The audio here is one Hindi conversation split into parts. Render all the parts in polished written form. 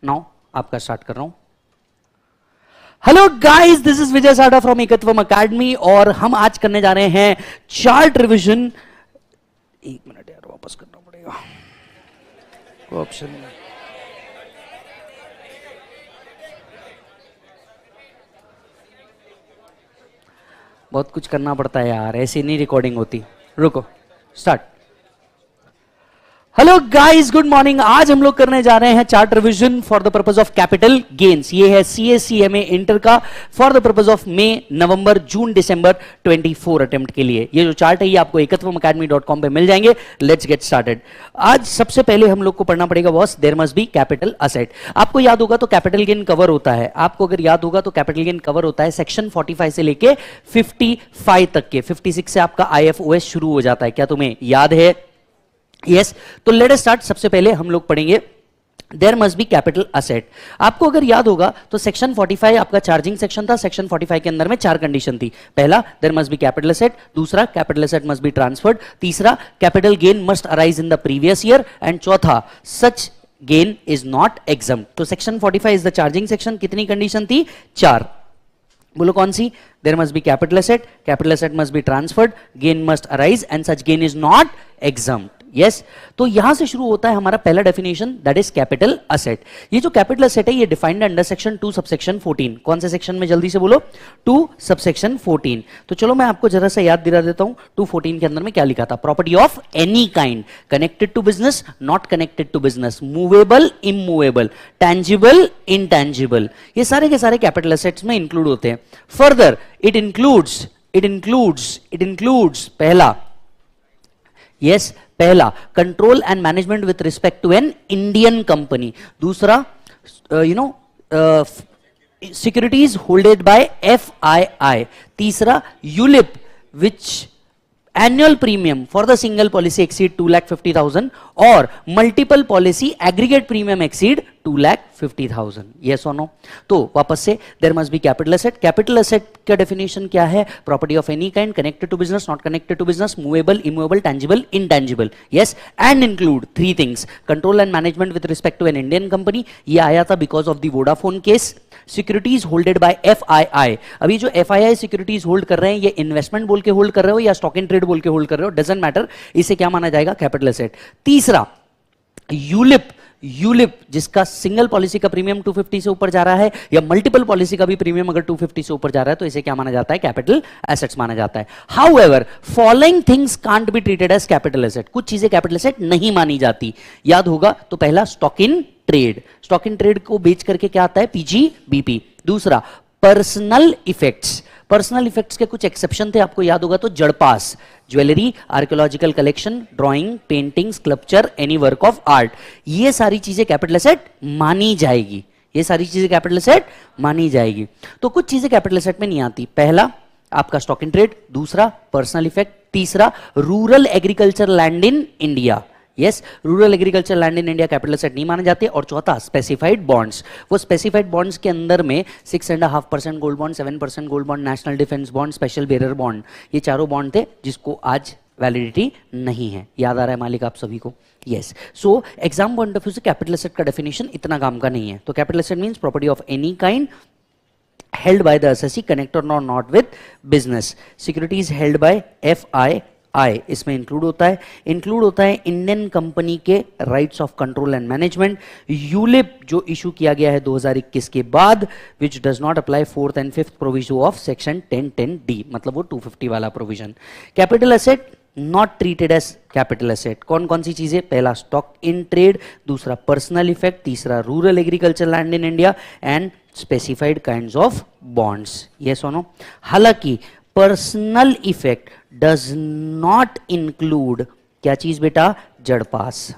नाउ आपका स्टार्ट कर रहा हूं। हेलो गाइस, दिस इज विजय साडा फ्रॉम एकत्वम अकेडमी और हम आज करने जा रहे हैं चार्ट रिवीजन। एक मिनट यार, वापस करना पड़ेगा, कोई ऑप्शन नहीं। बहुत कुछ करना पड़ता है यार, ऐसी नहीं रिकॉर्डिंग होती। रुको, start. Hello guys, good morning. आज हम लोग करने जा रहे हैं chart revision for the purpose of capital gains. ये है CA/CMA इंटर का for the purpose of May, November, June, December 24 attempt के लिए। ये जो चार्ट है ये आपको ekatwamacademy.com पे मिल जाएंगे। Let's get started. आज सबसे पहले हम लोग को पढ़ना पड़ेगा boss, there must be capital asset. आपको याद होगा तो कैपिटल गेन कवर होता है, आपको अगर याद होगा तो कैपिटल गेन कवर होता है सेक्शन 45 से लेके 55 तक के। 56 से आपका IFOS शुरू हो जाता है, क्या तुम्हें याद है? यस, तो लेट अस स्टार्ट। सबसे पहले हम लोग पढ़ेंगे there must be capital asset. आपको अगर याद होगा तो सेक्शन 45 आपका चार्जिंग सेक्शन था। सेक्शन 45 के अंदर में 4 कंडीशन थी। पहला, there must be capital asset. दूसरा, capital asset must be transferred. तीसरा, capital gain must arise in the previous year. And चौथा, such gain is not exempt. तो section 45 is the charging section. कितनी कंडीशन थी? 4। बोलो कौन सी? There must be capital asset must be transferred, gain must arise and such gain is not exempt. Yes, तो यहां से शुरू होता है हमारा पहला definition, that is capital asset. ये जो कैपिटल असेट है ये डिफाइंड अंडर सेक्शन 2 सबसेक्शन 14। कौन से सेक्शन में? जल्दी से बोलो, 2 सबसेक्शन 14। तो चलो मैं आपको जरा सा याद दिला देता हूं। 214 के अंदर में क्या लिखा था? Property of any kind connected to business, not connected to business, movable, immovable, tangible, intangible, ये सारे के सारे कैपिटल असेट्स में इंक्लूड होते हैं। फर्दर इट इंक्लूड्स पहला, यस, पहला control and management with respect to an Indian company. दूसरा, सिक्योरिटीज होल्डेड बाय FII। तीसरा, ULIP which annual premium for the single policy exceed 2,50,000 और multiple policy aggregate premium exceed 2,50,000। yes or no? तो वापस से there must be capital asset। capital asset का definition क्या है? property of any kind connected to business, not connected to business, movable, immovable, tangible, intangible। yes, and include 3 things: control and management with respect to an Indian company, ये आया था because of the Vodafone case। Securities holded by FII। अभी जो FII सिक्योरिटीज होल्ड कर रहे हैं ये इन्वेस्टमेंट बोल के होल्ड कर रहे हो या स्टॉक इन ट्रेड बोल के होल्ड कर रहे हो, डजंट मैटर, इसे क्या माना जाएगा? Capital asset. तीसरा, यूलिप जिसका सिंगल पॉलिसी का प्रीमियम 250 से ऊपर जा रहा है या मल्टीपल पॉलिसी का भी प्रीमियम अगर 250 से ऊपर जा रहा है तो इसे क्या माना जाता है? कैपिटल एसेट्स माना जाता है। However following things can't be treated as capital asset. कुछ चीजें कैपिटल एसेट नहीं मानी जाती। याद होगा तो पहला, stock in trade. Stock in trade को बेच करके क्या आता है? PGBP। दूसरा, पर्सनल इफेक्ट्स। पर्सनल इफेक्ट्स के कुछ एक्सेप्शन थे, आपको याद होगा तो जड़पास, jewellery, archaeological collection, drawing, painting, sculpture, any work of art, ये सारी चीजें कैपिटल एसेट मानी जाएगी। ये सारी चीजें कैपिटल एसेट मानी जाएगी। तो कुछ चीजें कैपिटल एसेट में नहीं आती। पहला आपका स्टॉक इन ट्रेड, दूसरा पर्सनल इफेक्ट, तीसरा rural agriculture land in India. Yes, rural agriculture land in India capital asset नहीं माने जाते। और चौथा, स्पेसिफाइड बॉन्ड्स। वो स्पेसिफाइड बॉन्ड्स के अंदर में 6.5% gold bond, 7% gold bond, national defence bond, special bearer bond, ये चारों बॉन्ड थे जिसको आज वैलिडिटी नहीं है। याद आ रहा है मालिक आप सभी को? Yes. So exam point of view से कैपिटल एसेट का डेफिनेशन इतना काम का नहीं है। तो capital asset means property of any kind held by the assessee connected or not with business। securities held by FII इसमें इंक्लूड होता है इंडियन कंपनी के rights of control and management. ULIP जो इशू किया गया है 2021 के बाद, which does not apply 4th and 5th provision of section 1010D, मतलब वो 250 वाला provision. Capital asset not treated as capital asset. कौन कौन सी चीजें? पहला, स्टॉक इन ट्रेड, दूसरा पर्सनल इफेक्ट, तीसरा rural agriculture land in India and specified kinds of bonds. Yes और नो? हालांकि personal effect does not include क्या चीज बेटा? जड़पास।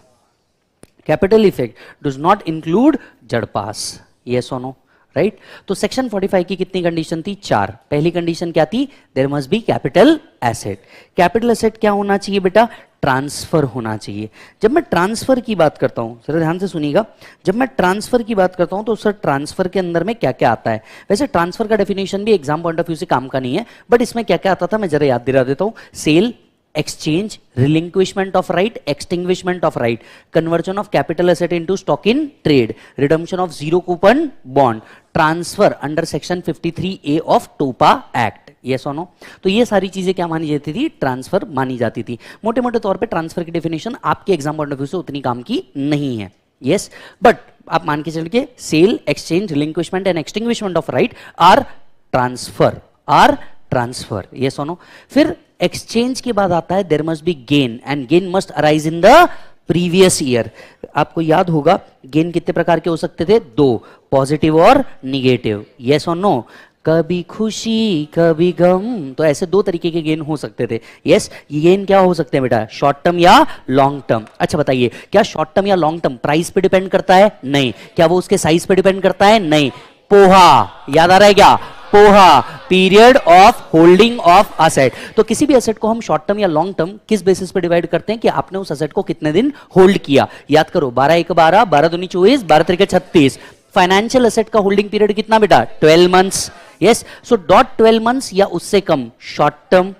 Capital effect does not include जड़पास। यस और नो? राइट। तो सेक्शन 45 की कितनी कंडीशन थी? 4। पहली कंडीशन क्या थी? There must be capital asset. Capital asset क्या होना चाहिए बेटा? ट्रांसफर होना चाहिए। जब मैं ट्रांसफर की बात करता हूं, जरा ध्यान से सुनिएगा, जब मैं ट्रांसफर की बात करता हूं तो सर ट्रांसफर के अंदर में क्या क्या आता है? वैसे ट्रांसफर का डेफिनेशन भी एग्जाम पॉइंट ऑफ व्यू से काम का नहीं है, बट इसमें क्या क्या आता था मैं जरा याद दिला देता हूं। Sale, exchange, relinquishment of right, extinguishment of right, conversion of capital asset into stock in trade, redemption of zero coupon bond, transfer under section 53A of TOPA Act. Yes or no? तो ये सारी चीजें क्या मानी जाती थी? ट्रांसफर मानी जाती थी. मोटे मोटे तौर पे ट्रांसफर की डेफिनेशन आपके एग्जाम पॉइंट ऑफ व्यू से उतनी काम की नहीं है. यस, बट आप मान के चल के sale, exchange, relinquishment and extinguishment of right or transfer. Yes और नो? फिर एक्सचेंज के बाद आता है there must be gain, and gain must arise in the previous year. आपको याद होगा गेन कितने प्रकार के हो सकते थे? दो, पॉजिटिव और निगेटिव. यस और नो? कभी खुशी कभी गम, तो ऐसे दो तरीके के गेन हो सकते थे. यस, ये गेन क्या हो सकते हैं बेटा? शॉर्ट टर्म या लॉन्ग टर्म. अच्छा बताइए, क्या शॉर्ट टर्म या लॉन्ग टर्म प्राइस पे डिपेंड करता है? नहीं. क्या वो उसके साइज पे डिपेंड करता है? नहीं. पोहा याद आ रहा है क्या? Poha, period of holding of asset. तो किसी भी असेट को हम शॉर्ट टर्म या लॉन्ग टर्म किस बेसिस पे डिवाइड करते हैं कि आपने उस असेट को कितने दिन होल्ड किया. याद करो, 12 1 12, 12 दूनी 24, 12 3 36. फाइनेंशियल असेट का होल्डिंग पीरियड कितना बेटा? 12 months. Yes, so that 12 months या उससे कम short term,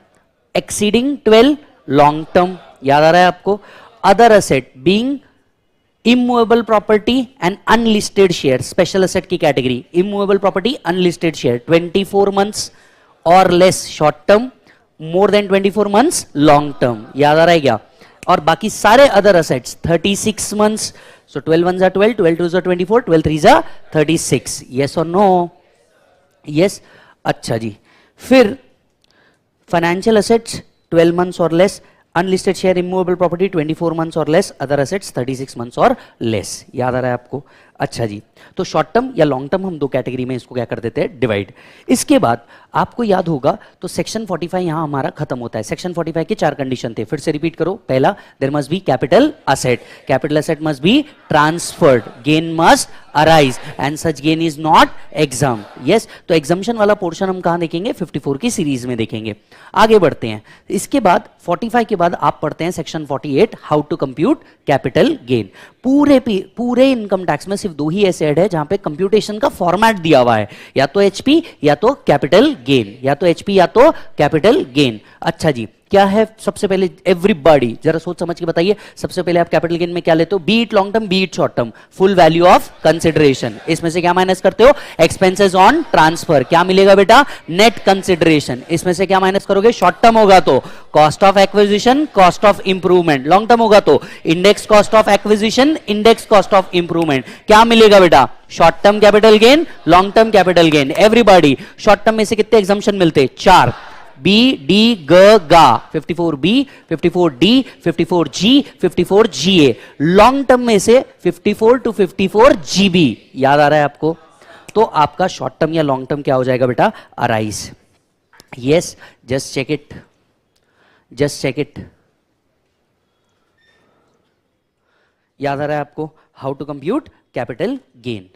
exceeding 12 long term. याद आ रहा है आपको? Other asset being immovable property and unlisted share, special asset की category. Immovable property, unlisted share 24 months और less short term, more than 24 months long term. याद आ रहा है क्या? और बाकी सारे अदर असेट्स 36 मंथ्स. सो 12 1 12, 12 2 24, 12 3 36. यस और नो? यस. अच्छा जी, फिर फाइनेंशियल असेट्स 12 मंथ्स और less, unlisted share, immovable property 24 months और लेस, अदर असेट्स 36 मंथ्स और लेस. याद आ रहा है आपको? अच्छा जी, तो शॉर्ट टर्म या लॉन्ग टर्म हम दो कैटेगरी में इसको क्या कर देते हैं? डिवाइड. इसके बाद आपको याद होगा तो सेक्शन 45 यहां हमारा खत्म होता है. सेक्शन 45 के 4 कंडीशन थे, फिर से रिपीट करो. पहला, there must be capital asset, capital asset must be transferred, gain must arise and such gain is not exempt. Yes, तो एग्जाम्शन वाला पोर्शन हम कहां देखेंगे? 54 की सीरीज में देखेंगे. आगे बढ़ते हैं. इसके बाद 45 के बाद आप पढ़ते हैं section 48, how to compute capital gain. पूरे इनकम टैक्स में सिर्फ दो ही ऐसे ऐड है जहां पे कंप्यूटेशन का फॉर्मेट दिया हुआ है, या तो एचपी या तो कैपिटल गेन, या तो एचपी या तो कैपिटल गेन. अच्छा जी, क्या है? सबसे पहले एवरीबॉडी जरा सोच समझ के बताइए. सबसे पहले आप कैपिटल गेन में क्या लेते हो? Be it long term, be it short term, full value of consideration. इसमें से क्या माइनस करते हो? Expenses on transfer. क्या मिलेगा बेटा? Net consideration. इसमें से क्या माइनस करोगे? शॉर्ट टर्म होगा तो cost of acquisition, cost of improvement. Long term होगा तो index cost of acquisition, index cost of improvement. क्या मिलेगा बेटा? Short term capital gain, long term capital gain. Everybody, short term में से कितने एग्जाम्पशन मिलते? 4. बी डी ग गा, 54B, 54D, 54G, 54GA. Long term में से 54 to 54GB. याद आ रहा है आपको? तो आपका शॉर्ट टर्म या लॉन्ग टर्म क्या हो जाएगा बेटा? Arise. Yes, just check it, just check it. याद आ रहा है आपको? How to compute capital gain.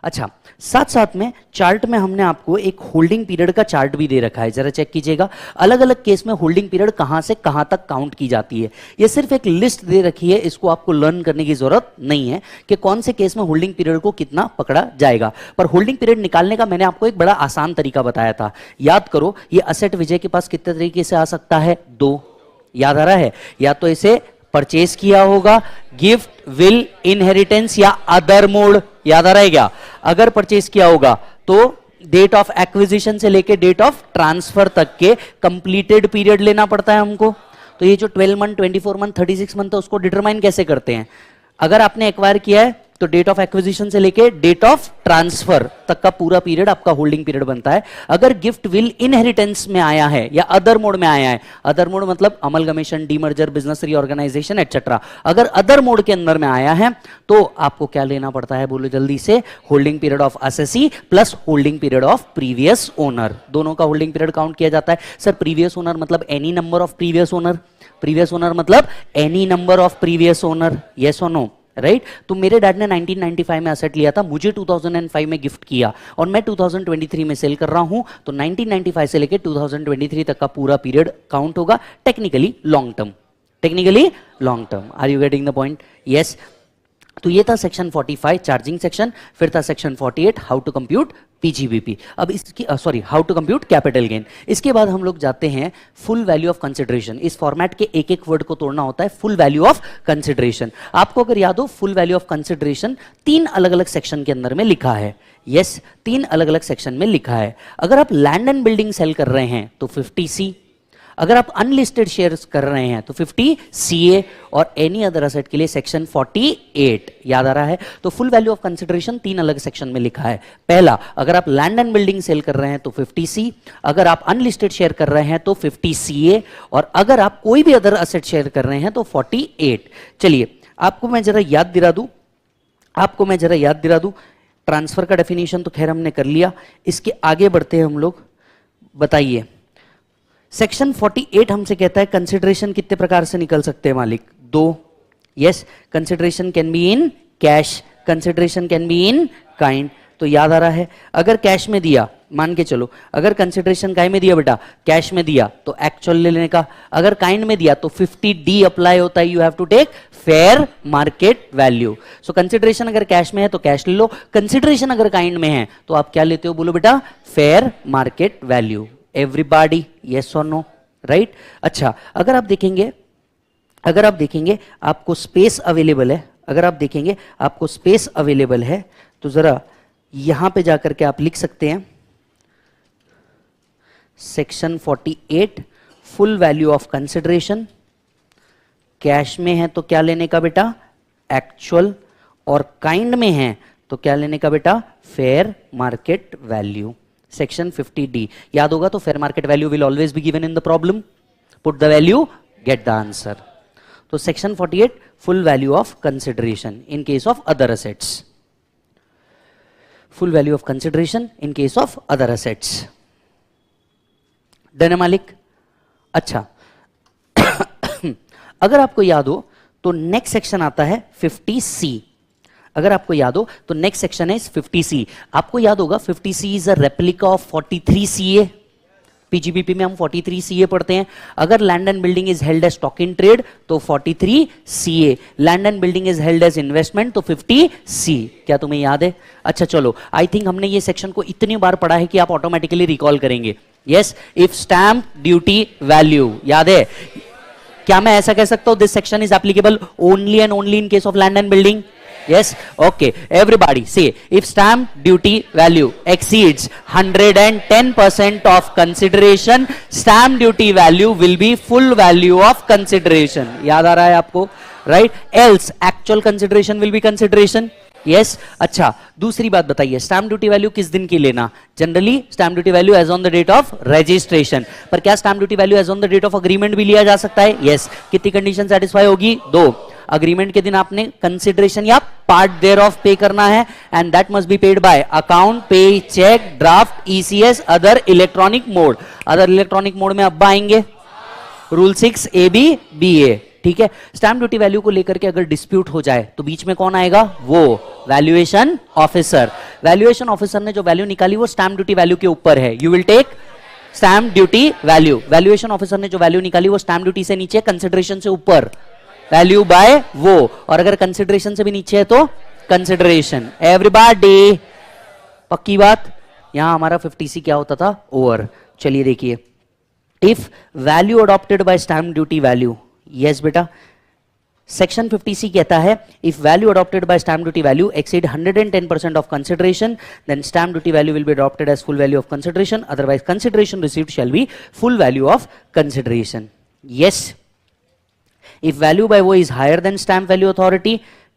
अच्छा, साथ साथ में चार्ट में हमने आपको एक होल्डिंग पीरियड का चार्ट भी दे रखा है, जरा चेक कीजिएगा. अलग अलग केस में होल्डिंग पीरियड कहां से कहां तक काउंट की जाती है. ये सिर्फ एक लिस्ट दे रखी है, इसको आपको लर्न करने की जरूरत नहीं है कि कौन से केस में होल्डिंग पीरियड को कितना पकड़ा जाएगा. पर होल्डिंग पीरियड निकालने का मैंने आपको एक बड़ा आसान तरीका बताया था. याद करो, ये असेट विजय के पास कितने तरीके से आ सकता है? 2. याद आ रहा है? या तो इसे परचेज किया होगा, गिफ्ट, विल, इनहेरिटेंस या अदर मोड. याद आ रहा है क्या? अगर परचेज किया होगा तो डेट ऑफ एक्विजिशन से लेके डेट ऑफ ट्रांसफर तक के कंप्लीटेड पीरियड लेना पड़ता है हमको. तो ये जो 12 मंथ, 24 मंथ, 36 मंथ है उसको डिटरमाइन कैसे करते हैं? अगर आपने एक्वायर किया है तो डेट ऑफ एक्विजिशन से लेके डेट ऑफ ट्रांसफर तक का पूरा पीरियड आपका होल्डिंग पीरियड बनता है. अगर गिफ्ट, विल, इनहेरिटेंस में आया है या अदर मोड में आया है, अदर मोड मतलब amalgamation, demerger, business reorganisation etcetera, अगर अदर मोड के अंदर में आया है तो आपको क्या लेना पड़ता है? बोलो जल्दी से. Holding period of assessee plus holding period of previous owner. दोनों का होल्डिंग पीरियड काउंट किया जाता है. सर प्रीवियस ओनर मतलब any number of previous owner. Previous owner मतलब any number of previous owner. Yes और नो? राइट. तो मेरे डैड ने 1995 में असेट लिया था, मुझे 2005 में गिफ्ट किया और मैं 2023 में सेल कर रहा हूं, तो 1995 से लेकर 2023 तक का पूरा पीरियड काउंट होगा. Technically long term, technically long term. Are you getting the point? Yes. तो ये था सेक्शन 45 चार्जिंग सेक्शन, फिर था section 48 how to compute PGBP. अब इसकी sorry how to compute capital gain. इसके बाद हम लोग जाते हैं फुल वैल्यू ऑफ कंसिडरेशन। इस फॉर्मेट के एक एक वर्ड को तोड़ना होता है। फुल वैल्यू ऑफ कंसिडरेशन, आपको अगर याद हो फुल वैल्यू ऑफ कंसिडरेशन 3 अलग अलग सेक्शन के अंदर में लिखा है। यस 3 अलग अलग सेक्शन में लिखा है। अगर आप लैंड एंड बिल्डिंग सेल कर रहे हैं तो 50C, अगर आप अनलिस्टेड शेयर्स कर रहे हैं तो 50CA, और एनी अदर असेट के लिए सेक्शन 48। याद आ रहा है? तो फुल वैल्यू ऑफ कंसिडरेशन 3 अलग सेक्शन में लिखा है। पहला, अगर आप लैंड एंड बिल्डिंग सेल कर रहे हैं तो 50C, अगर आप अनलिस्टेड शेयर कर रहे हैं तो 50CA, और अगर आप कोई भी अदर असेट शेयर कर रहे हैं तो 48। चलिए आपको मैं जरा याद दिला दूं, ट्रांसफर का डेफिनेशन तो खैर हमने कर लिया। इसके आगे बढ़ते हैं हम लोग। बताइए सेक्शन 48 हमसे कहता है कंसिडरेशन कितने प्रकार से निकल सकते हैं मालिक? 2। Yes, consideration can be in cash, consideration can be in kind. तो याद आ रहा है, अगर कैश में दिया, मान के चलो अगर कंसिडरेशन काय में दिया बेटा, कैश में दिया तो एक्चुअल ले लेने का, अगर काइंड में दिया तो 50D अप्लाई होता है। You have to take fair market value. So consideration अगर कैश में है तो कैश ले लो, कंसिडरेशन अगर काइंड में है तो आप क्या लेते हो? बोलो बेटा, fair market value. Everybody yes और नो? राइट। अच्छा, अगर आप देखेंगे आपको स्पेस अवेलेबल है, अगर आप देखेंगे आपको स्पेस अवेलेबल है तो जरा यहां पे जाकर के आप लिख सकते हैं section 48 full value of consideration. Cash में है तो क्या लेने का बेटा? एक्चुअल, और काइंड में है तो क्या लेने का बेटा? Fair market value. Section 50D याद होगा तो fair market value will always be given in the problem, put the value get the answer. तो section 48 full value of consideration in case of other assets, full value of consideration in case of other assets. Done है मालिक? अच्छा अगर आपको याद हो तो नेक्स्ट सेक्शन आता है 50C। अगर आपको याद हो तो नेक्स्ट सेक्शन है 50C। आपको याद होगा 50C is a replica of 43CA। PGBP में हम 43CA पढ़ते हैं। अगर land and building is held as stock in trade तो 43CA, land and building is held as investment तो 50C। क्या तुम्हें याद है? अच्छा चलो, आई थिंक हमने ये सेक्शन को इतनी बार पढ़ा है कि आप ऑटोमेटिकली रिकॉल करेंगे। Yes, if stamp duty value याद है? क्या मैं ऐसा कह सकता हूं this section is applicable only and only in case of land and building? Yes, okay, everybody say if stamp duty value exceeds 110% of consideration, stamp duty value will be full value of consideration. याद आ रहा है आपको? Right? Else actual consideration will be consideration. Yes. अच्छा, दूसरी बात बताइए, स्टैम्प ड्यूटी वैल्यू किस दिन की लेना? Generally stamp duty value as on the date of registration, पर क्या stamp duty value as on the date of agreement भी लिया जा सकता है? यस। कितनी कंडीशन सेटिस्फाई होगी? 2। अग्रीमेंट के दिन आपने कंसिडरेशन या पार्ट देयर ऑफ पे करना है, and that must be paid by account, pay, cheque, draft, ECS, other electronic mode. Other electronic mode में अब आएंगे रूल 6 AB BA। ठीक है, स्टैम्प ड्यूटी वैल्यू को लेकर के अगर डिस्प्यूट हो जाए तो बीच में कौन आएगा? वो वैल्यूएशन ऑफिसर। वैल्यूएशन ऑफिसर ने जो वैल्यू निकाली वो स्टैम्प ड्यूटी वैल्यू के ऊपर है। You will take stamp duty value. Valuation officer ने जो वैल्यू निकाली वो स्टैम्प ड्यूटी से नीचे, कंसिडरेशन से ऊपर, वैल्यू बाय वो, और अगर कंसिडरेशन से भी नीचे है तो कंसिडरेशन। एवरीबॉडी पक्की बात? यहां हमारा 50C क्या होता था? ओवर। चलिए देखिए, if value adopted by stamp duty value, yes बेटा, सेक्शन 50C कहता है if value adopted by stamp duty value exceed 110% of consideration, then stamp duty value will be adopted as full value of consideration, otherwise consideration received shall be full value of consideration. Yes. If value by wo is higher than stamp value authority,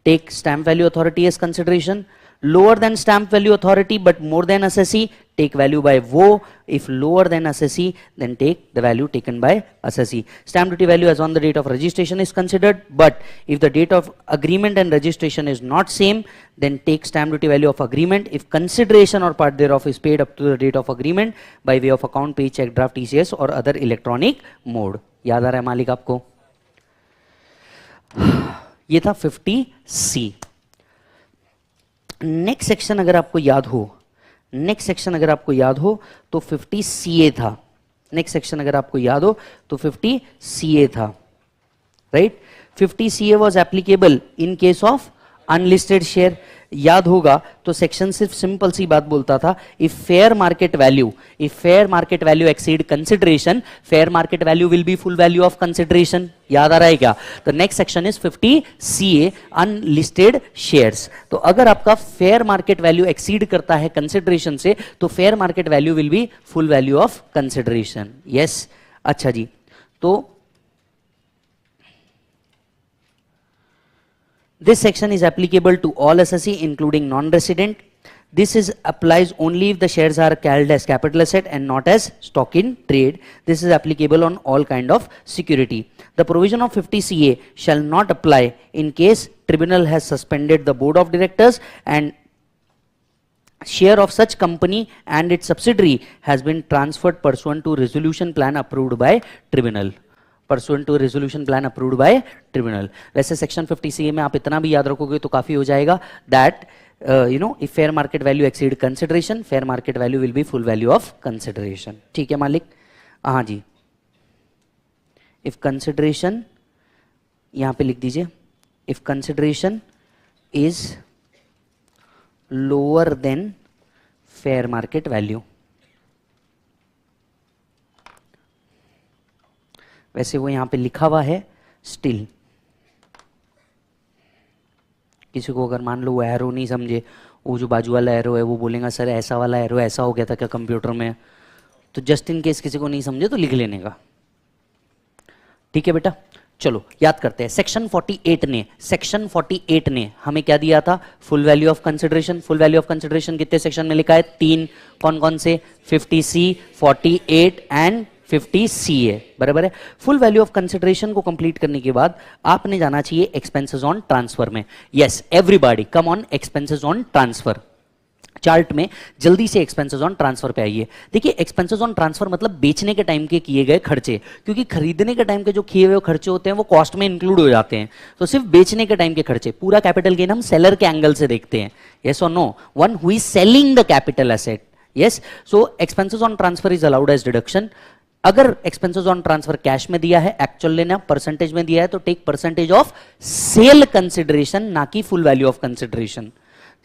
take stamp value authority as consideration. Lower than stamp value authority but more than assessee, take value by wo. If lower than assessee, then take the value taken by assessee. Stamp duty value as on the date of registration is considered, but if the date of agreement and registration is not same, then take stamp duty value of agreement. If consideration or part thereof is paid up to the date of agreement by way of account, pay, check, draft, ECS or other electronic mode. याद आ रहा है मालिक आपको? ये था 50C। नेक्स्ट सेक्शन अगर आपको याद हो, तो 50CA था। नेक्स्ट सेक्शन अगर आपको याद हो तो 50CA था, right? 50CA was applicable in case of unlisted share, याद होगा तो सेक्शन सिर्फ सिंपल सी बात बोलता था, if fair market value exceed consideration, fair market value will B full value of consideration. याद आ रहा है क्या? तो next section is 50 CA unlisted shares. तो अगर आपका फेयर मार्केट वैल्यू एक्सीड करता है कंसिडरेशन से, तो fair market value will B full value of consideration. Yes, अच्छा जी, तो this section is applicable to all assessee including non-resident. This is applies only if the shares are held as capital asset and not as stock in trade. This is applicable on all kind of security. The provision of 50 CA shall not apply in case tribunal has suspended the board of directors and share of such company and its subsidiary has been transferred pursuant to resolution plan approved by tribunal. Pursuant to resolution plan approved by tribunal. वैसे सेक्शन 50 CA में आप इतना भी याद रखोगे तो काफी हो जाएगा, that if fair market value exceed consideration, fair market value will be full value of consideration. ठीक है मालिक? हाँ जी, if consideration, यहां पे लिख दीजिए, if consideration is lower than fair market value. वैसे वो यहां पे लिखा हुआ है स्टिल, किसी को अगर मान लो वो एरो नहीं समझे, वो जो बाजू वाला एरो है वो बोलेगा सर ऐसा वाला एरो ऐसा हो गया था क्या कंप्यूटर में, तो जस्ट इन केस किसी को नहीं समझे तो लिख लेने का। ठीक है बेटा, चलो याद करते हैं। सेक्शन 48 ने हमें क्या दिया था? Full value of consideration. Full value of consideration कितने सेक्शन में लिखा है? 3। कौन कौन से? 50C, 48 एंड 50 CA, बराबर है। फुल वैल्यू ऑफ कंसिडरेशन को कंप्लीट करने के बाद आपने जाना चाहिए एक्सपेंसेस ऑन ट्रांसफर में। Yes everybody come on expenses on transfer. Chart में जल्दी से एक्सपेंसेस ऑन ट्रांसफर पे आइए। देखिए एक्सपेंसेस ऑन ट्रांसफर मतलब बेचने के टाइम के किए गए खर्चे, क्योंकि खरीदने के टाइम के जो किए हुए खर्चे होते हैं वो कॉस्ट में इंक्लूड हो जाते हैं, तो सिर्फ बेचने के टाइम के खर्चे। पूरा कैपिटल गेन हम सेलर के एंगल से देखते हैं, यस और no, one who is selling the capital asset. Yes, so expenses on transfer is allowed as deduction. अगर एक्सपेंसेस ऑन ट्रांसफर कैश में दिया है, एक्चुअल लेना, परसेंटेज में दिया है, तो take percentage of sale consideration, ना कि full value of consideration.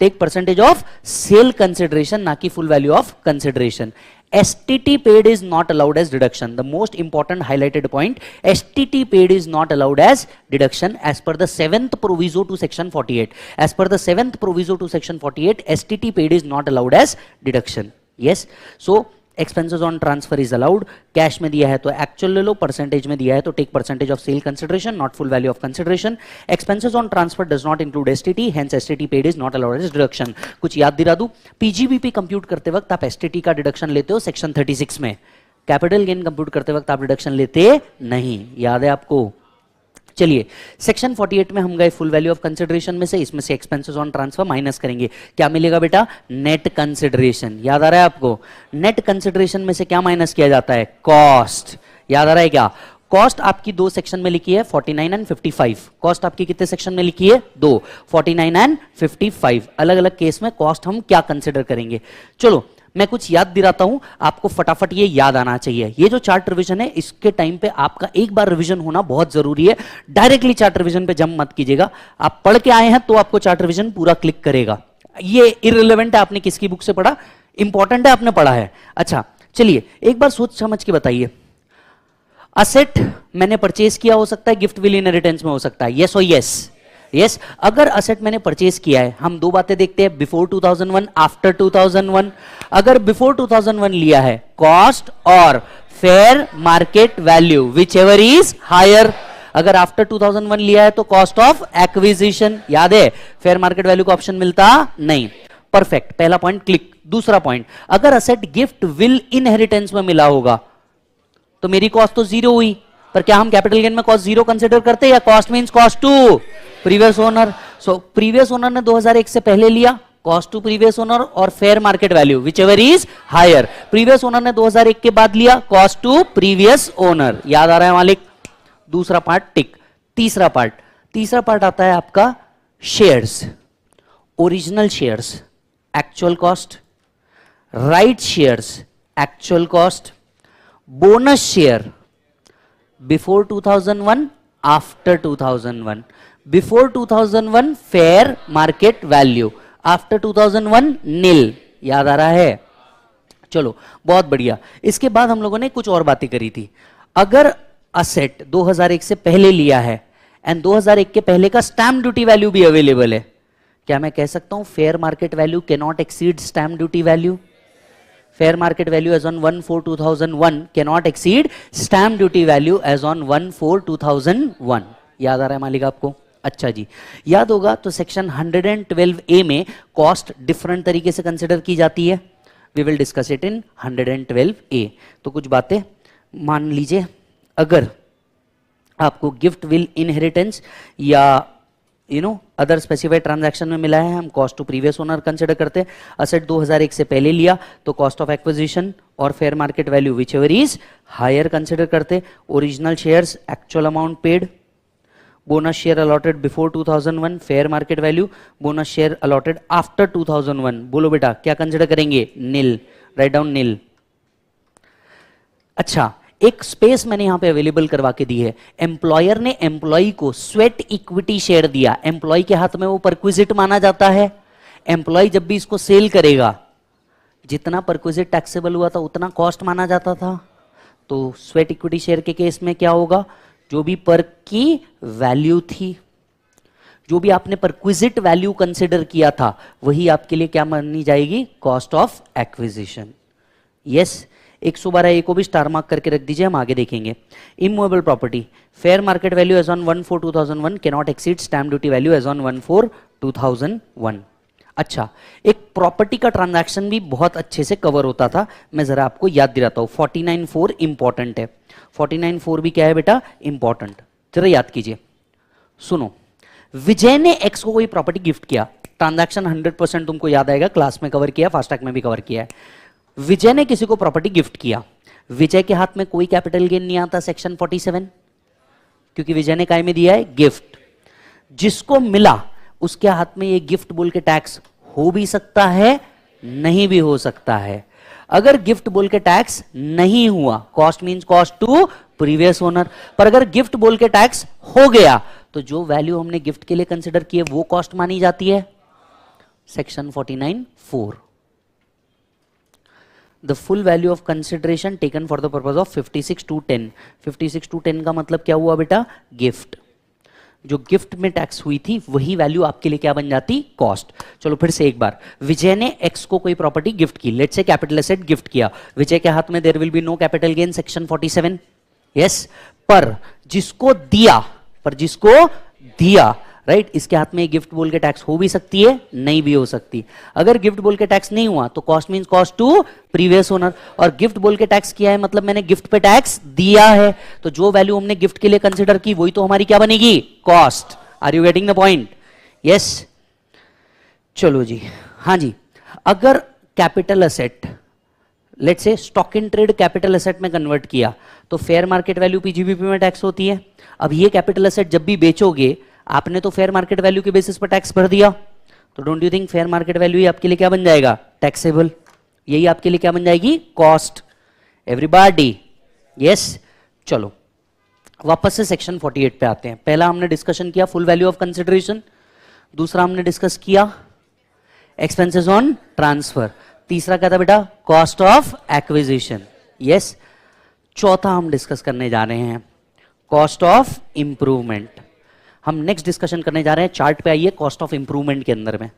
Take percentage of sale consideration, ना कि full value of consideration. STT paid is not allowed as deduction. The most important highlighted point, STT paid is not allowed as deduction as per the 7th proviso to section 48. As per the 7th proviso to section 48, STT paid is not allowed as deduction. Yes, so expenses on transfer is allowed. Cash में दिया है तो एक्चुअल ले लो, परसेंटेज में दिया है तो take percentage of sale consideration, not full value of consideration. Expenses on transfer does not include STT, hence STT paid is not allowed as deduction. कुछ याद दिला दूं, पीजीबीपी कंप्यूट करते वक्त आप एसटीटी का डिडक्शन लेते हो सेक्शन 36 में, कैपिटल गेन कंप्यूट करते वक्त आप डिडक्शन लेते नहीं, याद है आपको? चलिए सेक्शन 48 में हम गए फुल वैल्यू ऑफ कंसिडरेशन में से, इसमें से एक्सपेंसेस ऑन ट्रांसफर माइनस करेंगे, क्या मिलेगा बेटा? Net consideration. याद आ रहा है आपको? नेट कंसिडरेशन में से क्या माइनस किया जाता है? कॉस्ट। याद आ रहा है क्या? कॉस्ट आपकी दो सेक्शन में लिखी है, 49 एंड 55। कॉस्ट आपकी कितने सेक्शन में लिखी है? दो, 49 एंड 55। अलग अलग केस में कॉस्ट हम क्या कंसिडर करेंगे। चलो मैं कुछ याद दिलाता हूं आपको, फटाफट ये याद आना चाहिए। ये जो चार्ट रिवीजन है इसके टाइम पे आपका एक बार रिवीजन होना बहुत जरूरी है। डायरेक्टली चार्ट रिवीजन पे जंप मत कीजिएगा, आप पढ़ के आए हैं तो आपको चार्ट रिवीजन पूरा क्लिक करेगा। ये इररिलेवेंट है आपने किसकी बुक से पढ़ा, इंपॉर्टेंट है आपने पढ़ा है। अच्छा चलिए एक बार सोच समझ के बताइए, असेट मैंने परचेज किया, हो सकता है गिफ्ट विल इनहेरिटेंस में हो सकता है, यस और यस। यस, अगर असेट मैंने परचेज किया है, हम दो बातें देखते हैं, बिफोर 2001, आफ्टर 2001। अगर बिफोर 2001 लिया है, कॉस्ट और fair market value whichever is higher. अगर आफ्टर 2001 लिया है तो कॉस्ट ऑफ एक्विजिशन। याद है, फेयर मार्केट वैल्यू का ऑप्शन मिलता नहीं। परफेक्ट, पहला पॉइंट क्लिक। दूसरा पॉइंट, अगर असेट गिफ्ट विल इनहेरिटेंस में मिला होगा तो मेरी कॉस्ट तो जीरो हुई, पर क्या हम कैपिटल गेन में कॉस्ट जीरो कंसिडर करते हैं, या cost means cost to previous owner. So previous owner ने 2001 से पहले लिया, कॉस्ट टू प्रीवियस ओनर और fair market value whichever is higher. Previous owner ने 2001 के बाद लिया, कॉस्ट टू प्रीवियस ओनर। याद आ रहा है मालिक? दूसरा पार्ट टिक। तीसरा पार्ट आता है आपका shares, original shares actual cost, right shares actual cost, bonus share before 2001, after 2001। Before 2001 fair market value, after 2001 नील। याद आ रहा है? चलो बहुत बढ़िया। इसके बाद हम लोगों ने कुछ और बातें करी थी। अगर असेट 2001 से पहले लिया है एंड 2001 के पहले का स्टैम्प ड्यूटी वैल्यू भी अवेलेबल है, क्या मैं कह सकता हूं fair market value can not exceed stamp duty value? Fair market value as on 1/4/2001 can not exceed stamp duty value as on 1/4/2001। याद आ रहा है मालिक आपको? अच्छा जी, याद होगा तो सेक्शन 112A में कॉस्ट डिफरेंट तरीके से कंसिडर की जाती है। We will discuss it in 112A। तो कुछ बातें मान लीजिए, अगर आपको गिफ्ट विल इनहेरिटेंस या अदर स्पेसिफाइड ट्रांजैक्शन में मिला है, हम cost to previous owner consider करते हैं। असेट 2001 से पहले लिया तो कॉस्ट ऑफ एक्विजिशन और fair market value whichever is higher consider करते। Original shares actual amount paid, bonus share allotted before 2001 fair market value, bonus share allotted after 2001 बोलो बेटा क्या कंसिडर करेंगे? नील। राइट डाउन नील। अच्छा, एक स्पेस मैंने यहां पे अवेलेबल करवा के दी है। एम्प्लॉयर ने एम्प्लॉय को स्वेट इक्विटी शेयर दिया, एम्प्लॉय के हाथ में वो परक्विजिट माना जाता है। एम्प्लॉय जब भी इसको सेल करेगा, जितना परक्विजिट टैक्सेबल हुआ था उतना कॉस्ट माना जाता था। तो स्वेट इक्विटी शेयर के केस में क्या होगा? जो भी पर की वैल्यू थी, जो भी आपने परक्विजिट वैल्यू कंसिडर किया था, वही आपके लिए क्या मानी जाएगी? Cost of acquisition. Yes, 112A को भी स्टार मार्क करके रख दीजिए, हम आगे देखेंगे। Immovable property, fair market value as on 1/4/2001 can not exceed stamp duty value as on 1/4/2001। अच्छा, एक प्रॉपर्टी का ट्रांजैक्शन भी बहुत अच्छे से कवर होता था, मैं जरा आपको याद दिलाता हूं। 49(4) इंपॉर्टेंट है। 49(4) भी क्या है बेटा? इंपॉर्टेंट। जरा याद कीजिए, सुनो। विजय ने एक्स को कोई प्रॉपर्टी गिफ्ट किया, ट्रांजैक्शन 100% तुमको याद आएगा, क्लास में कवर किया, फास्टैग में भी कवर किया है। विजय ने किसी को प्रॉपर्टी गिफ्ट किया, विजय के हाथ में कोई कैपिटल गेन नहीं आता सेक्शन 47, क्योंकि विजय ने काय में दिया है? गिफ्ट। जिसको मिला उसके हाथ में ये गिफ्ट बोल के टैक्स हो भी सकता है, नहीं भी हो सकता है। अगर गिफ्ट बोल के टैक्स नहीं हुआ, cost means cost to previous owner. पर अगर गिफ्ट बोल के टैक्स हो गया तो जो वैल्यू हमने गिफ्ट के लिए कंसिडर की है वो कॉस्ट मानी जाती है, section 49(4). The full value of consideration taken for the purpose of 56(2)(10). 56(2)(10) का मतलब क्या हुआ बेटा? गिफ्ट। जो गिफ्ट में टैक्स हुई थी वही वैल्यू आपके लिए क्या बन जाती? कॉस्ट। चलो फिर से एक बार, विजय ने एक्स को कोई प्रॉपर्टी गिफ्ट की, let's say capital asset gift किया, विजय के हाथ में there will be no capital gain, section 47। Yes, पर जिसको दिया राइट, इसके हाथ में गिफ्ट बोल के टैक्स हो भी सकती है, नहीं भी हो सकती। अगर गिफ्ट बोल के टैक्स नहीं हुआ तो cost means cost to previous owner, और गिफ्ट बोल के टैक्स किया है मतलब मैंने गिफ्ट पे टैक्स दिया है, तो जो वैल्यू हमने गिफ्ट के लिए कंसिडर की वही तो हमारी क्या बनेगी? Cost. Are you getting the point? Yes, चलो जी, हाँ जी। अगर capital asset let's say stock in trade capital asset में कन्वर्ट किया तो फेयर मार्केट वैल्यू पीजीबीपी में टैक्स होती है। अब ये कैपिटल एसेट जब भी बेचोगे, आपने तो फेयर मार्केट वैल्यू के बेसिस पर टैक्स भर दिया, तो don't you think fair market value ही आपके लिए क्या बन जाएगा? टैक्सेबल। यही आपके लिए क्या बन जाएगी? कॉस्ट। एवरीबॉडी? यस। चलो वापस से सेक्शन 48 पे आते हैं। पहला हमने डिस्कशन किया फुल वैल्यू ऑफ कंसिडरेशन, दूसरा हमने डिस्कस किया एक्सपेंसेस ऑन ट्रांसफर, तीसरा क्या था बेटा? Cost of acquisition. यस। चौथा हम डिस्कस करने जा रहे हैं कॉस्ट ऑफ इंप्रूवमेंट। हम नेक्स्ट डिस्कशन करने जा रहे हैं, चार्ट पे आइए, कॉस्ट ऑफ इंप्रूवमेंट के अंदर में,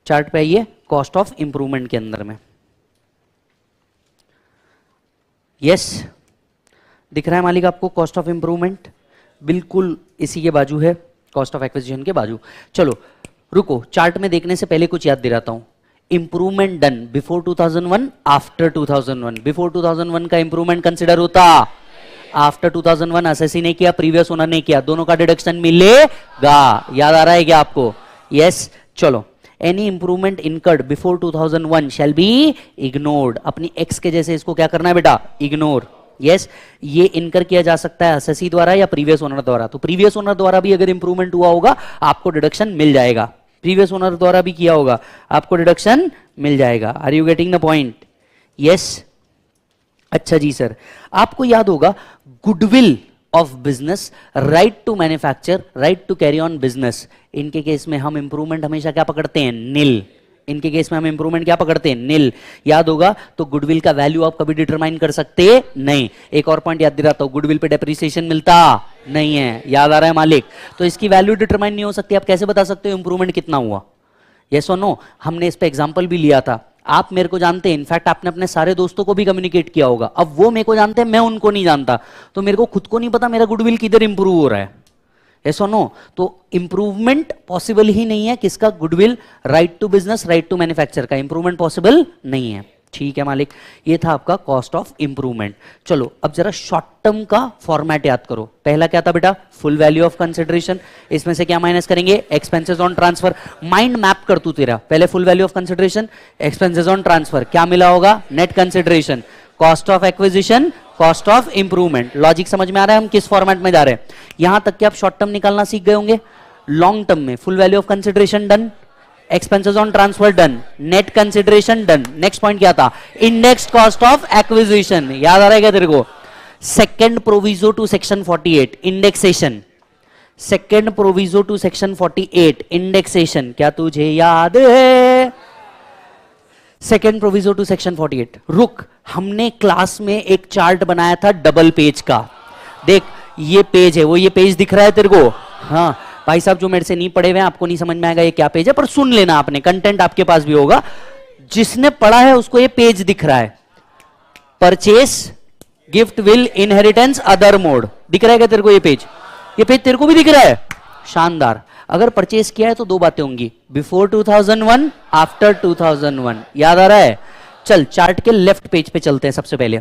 चार्ट पे आइए, कॉस्ट ऑफ इंप्रूवमेंट के अंदर में। यस, दिख रहा है मालिक आपको कॉस्ट ऑफ इंप्रूवमेंट? बिल्कुल इसी के बाजू है, कॉस्ट ऑफ एक्विजिशन के बाजू। चलो रुको, चार्ट में देखने से पहले कुछ याद दिलाता हूं। Improvement done before 2001, after 2001। Before 2001 का इंप्रूवमेंट कंसिडर होता, आफ्टर 2001 एसएससी ने किया, प्रीवियस ओनर ने किया, दोनों का डिडक्शन मिलेगा। याद आ रहा है क्या आपको? यस। चलो, any improvement incurred before 2001 shall be ignored. अपनी एक्स के जैसे इसको क्या करना है बेटा? इग्नोर। यस, ये इनकर किया जा सकता है एसएससी द्वारा या प्रीवियस ओनर द्वारा। तो प्रीवियस ओनर द्वारा भी अगर इंप्रूवमेंट हुआ होगा आपको डिडक्शन मिल जाएगा, प्रीवियस ओनर द्वारा भी किया होगा आपको डिडक्शन मिल जाएगा। Are you getting the point? Yes. अच्छा जी सर, आपको याद होगा goodwill of business, right to manufacture, right to carry on business, इनके केस में हम इंप्रूवमेंट हमेशा क्या पकड़ते हैं? नील। इनके केस में हम इंप्रूवमेंट क्या पकड़ते हैं? नील। याद होगा तो गुडविल का वैल्यू आप कभी डिटरमाइन कर सकते नहीं। एक और पॉइंट याद दिलाता हूं, गुडविल पे डेप्रिसिएशन मिलता नहीं है, याद आ रहा है मालिक? तो इसकी वैल्यू डिटरमाइन नहीं हो सकती। आप कैसे बता सकते हो इंप्रूवमेंट कितना हुआ? यस और नो? हमने इस पे एग्जांपल भी लिया था। आप मेरे को जानते हैं, इनफैक्ट आपने अपने सारे दोस्तों को भी कम्युनिकेट किया होगा। अब वो मेरे को जानते हैं, मैं उनको नहीं जानता, तो मेरे को खुद को नहीं पता मेरा गुडविल किधर इंप्रूव हो रहा है। यस और नो? तो इंप्रूवमेंट पॉसिबल ही नहीं है किसका? Goodwill, right to business, right to manufacture का इंप्रूवमेंट पॉसिबल नहीं है। ठीक है मालिक, ये था आपका कॉस्ट ऑफ इंप्रूवमेंट। चलो अब जरा शॉर्ट टर्म का फॉर्मेट याद करो। पहला क्या था बेटा? Full value of consideration. इसमें से क्या माइनस करेंगे? Expenses on transfer. Mind map कर तू तेरा, पहले full value of consideration, expenses on transfer, क्या मिला होगा? Net consideration, cost of acquisition, cost of improvement. Logic समझ में आ रहा है हम किस फॉर्मेट में जा रहे हैं? यहां तक कि आप शॉर्ट टर्म निकालना सीख गए होंगे। लॉन्ग टर्म में full value of consideration done, expenses on transfer done, net consideration done. Next point क्या था? Index cost of acquisition. याद आ रहा है क्या तेरे को? Second proviso to section 48 indexation, second proviso to section 48 indexation, क्या तुझे याद है? Second proviso to section 48। रुक, हमने क्लास में एक चार्ट बनाया था डबल पेज का। देख ये पेज है, वो ये पेज दिख रहा है तेरे को? हाँ भाई साहब, जो मेरे से नहीं पढ़े हुए हैं आपको नहीं समझ में आएगा ये क्या पेज है, पर सुन लेना आपने, कंटेंट आपके पास भी होगा। जिसने पढ़ा है उसको ये पेज दिख रहा है। Purchase, gift, will, inheritance, other mode, दिख रहा है क्या तेरे को ये पेज? ये पेज तेरे को भी दिख रहा है? शानदार। अगर परचेस किया है तो दो बातें होंगी, बिफोर 2001, आफ्टर 2001। याद आ रहा है? चल चार्ट के लेफ्ट पेज पे चलते हैं। सबसे पहले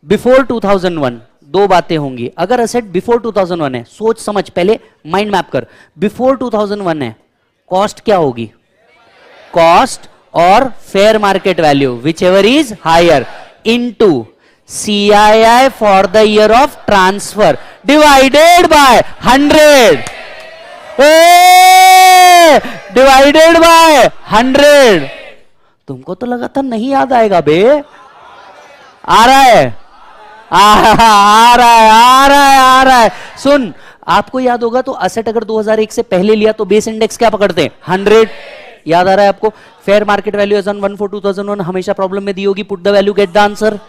बिफोर 2001 दो बातें होंगी। अगर असेट बिफोर 2001 है, सोच समझ, पहले माइंड मैप कर। बिफोर 2001 है, कॉस्ट क्या होगी? कॉस्ट और fair market value whichever is higher into CII for the year of transfer divided by 100, divided by 100। तुमको तो लगा था नहीं याद आएगा बे। आ रहा है? आ रहा है, आ रहा है, आ रहा है। सुन, आपको याद होगा तो असेट अगर 2001 से पहले लिया तो बेस इंडेक्स क्या पकड़ते हैं? 100। याद आ रहा है आपको? Fair market value as on 1/4/2001 हमेशा प्रॉब्लम में दी होगी, put the value get the answer.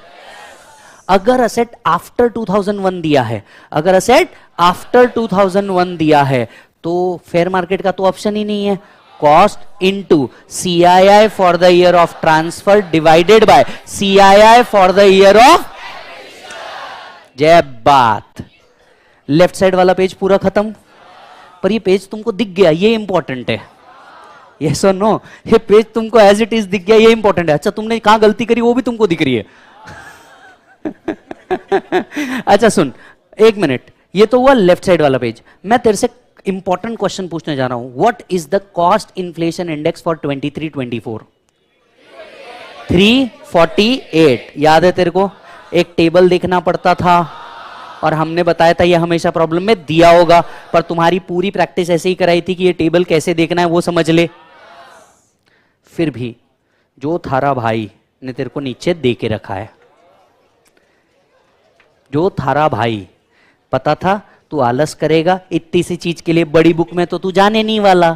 अगर असेट आफ्टर 2001 दिया है, अगर असेट आफ्टर 2001 दिया है तो फेयर मार्केट का तो ऑप्शन ही नहीं है। Cost into CII for the year of transfer divided bye CII for the year of. जय बात। लेफ्ट साइड वाला पेज पूरा खत्म। पर ये पेज तुमको दिख गया, ये इंपॉर्टेंट है। यस और नो? ये पेज तुमको एज इट इज दिख गया, ये इंपॉर्टेंट है। अच्छा तुमने कहां गलती करी वो भी तुमको दिख रही है। अच्छा सुन, एक मिनट, ये तो हुआ लेफ्ट साइड वाला पेज। मैं तेरे से इंपॉर्टेंट क्वेश्चन पूछने जा रहा हूं। What is the cost inflation index for 23-24? 348। याद है तेरे को? एक टेबल देखना पड़ता था और हमने बताया था ये हमेशा प्रॉब्लम में दिया होगा, पर तुम्हारी पूरी प्रैक्टिस ऐसे ही कराई थी कि ये टेबल कैसे देखना है वो समझ ले। फिर भी जो थारा भाई ने तेरे को नीचे दे के रखा है, जो थारा भाई पता था तू आलस करेगा इतनी सी चीज के लिए, बड़ी बुक में तो तू जाने नहीं वाला,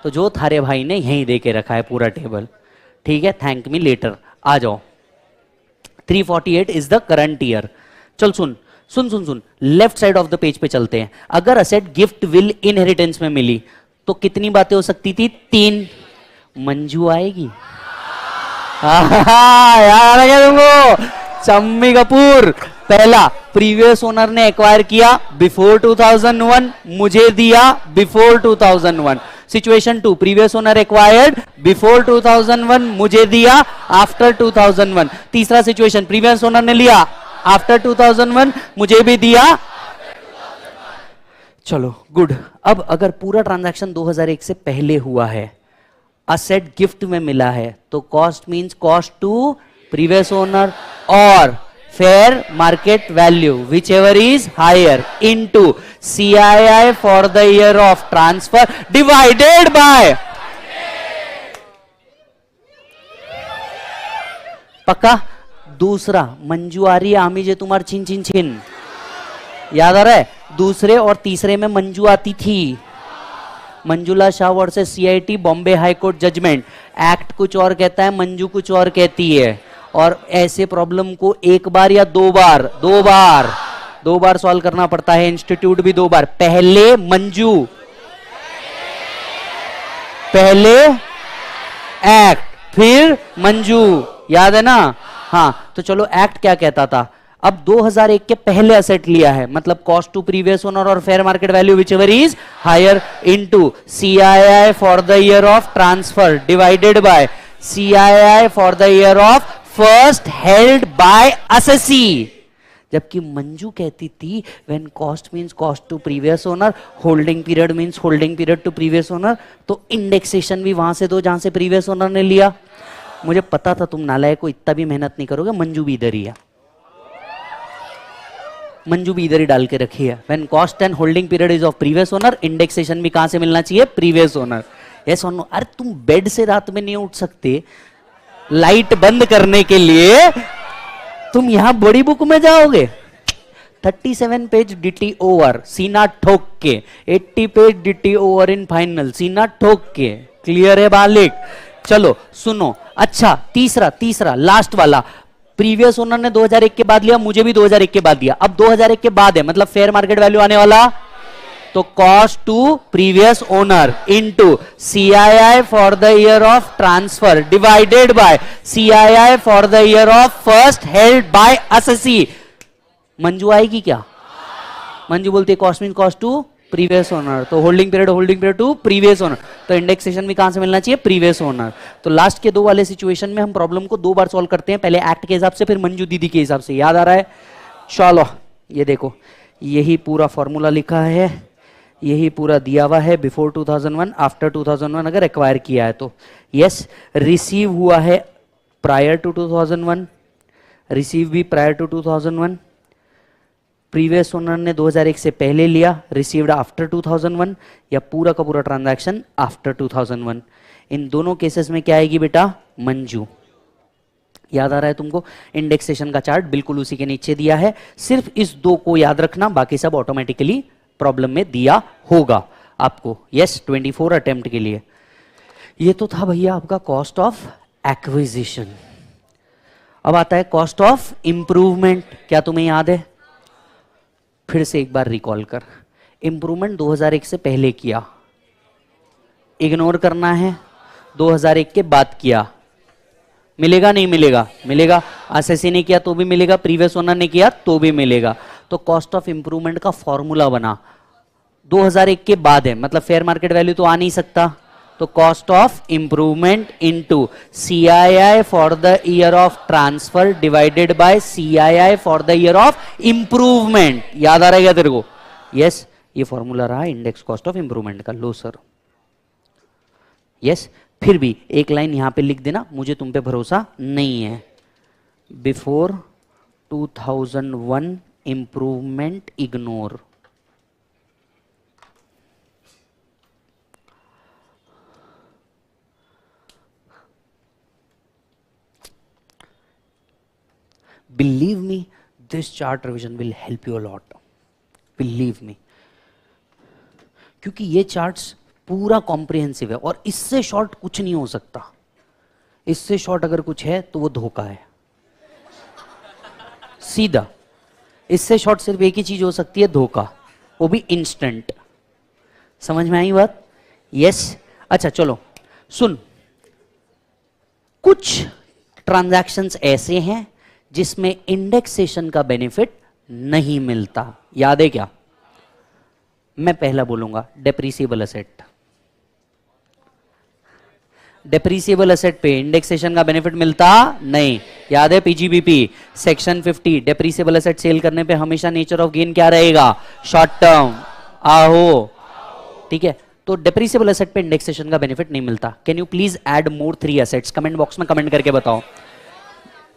तो जो थारे भाई ने यहीं दे के रखा है पूरा टेबल। ठीक है, थैंक मी लेटर। आ जाओ। 348 इज द करंट ईयर। चल सुन सुन सुन सुन, left side of the page पे चलते हैं। अगर असेट गिफ्ट विल इनहेरिटेंस में मिली तो कितनी बातें हो सकती थी? 3। मंजू आएगी? यार आ गया तुमको? शम्मी कपूर। पहला, प्रीवियस ओनर ने एक्वायर किया बिफोर 2001, मुझे दिया before 2001। Situation 2, previous owner acquired before 2001, मुझे दिया आफ्टर 2001। तीसरा सिचुएशन, प्रीवियस ओनर ने लिया आफ्टर 2001, मुझे भी दिया। चलो गुड। अब अगर पूरा ट्रांजैक्शन 2001 से पहले हुआ है, असेट गिफ्ट में मिला है, तो cost means cost to previous owner और fair market value whichever is higher into CII for the year of transfer divided by। पक्का? दूसरा, मंजू आ रही है आमी जे तुम्हार छिन छिन छिन। याद आ रहा है? दूसरे और तीसरे में मंजू आती थी, Manjula Shah versus CIT Bombay high court judgment. Act कुछ और कहता है, मंजू कुछ और कहती है। और ऐसे प्रॉब्लम को एक बार या दो बार सॉल्व करना पड़ता है, इंस्टीट्यूट भी 2 बार। पहले मंजू, पहले एक्ट, फिर मंजू, याद है ना? हाँ, तो चलो एक्ट क्या कहता था। अब 2001 के पहले असेट लिया है, मतलब कॉस्ट टू प्रीवियस ओनर और fair market value whichever is higher into CII for the year of transfer divided by CII for the year of first held by assessee. जबकि मंजू कहती थी when cost means cost to previous owner, holding period means holding period to previous owner, तो इंडेक्सेशन भी वहां से दो जहां से प्रीवियस ओनर ने लिया। मुझे पता था तुम नालायक को इतना भी मेहनत नहीं करोगे, मंजू भी इधर ही है, मंजू भी इधर ही डाल के रखी है। When cost and holding period is of previous owner, indexation भी कहां से मिलना चाहिए? Previous owner. यस और नो? अरे तुम बेड से रात में नहीं उठ सकते लाइट बंद करने के लिए, तुम यहां बड़ी बुक में जाओगे? 37 पेज डिटी ओवर, सीना ठोक के, 80 पेज डिटी ओवर इन फाइनल, सीना ठोक के। क्लियर है बालिक? चलो सुनो। अच्छा, तीसरा लास्ट वाला, प्रीवियस ओनर ने 2001 के बाद लिया, मुझे भी 2001 के बाद दिया। अब 2001 के बाद है, मतलब फेयर मार्केट वैल्यू आने वाला, तो cost to previous owner into CII for the year of transfer divided by CII for the year of first held by assessee. Manju आएगी क्या? मंजू बोलती है cost mean cost to previous owner, तो holding period to previous owner, तो इंडेक्सेशन भी कहां से मिलना चाहिए? Previous owner. तो लास्ट के 2 वाले सिचुएशन में हम प्रॉब्लम को 2 बार सॉल्व करते हैं, पहले एक्ट के हिसाब से, फिर मंजू दीदी के हिसाब से। याद आ रहा है? चलो ये देखो, यही पूरा फॉर्मूला लिखा है, यही पूरा दिया हुआ है। बिफोर 2001, आफ्टर 2001 अगर एक्वायर किया है तो यस, रिसीव हुआ है प्रायर टू 2001, रिसीव भी प्रायर टू 2001, प्रीवियस ओनर ने 2001 से पहले लिया, रिसीव्ड आफ्टर 2001, या पूरा का पूरा ट्रांजैक्शन आफ्टर 2001। इन दोनों केसेस में क्या आएगी बेटा? मंजू। याद आ रहा है तुमको? इंडेक्सेशन का चार्ट बिल्कुल उसी के नीचे दिया है, सिर्फ इस 2 को याद रखना, बाकी सब ऑटोमेटिकली प्रॉब्लम में दिया होगा आपको। यस, 24 अटेम्प्ट के लिए। ये तो था भैया आपका कॉस्ट ऑफ एक्विजिशन। अब आता है कॉस्ट ऑफ इंप्रूवमेंट। क्या तुम्हें याद है? फिर से एक बार रिकॉल कर। इंप्रूवमेंट 2001 से पहले किया, इग्नोर करना है 2001 के बाद किया, मिलेगा नहीं मिलेगा? मिलेगा। असेसी ने किया तो भी मिलेगा, प्रीवियस ओनर ने किया तो भी मिलेगा। तो कॉस्ट ऑफ इंप्रूवमेंट का फॉर्मूला बना 2001 के बाद है, मतलब फेयर मार्केट वैल्यू तो आ नहीं सकता, तो cost of improvement into CII for the year of transfer divided by CII for the year of improvement. याद आ रहा है क्या तेरे को? यस, ये फॉर्मूला रहा इंडेक्स कॉस्ट ऑफ इंप्रूवमेंट का। लो सर, यस। फिर भी एक लाइन यहां पे लिख देना, मुझे तुम पे भरोसा नहीं है। Before 2001 improvement ignore. Believe me, this chart revision will help you a lot. Believe me. क्योंकि ये चार्ट्स पूरा कॉम्प्रिहेंसिव है और इससे शॉर्ट कुछ नहीं हो सकता। इससे शॉर्ट अगर कुछ है तो वो धोखा है, सीधा। इससे शॉर्ट सिर्फ एक ही चीज हो सकती है, धोखा, वो भी इंस्टेंट। समझ में आई बात? यस। अच्छा चलो सुन, कुछ ट्रांजैक्शंस ऐसे हैं जिसमें इंडेक्सेशन का बेनिफिट नहीं मिलता। याद है क्या? मैं पहला बोलूंगा, डेप्रिसिएबल असेट। डेप्रिसिएबल असेट पे इंडेक्सेशन का बेनिफिट मिलता नहीं। याद है PGBP section 50, depreciable asset sale करने पे हमेशा नेचर ऑफ गेन क्या रहेगा? Short term. आहो, ठीक है। तो डेप्रिसिएबल असेट पे इंडेक्सेशन का बेनिफिट नहीं मिलता। Can you please add more 3 assets? Comment box में कमेंट करके बताओ।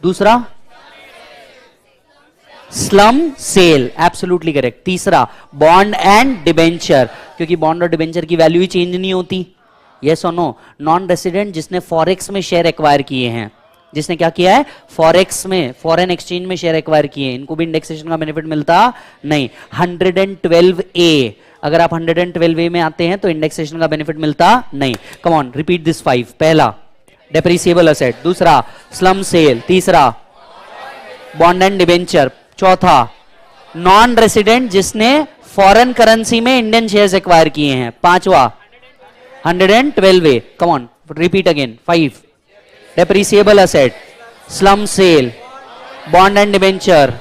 दूसरा, स्लम सेल, एब्सोल्युटली करेक्ट। तीसरा, बॉन्ड एंड डिबेंचर, क्योंकि बॉन्ड और डिबेंचर की वैल्यू ही चेंज नहीं होती। यस और नो? नॉन रेसिडेंट जिसने फॉरेक्स में शेयर एक्वायर किए हैं, जिसने क्या किया है, फॉरेक्स में, फॉरेन एक्सचेंज में शेयर एक्वायर किए, इनको भी इंडेक्सेशन का बेनिफिट मिलता नहीं। 112A, अगर आप 112A में आते हैं तो इंडेक्सेशन का बेनिफिट मिलता नहीं। Come on, repeat this 5। पहला डेप्रिसिएबल असेट, दूसरा स्लम सेल, तीसरा बॉन्ड एंड डिबेंचर, चौथा नॉन रेसिडेंट जिसने फॉरेन करेंसी में इंडियन शेयर्स एक्वायर किए हैं, पांचवा 112A। Come on, repeat again. 5 depreciable asset, slump sale, bond and debenture,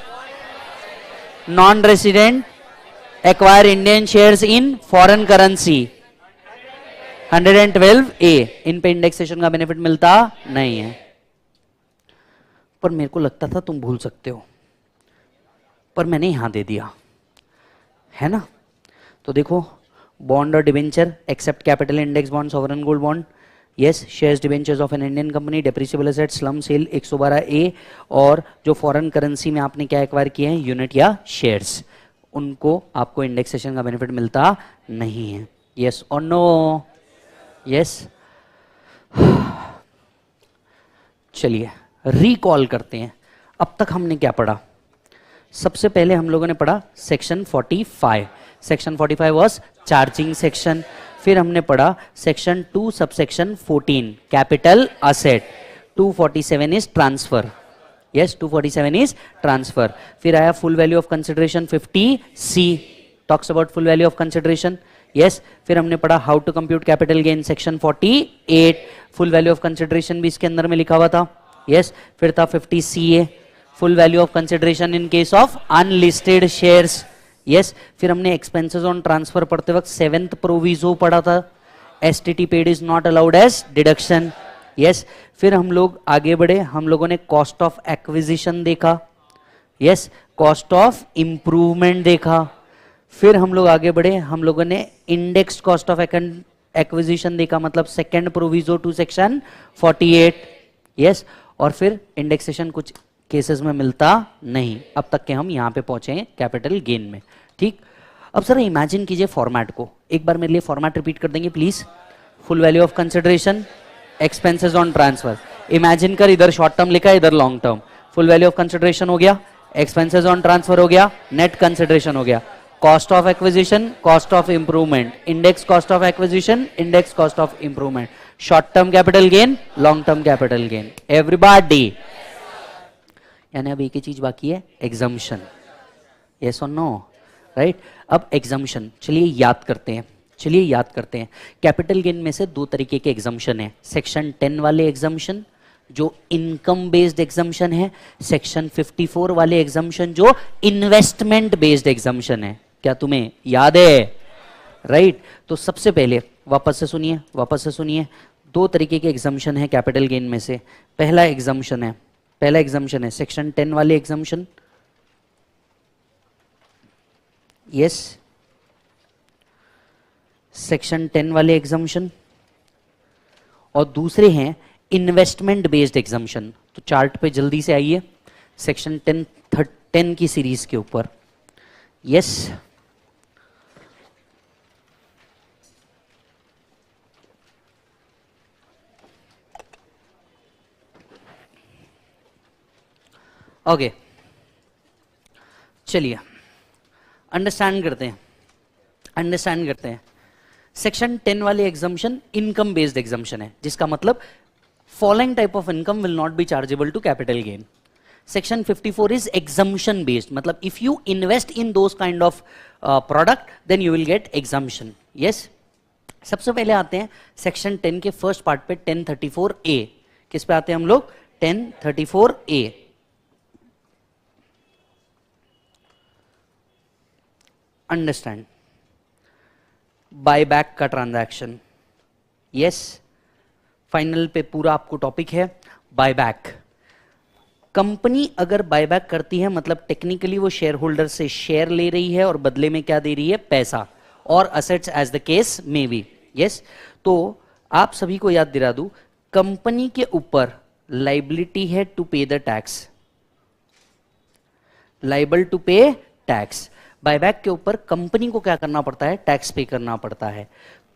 non resident acquire Indian shares in foreign currency, 112A। इन पे इंडेक्सेशन का बेनिफिट मिलता नहीं है। पर मेरे को लगता था तुम भूल सकते हो, पर मैंने यहां दे दिया है ना। तो देखो, बॉन्ड और debenture except capital index bond, sovereign gold bond, yes, shares debentures of an Indian company, depreciable asset, slump sale 112A, और जो फॉरेन करेंसी में आपने क्या एक्वायर किए हैं, यूनिट या शेयर्स, उनको आपको इंडेक्सेशन का बेनिफिट मिलता नहीं है। यस और नो? यस। चलिए रिकॉल करते हैं, अब तक हमने क्या पढ़ा। सबसे पहले हम लोगों ने पढ़ा section 45। Section 45 was charging section. फिर हमने पढ़ा section 2 subsection 14 capital asset. 247 is transfer. Yes, 247 is transfer. फिर आया full value of consideration 50C, talks about full value of consideration. Yes, फिर हमने पढ़ा how to compute capital gain section 48, full value of consideration भी इसके अंदर में लिखा हुआ था। यस, फिर था 50CA, full value of consideration in case of unlisted shares. Yes, फिर हमने एक्सपेंसेस ऑन ट्रांसफर पढ़ते वक्त 7th प्रोविजो पढ़ा था, STT paid is not allowed as deduction. Yes, फिर हम लोग आगे बढ़े, हम लोगों ने कॉस्ट ऑफ एक्विजिशन देखा। यस, कॉस्ट ऑफ इंप्रूवमेंट देखा। फिर हम लोग आगे बढ़े, हम लोगों ने इंडेक्स कॉस्ट ऑफ एक्विजिशन देखा, मतलब second proviso to section 48। Yes, और फिर इंडेक्सेशन कुछ केसेस में मिलता नहीं। अब तक के हम यहां पे पहुंचे हैं कैपिटल गेन में। ठीक, अब सर इमेजिन कीजिए फॉर्मेट को, एक बार मेरे लिए फॉर्मेट रिपीट कर देंगे please. Full value of consideration, expenses on transfer. Imagine कर, इधर शॉर्ट टर्म लिखा है, इधर long term. Full value of consideration हो गया, एक्सपेंसेस ऑन ट्रांसफर हो गया, नेट कंसिडरेशन हो गया, cost of acquisition, cost of improvement, index cost of acquisition, index cost of improvement, short term capital gain, long term capital gain. Everybody, यानी अब एक ही चीज बाकी है, एग्जम्पशन। यस और नो? राइट। अब एग्जम्पशन चलिए याद करते हैं, चलिए याद करते हैं। कैपिटल गेन में से दो तरीके के एग्जम्पशन है, सेक्शन 10 वाले एग्जम्पशन जो इनकम बेस्ड एग्जम्पशन है, सेक्शन 54 वाले एग्जम्पशन जो इन्वेस्टमेंट बेस्ड एग्जम्पशन है। क्या तुम्हें याद है? राइट। तो सबसे पहले वापस से सुनिए, वापस से सुनिए, दो तरीके के एग्जम्पशन है कैपिटल गेन में से। पहला एग्जम्पशन है सेक्शन 10 वाले एग्जम्पशन। यस, सेक्शन 10 वाले एग्जम्पशन, और दूसरे हैं इन्वेस्टमेंट बेस्ड एग्जम्पशन। तो चार्ट पे जल्दी से आइए, सेक्शन 10 की सीरीज के ऊपर। यस, ओके, चलिए अंडरस्टैंड करते हैं। सेक्शन 10 वाले एग्जम्पशन इनकम बेस्ड एग्जम्पशन है, जिसका मतलब following type of income will not be chargeable to capital gain. Section 54 is exemption based, मतलब if you invest in those kind of product then you will get exemption. Yes, सबसे पहले आते हैं सेक्शन 10 के फर्स्ट पार्ट पे, 1034A। किस पे आते हैं हम लोग? 1034A। अंडरस्टैंड, बायबैक का ट्रांजैक्शन। यस, फाइनल पे पूरा आपको टॉपिक है बायबैक। कंपनी अगर बायबैक करती है मतलब टेक्निकली वो शेयर होल्डर से शेयर ले रही है और बदले में क्या दे रही है? पैसा और assets as the case may be. Yes, तो आप सभी को याद दिला दूं, कंपनी के ऊपर लाइबिलिटी है टू पे द टैक्स, लाइबल टू पे टैक्स। बायबैक के ऊपर कंपनी को क्या करना पड़ता है? टैक्स पे करना पड़ता है।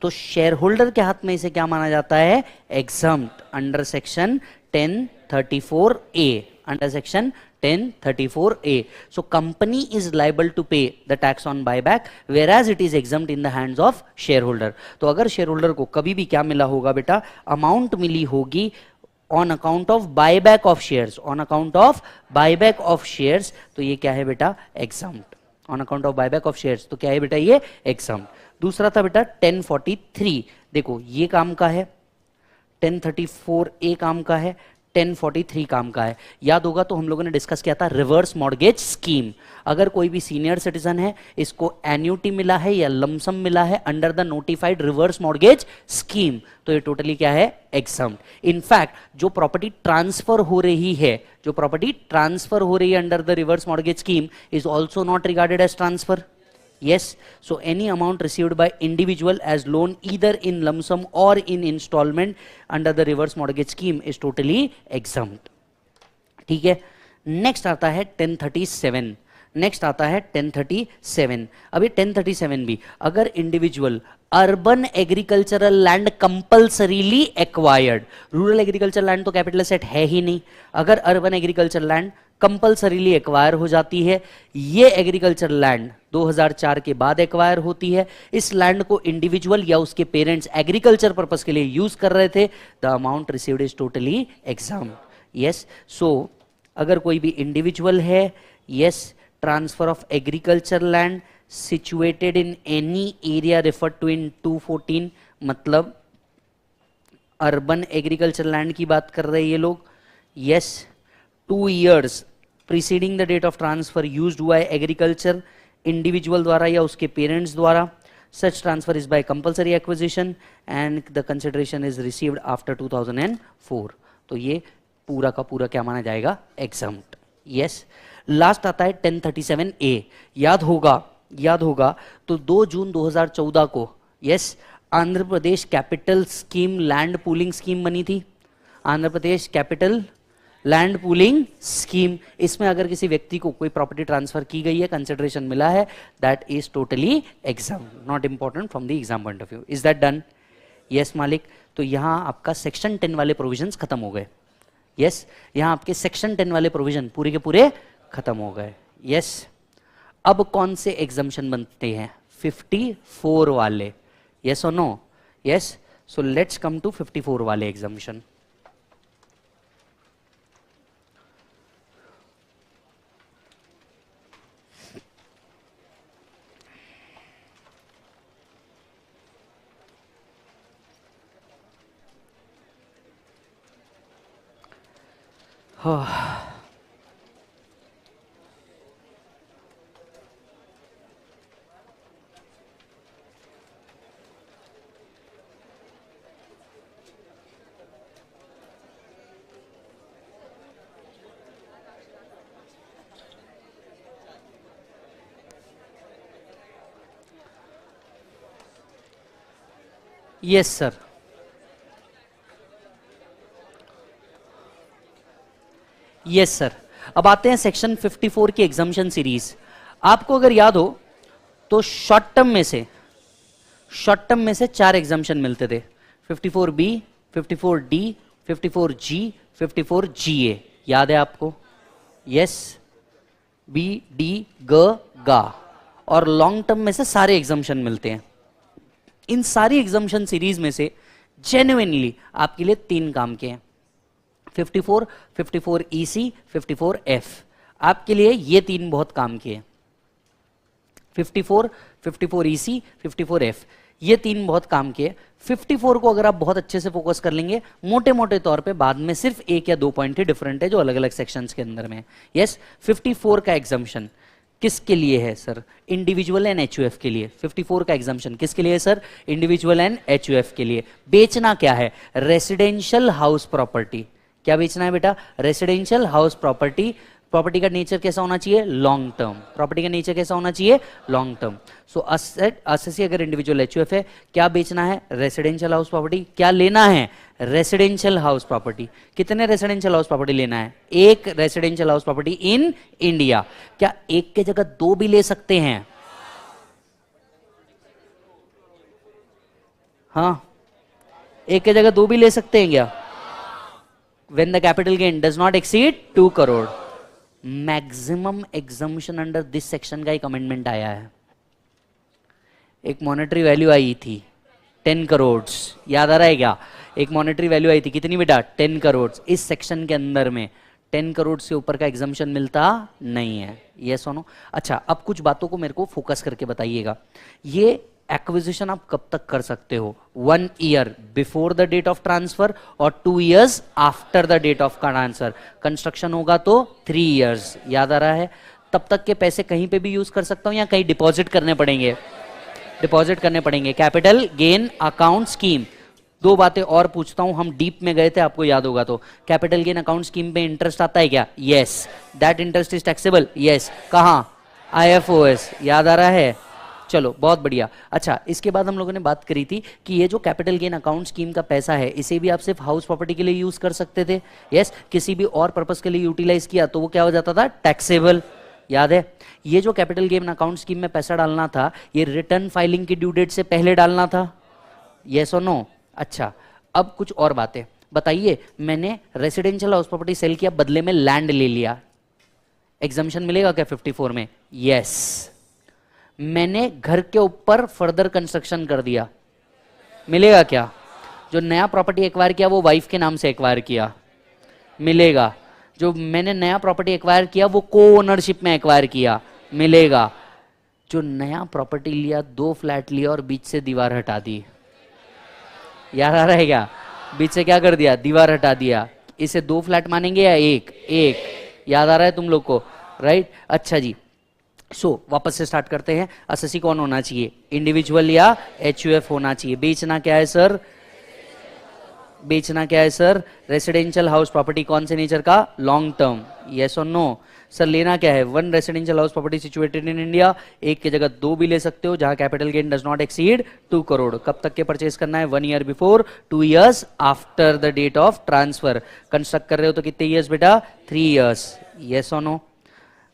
तो शेयर होल्डर के हाथ में इसे क्या माना जाता है? Exempt under section 1034A under section 1034A. So company is liable to pay the tax on buyback whereas it is exempt in the hands of shareholder. तो अगर shareholder को कभी भी क्या मिला होगा बेटा, amount मिली होगी on account of buyback of shares, on account of buyback of shares, तो ये क्या है बेटा, exempt. On account of buyback of shares, तो क्या है बेटा, ये exempt. दूसरा था बेटा 1043, देखो ये काम का है, 1034A काम का है, 1043 काम का है. याद होगा तो हम लोगों ने डिस्कस किया था रिवर्स मॉर्गेज स्कीम. अगर कोई भी सीनियर सिटीजन है, इसको एन्यूटी मिला है या लमसम मिला है under the notified reverse mortgage scheme, तो ये टोटली क्या है, एग्जम्प्ट. इनफैक्ट जो प्रॉपर्टी ट्रांसफर हो रही है, जो प्रॉपर्टी ट्रांसफर हो रही है under the reverse mortgage scheme is also not regarded as transfer. Yes, so any amount received by individual as loan either in lump sum or in installment under the reverse mortgage scheme is totally exempt. ठीक है. नेक्स्ट आता है 1037. नेक्स्ट आता है 1037. अभी 1037 भी, अगर individual urban agricultural land compulsorily acquired, rural agriculture land तो कैपिटल एसेट है ही नहीं, अगर urban agriculture land compulsorily acquire हो जाती है, ये एग्रीकल्चर लैंड 2004 के बाद एक्वायर होती है, इस लैंड को इंडिविजुअल या उसके पेरेंट्स एग्रीकल्चर पर्पस के लिए यूज कर रहे थे, the amount received is totally exempt. Yes, so अगर कोई भी इंडिविजुअल है, yes, transfer of agriculture land situated in any area referred to in 214, मतलब अर्बन एग्रीकल्चर लैंड की बात कर रहे हैं ये लोग. Yes, 2 years preceding the date of transfer used हुआ है एग्रीकल्चर इंडिविजुअल द्वारा या उसके पेरेंट्स द्वारा. Such transfer is by compulsory acquisition and the consideration is received after 2004. तो ये पूरा का पूरा क्या माना जाएगा, एग्जम्प्ट. यस, लास्ट आता है 1037A. याद होगा तो 2 जून 2014 को, yes, Andhra Pradesh capital scheme land pooling scheme बनी थी. Andhra Pradesh capital land pooling scheme, इसमें अगर किसी व्यक्ति को कोई प्रॉपर्टी ट्रांसफर की गई है, कंसिडरेशन मिला है, that is totally exempt, not important from the exam point of view. Is that done? Yes मालिक. तो यहां आपका सेक्शन 10 वाले प्रोविजंस खत्म हो गए. यस, यहां आपके सेक्शन 10 वाले प्रोविजन पूरे के पूरे खत्म हो गए. यस, अब कौन से एग्जम्पशन बनते हैं, 54 वाले. यस और no? Yes, so let's come to 54 वाले exemption. Yes sir. Yes sir. अब आते हैं सेक्शन 54 की एग्जाम्शन सीरीज. आपको अगर याद हो तो शॉर्ट टर्म में से 4 एग्जाम्शन मिलते थे, 54B, 54D, 54G, 54GA. याद है आपको? यस, बी, डी, गा. और लॉन्ग टर्म में से सारे एग्जाम्शन मिलते हैं. इन सारी एग्जाम्शन सीरीज में से जेन्युइनली आपके लिए 3 काम के हैं, 54, 54EC, 54F. आपके लिए ये 3 बहुत काम के हैं, 54, 54EC, 54F. ये 3 बहुत काम के हैं. 54 को अगर आप बहुत अच्छे से फोकस कर लेंगे, मोटे मोटे तौर पे बाद में सिर्फ 1 या 2 पॉइंट ही डिफरेंट है जो अलग अलग सेक्शंस के अंदर में. यस, 54 का एग्जाम्शन किसके लिए है सर? इंडिविजुअल एंड एचयूएफ के लिए. 54 का एग्जाम्शन किसके लिए है सर? इंडिविजुअल एंड एचयूएफ के लिए. बेचना क्या है? Residential house property. क्या बेचना है बेटा? Residential house property. प्रॉपर्टी का नेचर कैसा होना चाहिए? Long term. प्रॉपर्टी का नेचर कैसा होना चाहिए? Long term. सो असेसी अगर इंडिविजुअल एचयूएफ है, क्या बेचना है? Residential house property. क्या लेना है? Residential house property. कितने रेसिडेंशियल हाउस प्रॉपर्टी लेना है? 1 residential house property in India. क्या 1 के जगह 2 भी ले सकते हैं? हाँ, 1 के जगह 2 भी ले सकते हैं क्या? When the capital gain does not exceed 2 crore. Maximum exemption under this section का एक अमेंडमेंट आया है। एक मॉनेटरी वैल्यू आई थी 10 करोड़, याद आ रहा है क्या? एक मॉनेटरी वैल्यू आई थी कितनी बेटा? 10 करोड़। इस सेक्शन के अंदर में 10 करोड़ से ऊपर का एग्जम्पशन मिलता नहीं है। ये सुनो। अच्छा, अब कुछ बातों को मेरे को फोकस करके बताइएगा। ये एक्विजिशन आप कब तक कर सकते हो? 1 year before the date of transfer और 2 years after the date of transfer. Construction होगा तो 3 इयर्स। याद आ रहा है? तब तक के पैसे कहीं पे भी यूज कर सकता हूं या कहीं डिपॉजिट करने पड़ेंगे? डिपॉजिट करने पड़ेंगे। Capital gain account scheme. दो बातें और पूछता हूं, हम डीप में गए थे, आपको याद होगा तो। कैपिटल गेन अकाउंट स्कीम पे इंटरेस्ट आता है क्या? Yes. That interest is taxable? Yes. कहां? IFOS। याद आ रहा है? चलो बहुत बढ़िया। अच्छा, इसके बाद हम लोगों ने बात करी थी कि ये जो कैपिटल गेन अकाउंट स्कीम का पैसा है, इसे भी आप सिर्फ हाउस प्रॉपर्टी के लिए यूज कर सकते थे। यस। किसी भी और पर्पस के लिए यूटिलाइज किया तो वो क्या हो जाता था? टैक्सेबल। याद है? ये जो कैपिटल गेन अकाउंट स्कीम में पैसा डालना था, ये रिटर्न फाइलिंग की ड्यू डेट से पहले डालना था। यस और नो? अच्छा, अब कुछ और बातें बताइए। मैंने रेसिडेंशियल हाउस प्रॉपर्टी सेल किया, बदले में लैंड ले लिया, एग्जम्पशन मिलेगा क्या 54 में? यस। मैंने घर के ऊपर फर्दर कंस्ट्रक्शन कर दिया, मिलेगा क्या? जो नया प्रॉपर्टी एक्वायर किया वो वाइफ के नाम से एक्वायर किया, मिलेगा। जो मैंने नया प्रॉपर्टी एक्वायर किया वो को ओनरशिप में एक्वायर किया, मिलेगा। जो नया प्रॉपर्टी लिया, 2 फ्लैट लिया और बीच से दीवार हटा दी, याद आ रहा है क्या? बीच से क्या कर दिया? दीवार हटा दिया। इसे 2 फ्लैट मानेंगे या एक? याद आ रहा है तुम लोग को? राइट। अच्छा जी, वापस से स्टार्ट करते हैं। असेसी कौन होना चाहिए? इंडिविजुअल या HUF होना चाहिए। बेचना क्या है सर? बेचना क्या है सर? Residential house property. कौन से नेचर का? Long term. यस और नो? सर लेना क्या है? 1 residential house property situated in India. एक की जगह 2 भी ले सकते हो, जहां capital gain does not exceed 2 crore. कब तक के परचेज करना है? 1 year before, 2 years after the date of transfer. Construct कर रहे हो तो कितने ईयर्स बेटा? 3 इयर्स। यस और no?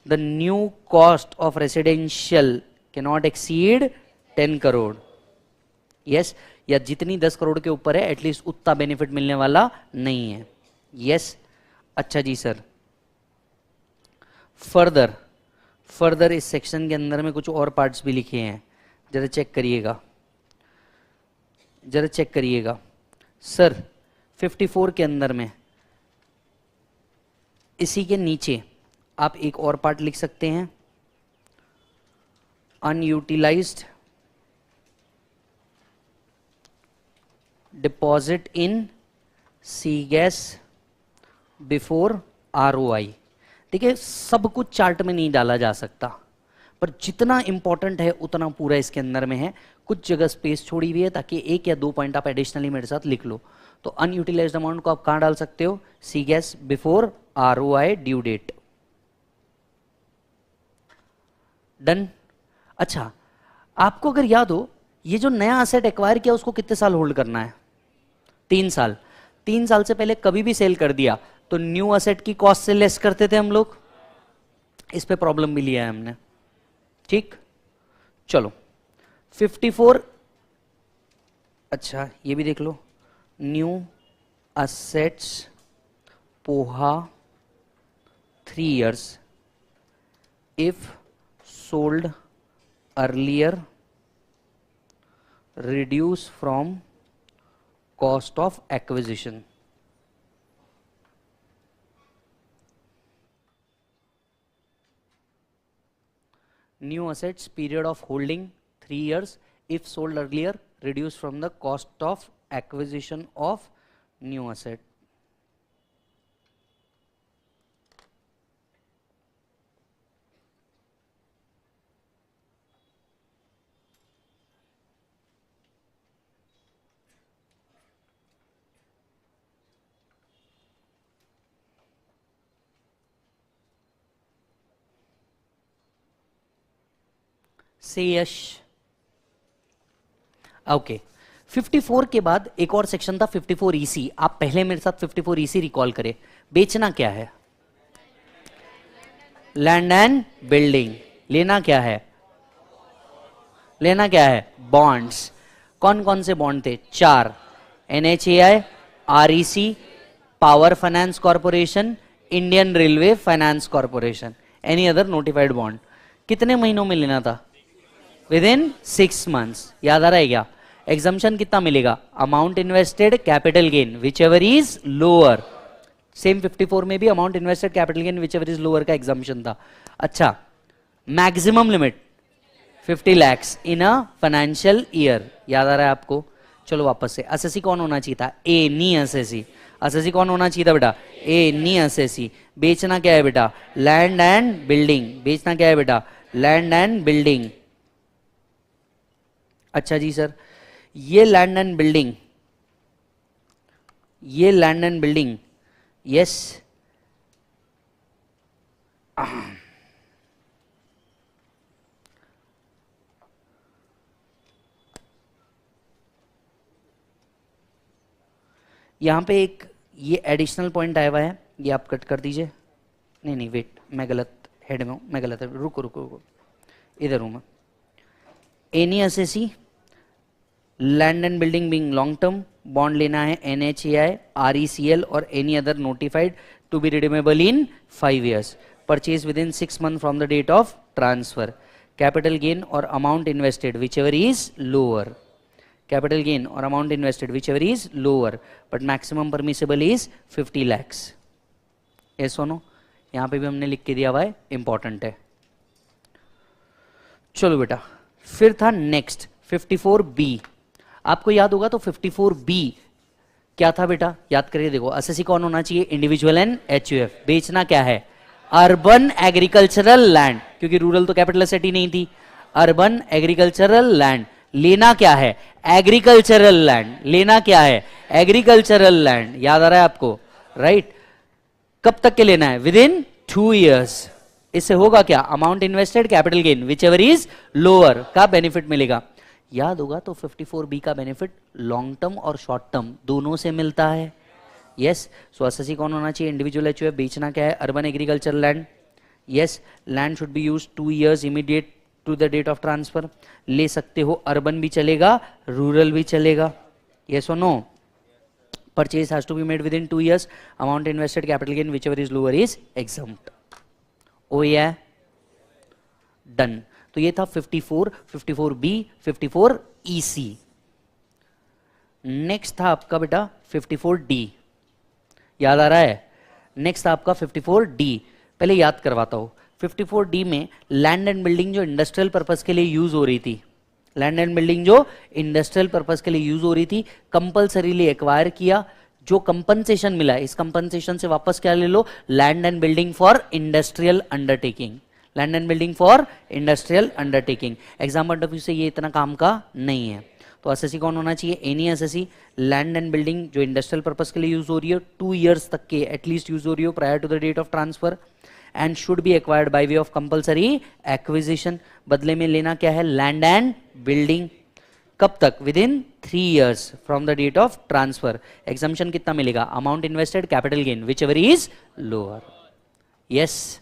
The new cost of residential can not exceed 10 crore. Yes. या जितनी 10 करोड़ के ऊपर है एटलीस्ट उतना बेनिफिट मिलने वाला नहीं है। यस। अच्छा जी सर, फर्दर इस सेक्शन के अंदर में कुछ और पार्ट्स भी लिखे हैं, जरा चेक करिएगा। सर 54 के अंदर में इसी के नीचे आप एक और पार्ट लिख सकते हैं, unutilised deposit in C gas before ROI। देखिए, सब कुछ चार्ट में नहीं डाला जा सकता, पर जितना इंपॉर्टेंट है उतना पूरा इसके अंदर में है। कुछ जगह स्पेस छोड़ी हुई है ताकि 1 या 2 पॉइंट आप एडिशनली मेरे साथ लिख लो। तो अनयूटिलाइज्ड अमाउंट को आप कहां डाल सकते हो? सी gas before ROI due date. Done. अच्छा, आपको अगर याद हो, ये जो नया असेट एक्वायर किया उसको कितने साल होल्ड करना है? 3 साल। 3 साल से पहले कभी भी सेल कर दिया तो न्यू असेट की कॉस्ट से लेस करते थे हम लोग। इस पे प्रॉब्लम भी लिया है हमने। ठीक, चलो 54। अच्छा, ये भी देख लो, न्यू असेट्स पोहा 3 years if sold earlier reduce from cost of acquisition। New assets period of holding 3 years, if sold earlier reduce from the cost of acquisition of new asset। से यश। ओके, 54 के बाद एक और सेक्शन था 54 EC। आप पहले मेरे साथ 54 EC रिकॉल करें। बेचना क्या है? Land and building. लेना क्या है? बॉन्ड्स। कौन कौन से बॉन्ड थे? 4, NHAI, REC, power finance corporation, Indian railway finance corporation, any other notified bond. कितने महीनों में लेना था? With in 6 months. याद आ रहा है क्या? एग्जम्पशन कितना मिलेगा? Amount invested, capital gain, whichever is lower. Same 54 में भी amount invested, capital gain, whichever is lower का एग्जम्पशन था। अच्छा, maximum limit 50 lakhs in a financial year. याद आ रहा है आपको? चलो वापस से, असेसी कौन होना चाहिए था? ए, नी असेसी। असेसी कौन होना चाहिए था बेटा? ए, नी असेसी। बेचना क्या है बेटा? Land and building. बेचना क्या है बेटा? Land and building. अच्छा जी सर, ये लैंड एंड बिल्डिंग, ये लैंड एंड बिल्डिंग, यस, यहां पे एक ये एडिशनल पॉइंट आया हुआ है, ये आप कट कर दीजिए। नहीं नहीं वेट, मैं गलत हेड में हूं, मैं गलत है, रुको रुको रुको, इधर हूं मैं। Any assessee, land and building being long term, bond लेना है NHAI, RECL और any other notified to be redeemable in 5 years, purchase within 6 months from the date of transfer, capital gain और amount invested whichever is lower, capital gain और amount invested whichever is lower, but maximum permissible is 50 lakhs। ये सुनो, यहां पे भी हमने लिख के दिया हुआ है, इंपॉर्टेंट है। चलो बेटा, फिर था नेक्स्ट 54B। आपको याद होगा तो 54B क्या था बेटा? याद करिए, देखो असेसी कौन होना चाहिए? Individual and HUF। बेचना क्या है? अर्बन एग्रीकल्चरल लैंड, क्योंकि रूरल तो कैपिटल एसेट ही नहीं थी। Urban agricultural land. लेना क्या है? Agricultural land. लेना क्या है? Agricultural land. याद आ रहा है आपको? राइट। कब तक के लेना है? With in 2 years। इससे होगा क्या? Amount invested, capital gain, whichever is lower का बेनिफिट मिलेगा। याद होगा तो 54B का बेनिफिट लॉन्ग टर्म और शॉर्ट टर्म दोनों से मिलता है। यस, सो असेसी कौन होना चाहिए? Individual HUF। बेचना क्या है? Urban agriculture land. Yes, land should be use 2 years immediate to the date of transfer. ले सकते हो, अर्बन भी चलेगा, रूरल भी चलेगा। यस और no? Purchase has to be made within 2 years, amount invested, capital gain, whichever is lower is exempt. Oh yeah done. तो ये था 54, 54B, 54EC। नेक्स्ट था आपका बेटा 54D। याद आ रहा है? नेक्स्ट था आपका 54D। पहले याद करवाता हूं। 54D में लैंड एंड बिल्डिंग जो इंडस्ट्रियल पर्पस के लिए यूज हो रही थी, लैंड एंड बिल्डिंग जो इंडस्ट्रियल पर्पस के लिए यूज हो रही थी, कंपल्सरीली एक्वायर किया। जो कंपनसेशन मिला, इस कंपनसेशन से वापस क्या ले लो? Land and building for industrial undertaking. Land and building for industrial undertaking. Exam point of view से ये इतना काम का नहीं है। तो असेसी कौन होना चाहिए? Any assessee. Land and building जो इंडस्ट्रियल पर्पस के लिए यूज हो रही है, 2 years तक के एटलीस्ट यूज हो रही हो prior to the date of transfer, and should be acquired by way of compulsory acquisition. बदले में लेना क्या है? Land and building. कब तक? Within 3 years from the date of transfer. Exemption कितना मिलेगा? Amount invested, capital gain, whichever is lower. Yes,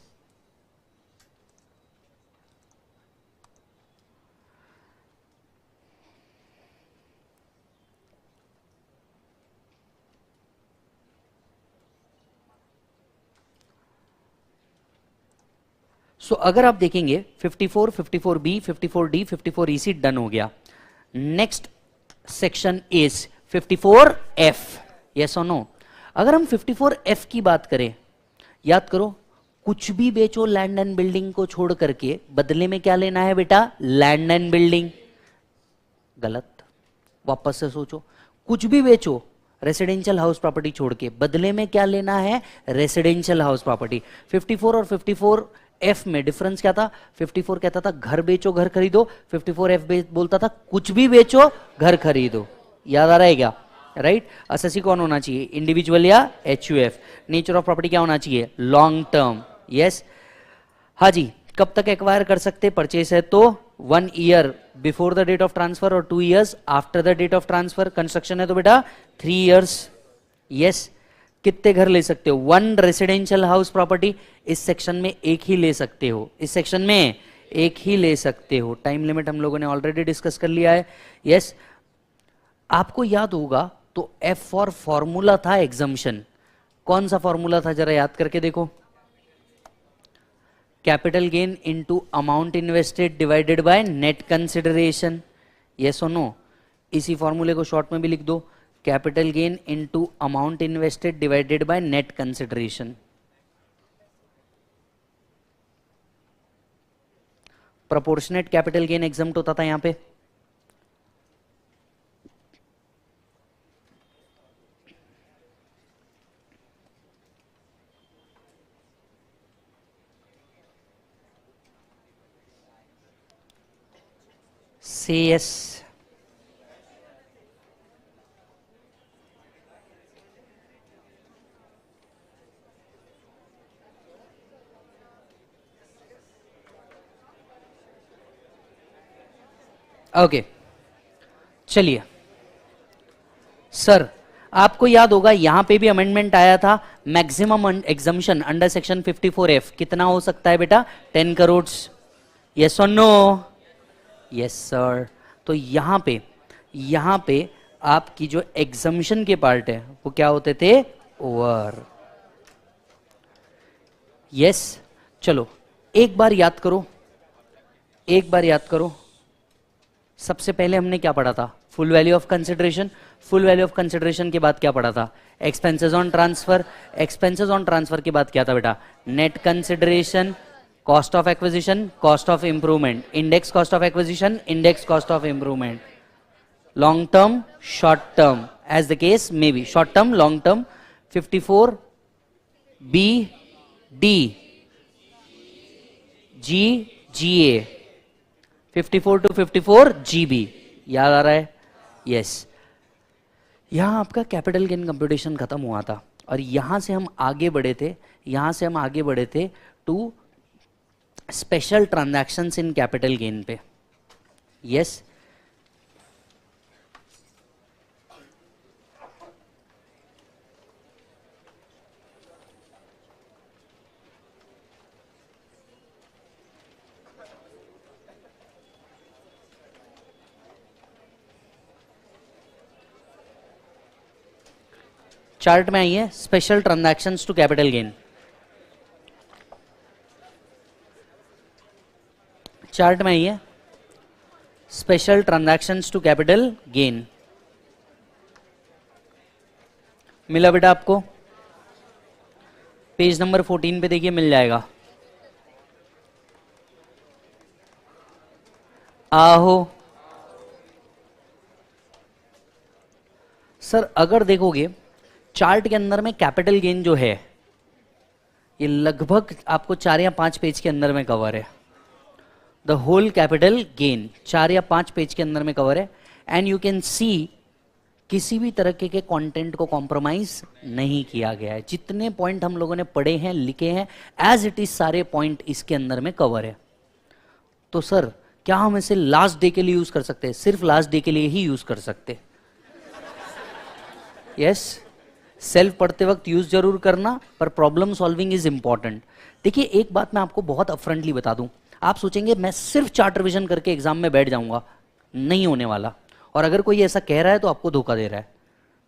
so अगर आप देखेंगे 54, 54B, 54D, 54EC डन हो गया। Next section is 54F। Yes और नो? अगर हम 54F की बात करें, याद करो, कुछ भी बेचो लैंड एंड बिल्डिंग को छोड़ करके, बदले में क्या लेना है बेटा? Land and building. गलत, वापस से सोचो। कुछ भी बेचो रेसिडेंशियल हाउस प्रॉपर्टी छोड़ के, बदले में क्या लेना है? Residential house property. 54 और 54F में डिफरेंस क्या था? 54 कहता था घर बेचो घर खरीदो, 54F बोलता था कुछ भी बेचो घर खरीदो। याद आ रहा है क्या? राइट। असेसी कौन होना चाहिए? इंडिविजुअल या HUF। नेचर ऑफ प्रॉपर्टी क्या होना चाहिए? Long term. यस। हाँ जी, कब तक एक्वायर कर सकते? परचेस है तो 1 year before the date of transfer और 2 years after the date of transfer. Construction है तो बेटा 3 years। यस। कितने घर ले सकते हो? 1 रेसिडेंशियल हाउस प्रॉपर्टी। इस सेक्शन में एक ही ले सकते हो, इस सेक्शन में एक ही ले सकते हो। टाइम लिमिट हम लोगों ने ऑलरेडी डिस्कस कर लिया है। यस। आपको याद होगा तो F फॉर फॉर्मूला था एग्जम्पशन। कौन सा फॉर्मूला था जरा याद करके देखो, capital gain into amount invested divided by net consideration, yes और नो। इसी फॉर्मूले को शॉर्ट में भी लिख दो, capital gain into amount invested divided by net consideration. Proportionate capital gain exempt होता था यहां पे, से यस। ओके चलिए सर, आपको याद होगा यहां पे भी अमेंडमेंट आया था, maximum exemption under section 54F कितना हो सकता है बेटा, 10 करोड़, यस और नो, यस सर। तो यहां पे आपकी जो एग्जम्पशन के पार्ट है वो क्या होते थे, ओवर, यस। चलो एक बार याद करो, सबसे पहले हमने क्या पढ़ा था, full value of consideration. Full value of consideration के बाद क्या पढ़ा था, expenses on transfer. Expenses on transfer के बाद क्या था बेटा, net consideration, cost of acquisition, cost of improvement, index cost of acquisition, index cost of improvement, long term, short term, as the case may be, short term, long term, 54B GA 54 to 54 GB, याद आ रहा है, यस। यहां आपका कैपिटल गेन कंप्यूटेशन खत्म हुआ था और यहां से हम आगे बढ़े थे to special transactions in capital gain पे, यस। चार्ट में आइए, special transactions to capital gain, chart में आइए, special transactions to capital gain, मिला बेटा आपको, पेज नंबर 14 पे देखिए मिल जाएगा। आहो सर, अगर देखोगे चार्ट के अंदर में कैपिटल गेन जो है ये लगभग आपको 4 या 5 पेज के अंदर में कवर है, द होल कैपिटल गेन 4 या 5 पेज के अंदर में कवर है। एंड यू कैन सी किसी भी तरह के कंटेंट को कॉम्प्रोमाइज नहीं किया गया है, जितने पॉइंट हम लोगों ने पढ़े हैं, लिखे हैं, एज इट इज सारे पॉइंट इसके अंदर में कवर है। तो सर क्या हम इसे लास्ट डे के लिए यूज कर सकते हैं, सिर्फ लास्ट डे के लिए ही यूज कर सकते, यस। सेल्फ पढ़ते वक्त यूज जरूर करना, पर प्रॉब्लम सॉल्विंग इज इंपॉर्टेंट। देखिए एक बात मैं आपको बहुत अपफ्रंटली बता दूं, आप सोचेंगे मैं सिर्फ चार्ट रिवीजन करके एग्जाम में बैठ जाऊंगा, नहीं होने वाला। और अगर कोई ऐसा कह रहा है तो आपको धोखा दे रहा है,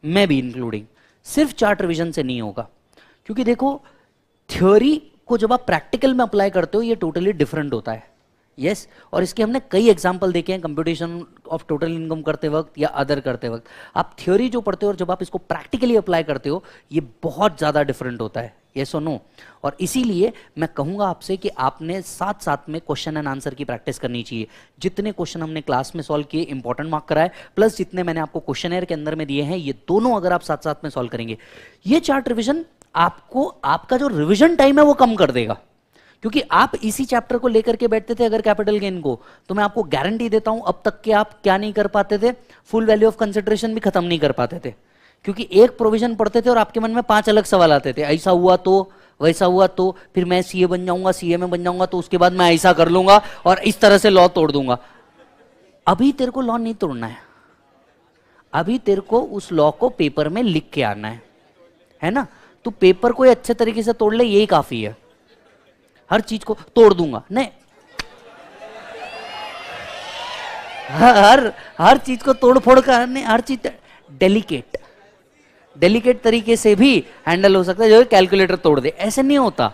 मैं भी इंक्लूडिंग। सिर्फ चार्ट रिवीजन से नहीं होगा, क्योंकि देखो थ्योरी को जब आप प्रैक्टिकल में अप्लाई करते हो ये टोटली डिफरेंट होता है, यस। और इसके हमने कई एग्जाम्पल देखे हैं कंप्यूटेशन ऑफ टोटल इनकम करते वक्त या अदर करते वक्त। आप थ्योरी जो पढ़ते हो और जब आप इसको प्रैक्टिकली अप्लाई करते हो ये बहुत ज्यादा डिफरेंट होता है, यस और नो। और इसीलिए मैं कहूंगा आपसे कि आपने साथ साथ में क्वेश्चन एंड आंसर की प्रैक्टिस करनी चाहिए। जितने क्वेश्चन हमने क्लास में सॉल्व किए, इंपॉर्टेंट मार्क कराए, प्लस जितने मैंने आपको क्वेश्चनर के अंदर में दिए हैं, ये दोनों अगर आप साथ साथ में सॉल्व करेंगे, ये चार्ट रिविजन आपको आपका जो रिविजन टाइम है वो कम कर देगा। क्योंकि आप इसी चैप्टर को लेकर के बैठते थे अगर कैपिटल गेन को, तो मैं आपको गारंटी देता हूं अब तक के आप क्या नहीं कर पाते थे, फुल वैल्यू ऑफ कंसिडरेशन भी खत्म नहीं कर पाते थे। क्योंकि एक प्रोविजन पढ़ते थे और आपके मन में 5 अलग सवाल आते थे, ऐसा हुआ तो, वैसा हुआ तो, फिर मैं सीए बन जाऊंगा, सीए में बन जाऊंगा तो उसके बाद मैं ऐसा कर लूंगा और इस तरह से लॉ तोड़ दूंगा। अभी तेरे को लॉ नहीं तोड़ना है, अभी तेरे को उस लॉ को पेपर में लिख के आना है ना। तो पेपर को अच्छे तरीके से तोड़ ले, यही काफी है। हर चीज को तोड़ दूंगा नहीं, हर चीज को तोड़ फोड़ कर नहीं, हर चीज डेलिकेट डेलिकेट तरीके से भी हैंडल हो सकता है, जो कैलकुलेटर तोड़ दे, ऐसे नहीं होता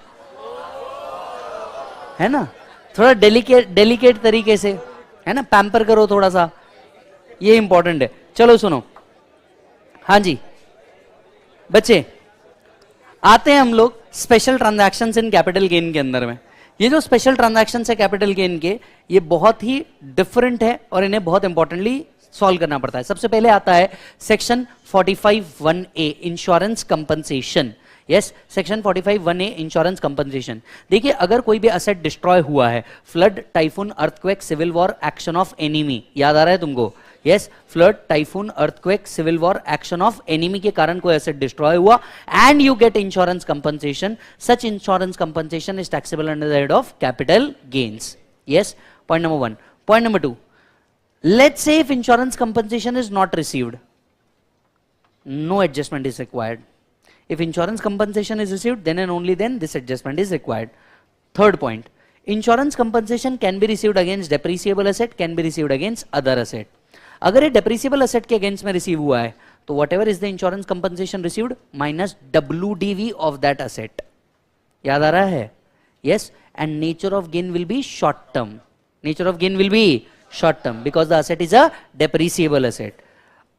है ना, थोड़ा डेलिकेट तरीके से, है ना, पैम्पर करो थोड़ा सा, ये इंपॉर्टेंट है। चलो सुनो, हाँ जी बच्चे, आते हैं हम लोग special transactions in capital gain के अंदर में। ये जो स्पेशल ट्रांजैक्शंस है कैपिटल गेन के, ये बहुत ही डिफरेंट है और इन्हें बहुत इंपॉर्टेंटली सॉल्व करना पड़ता है। सबसे पहले आता है section 45(1)(a) insurance compensation. Yes, section 45(1)(a) insurance compensation. देखिए, अगर कोई भी असेट डिस्ट्रॉय हुआ है, flood, typhoon, earthquake, civil war, action of enemy, याद आ रहा है तुमको? Yes, flood, typhoon, earthquake, civil war, action of enemy के कारण कोई एसेट डिस्ट्रॉय हुआ and you get insurance compensation, such insurance compensation is taxable under the head of capital gains. Yes, point number 1। Point number 2, let's say if insurance compensation is not received, no adjustment is required. If insurance compensation is received, then and only then this adjustment is required. Third point, insurance compensation can be received against depreciable asset, can be received against other asset. अगर ये depreciable asset के against में receive हुआ है, तो whatever is the insurance compensation received minus WDV of that asset. याद आ रहा है? Yes, and nature of gain will be short term. Nature of gain will be short term because the asset is a depreciable asset.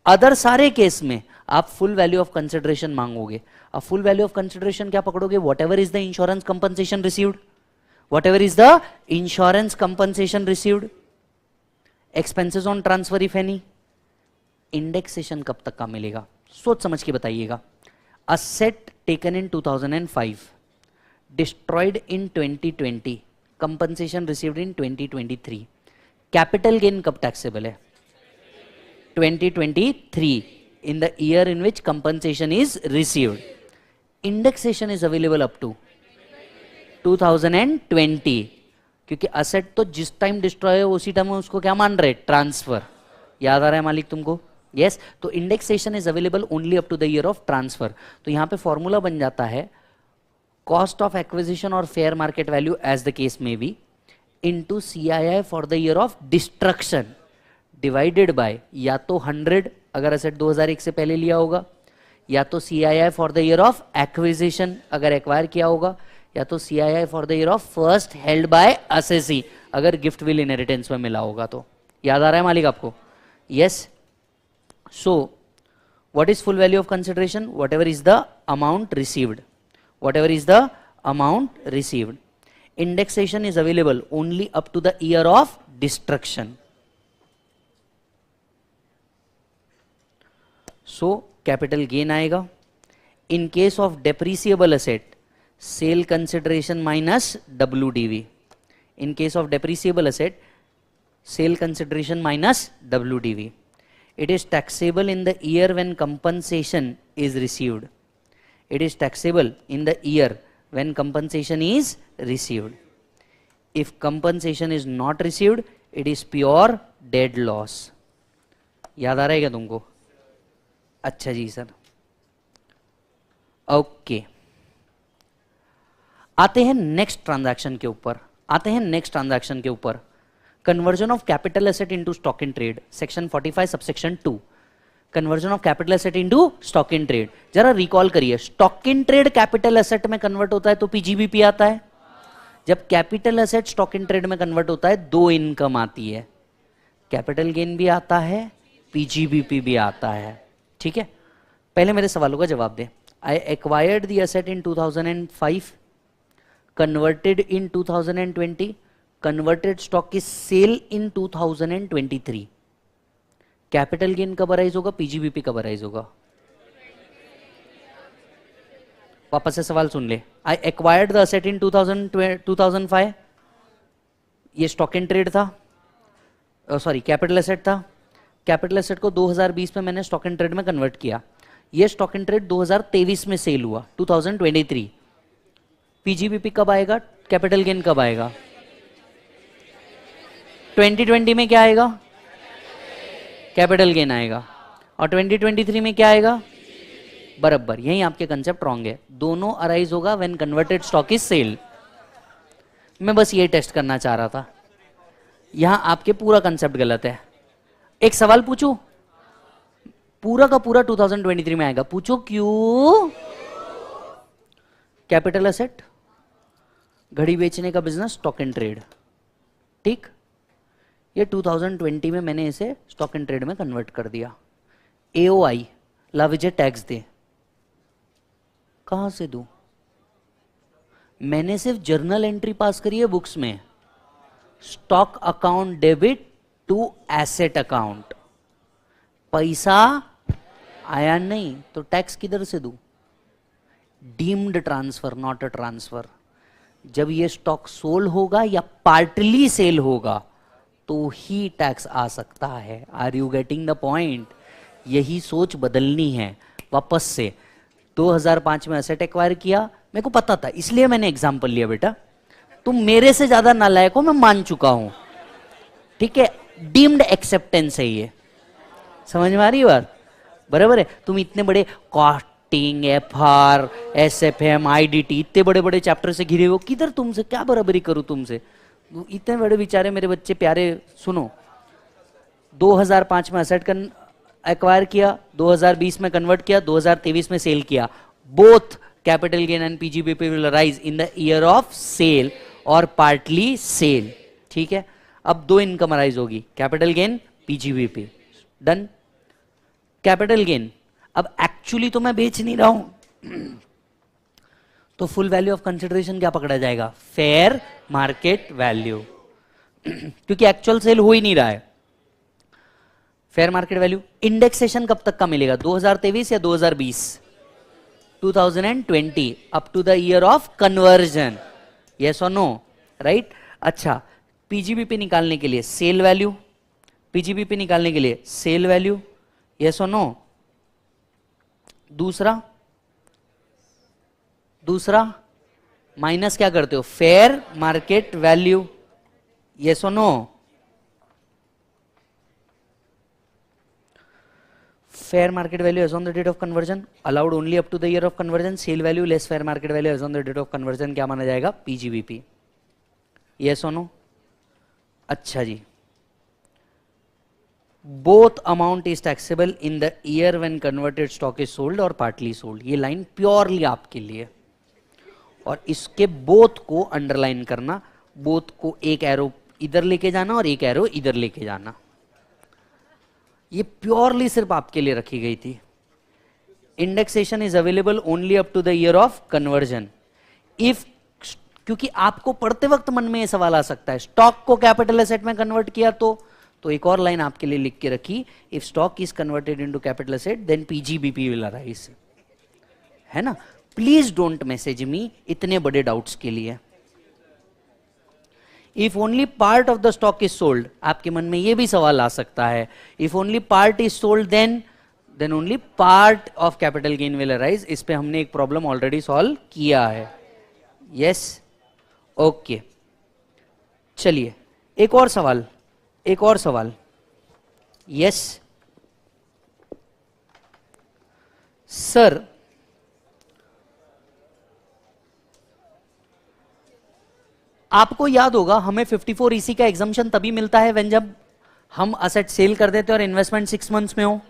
Other सारे केस में आप फुल वैल्यू ऑफ कंसिडरेशन मांगोगे। अब फुल वैल्यू ऑफ कंसिडरेशन क्या पकड़ोगे? Whatever is the insurance compensation received, whatever is the insurance compensation received, expenses on transfer if any. Indexation कब तक का मिलेगा? सोच समझ के बताइएगा। Asset taken in 2005, destroyed in 2020, compensation received in 2023, capital gain कब टैक्सेबल है? 2023, in the year in which compensation is received. Indexation is available up to 2020, क्योंकि असेट तो जिस टाइम डिस्ट्रॉय हो उसी टाइम उसको क्या मान रहे? ट्रांसफर। याद आ रहा है मालिक तुमको? यस, तो indexation is available only up to the year of transfer. तो यहां पे फॉर्मूला बन जाता है कॉस्ट ऑफ एक्विजिशन और fair market value as the case में be into CII for the year of destruction divided by या तो 100 अगर असेट 2001 से पहले लिया होगा, या तो CII for the year of acquisition अगर एक्वायर किया होगा, या तो CII for the year of first held by assessee अगर गिफ्ट विल इनहेरिटेंस में मिला होगा। तो याद आ रहा है मालिक आपको? Yes, so what is full value of consideration? Whatever is the amount received, whatever is the amount received. Indexation is available only up to the year of destruction. So capital gain आएगा। In case of depreciable asset, sale consideration minus WDV। In case of depreciable asset, sale consideration minus WDV। It is taxable in the year when compensation is received. It is taxable in the year when compensation is received. If compensation is not received, it is pure dead loss. याद आ रहा है क्या तुमको? अच्छा जी सर, ओके। आते हैं नेक्स्ट ट्रांजैक्शन के ऊपर, आते हैं नेक्स्ट ट्रांजैक्शन के ऊपर। Conversion of capital asset into stock in trade, section 45 subsection 2। Conversion of capital asset into stock in trade. जरा रिकॉल करिए, stock in trade capital asset में कन्वर्ट होता है तो PGBP आता है। जब capital asset stock in trade में कन्वर्ट होता है, दो इनकम आती है, कैपिटल गेन भी आता है, PGBP भी आता है। ठीक है, पहले मेरे सवालों का जवाब दे। I acquired the asset in 2005, converted in 2020, converted stock की सेल इन 2023। कैपिटल गेन कब अराइज होगा? PGBP कब अराइज होगा? वापस से सवाल सुन ले। I acquired the asset in 2005, ये स्टॉक इन ट्रेड था, सॉरी कैपिटल एसेट था। कैपिटल एसेट को 2020 में मैंने स्टॉक इन ट्रेड में कन्वर्ट किया। ये स्टॉक इन ट्रेड 2023 में सेल हुआ, 2023। PGBP कब आएगा? कैपिटल गेन कब आएगा? 2020 में क्या आएगा? कैपिटल गेन आएगा। और 2023 में क्या आएगा? बराबर। यही आपके कंसेप्ट रॉन्ग है। दोनों अराइज होगा when converted stock is sale. मैं बस ये टेस्ट करना चाह रहा था, यहां आपके पूरा कंसेप्ट गलत है। एक सवाल पूछूं, पूरा का पूरा 2023 में आएगा। पूछो क्यों? कैपिटल एसेट, घड़ी बेचने का बिजनेस, स्टॉक एंड ट्रेड, ठीक। ये 2020 में मैंने इसे स्टॉक एंड ट्रेड में कन्वर्ट कर दिया। एओआई, ला विजय टैक्स दे, कहां से दूं? मैंने सिर्फ जर्नल एंट्री पास करी है बुक्स में, stock account debit to asset account, पैसा आया नहीं तो टैक्स किधर से दूं? Deemed transfer, not a transfer. जब ये स्टॉक सोल होगा या पार्टली सेल होगा तो ही टैक्स आ सकता है। Are you getting the point? यही सोच बदलनी है वापस से। 2005 में एसेट एक्वायर किया, मेरे को पता था इसलिए मैंने एग्जांपल लिया। बेटा तुम मेरे से ज्यादा नालायक हो, मैं मान चुका हूं, ठीक है। डीम्ड एक्सेप्टेंस है ये, समझ में आ रही है बात? बराबर है। तुम इतने बड़े कॉस्टिंग, एफआर, एसएफएम, आईडीटी, इतने बड़े बड़े चैप्टर से घिरे हो, किधर तुमसे क्या बराबरी करूं तुमसे? इतने बड़े बेचारे मेरे बच्चे प्यारे, सुनो। 2005 में एसेट एक्वायर किया, 2020 में कन्वर्ट किया, 2023 में सेल किया। Both capital gain and PGBP will arise in the year of sale और पार्टली सेल, ठीक है। अब दो इनकम अराइज होगी, capital gain, PGBP, done. Capital gain, अब एक्चुअली तो मैं बेच नहीं रहा हूं तो फुल वैल्यू ऑफ कंसिडरेशन क्या पकड़ा जाएगा? फेयर मार्केट वैल्यू, क्योंकि एक्चुअल सेल हो ही नहीं रहा है। Fair market value. इंडेक्सेशन कब तक का मिलेगा? 2023 या 2020? 2020 up to the year of conversion, yes और नो, राइट। अच्छा, पीजीबीपी निकालने के लिए सेल वैल्यू, पीजीबीपी निकालने के लिए सेल वैल्यू, यस और नो। दूसरा माइनस क्या करते हो? फेयर मार्केट वैल्यू, यस और no. fair market value as on the date of conversion allowed only up to the year of conversion, sale value less fair market value as on the date of conversion क्या माना जाएगा? PGBP, yes or no? अच्छा जी, both amount is taxable in the year when converted stock is sold or partly sold। ये लाइन प्योरली आपके लिए, और इसके बोथ को अंडरलाइन करना, बोथ को एक एरो इधर लेके जाना और एक एरो इधर लेके जाना। ये प्योरली सिर्फ आपके लिए रखी गई थी। Indexation is available only up to the year of conversion if, क्योंकि आपको पढ़ते वक्त मन में ये सवाल आ सकता है, स्टॉक को कैपिटल एसेट में कन्वर्ट किया तो एक और लाइन आपके लिए लिख के रखी, if stock is converted into capital asset then PGBP will arise, है ना। प्लीज डोंट मैसेज मी इतने बड़े डाउट्स के लिए। If only part of the stock is sold, आपके मन में यह भी सवाल आ सकता है, if only part is sold then only part of capital gain will arise. इस पे हमने एक प्रॉब्लम ऑलरेडी सॉल्व किया है, यस, ओके। चलिए एक और सवाल, यस सर। आपको याद होगा हमें 54 ईसी का एग्जम्पशन तभी मिलता है व्हेन जब हम असेट सेल कर देते हैं और इन्वेस्टमेंट 6 मंथ्स में हो।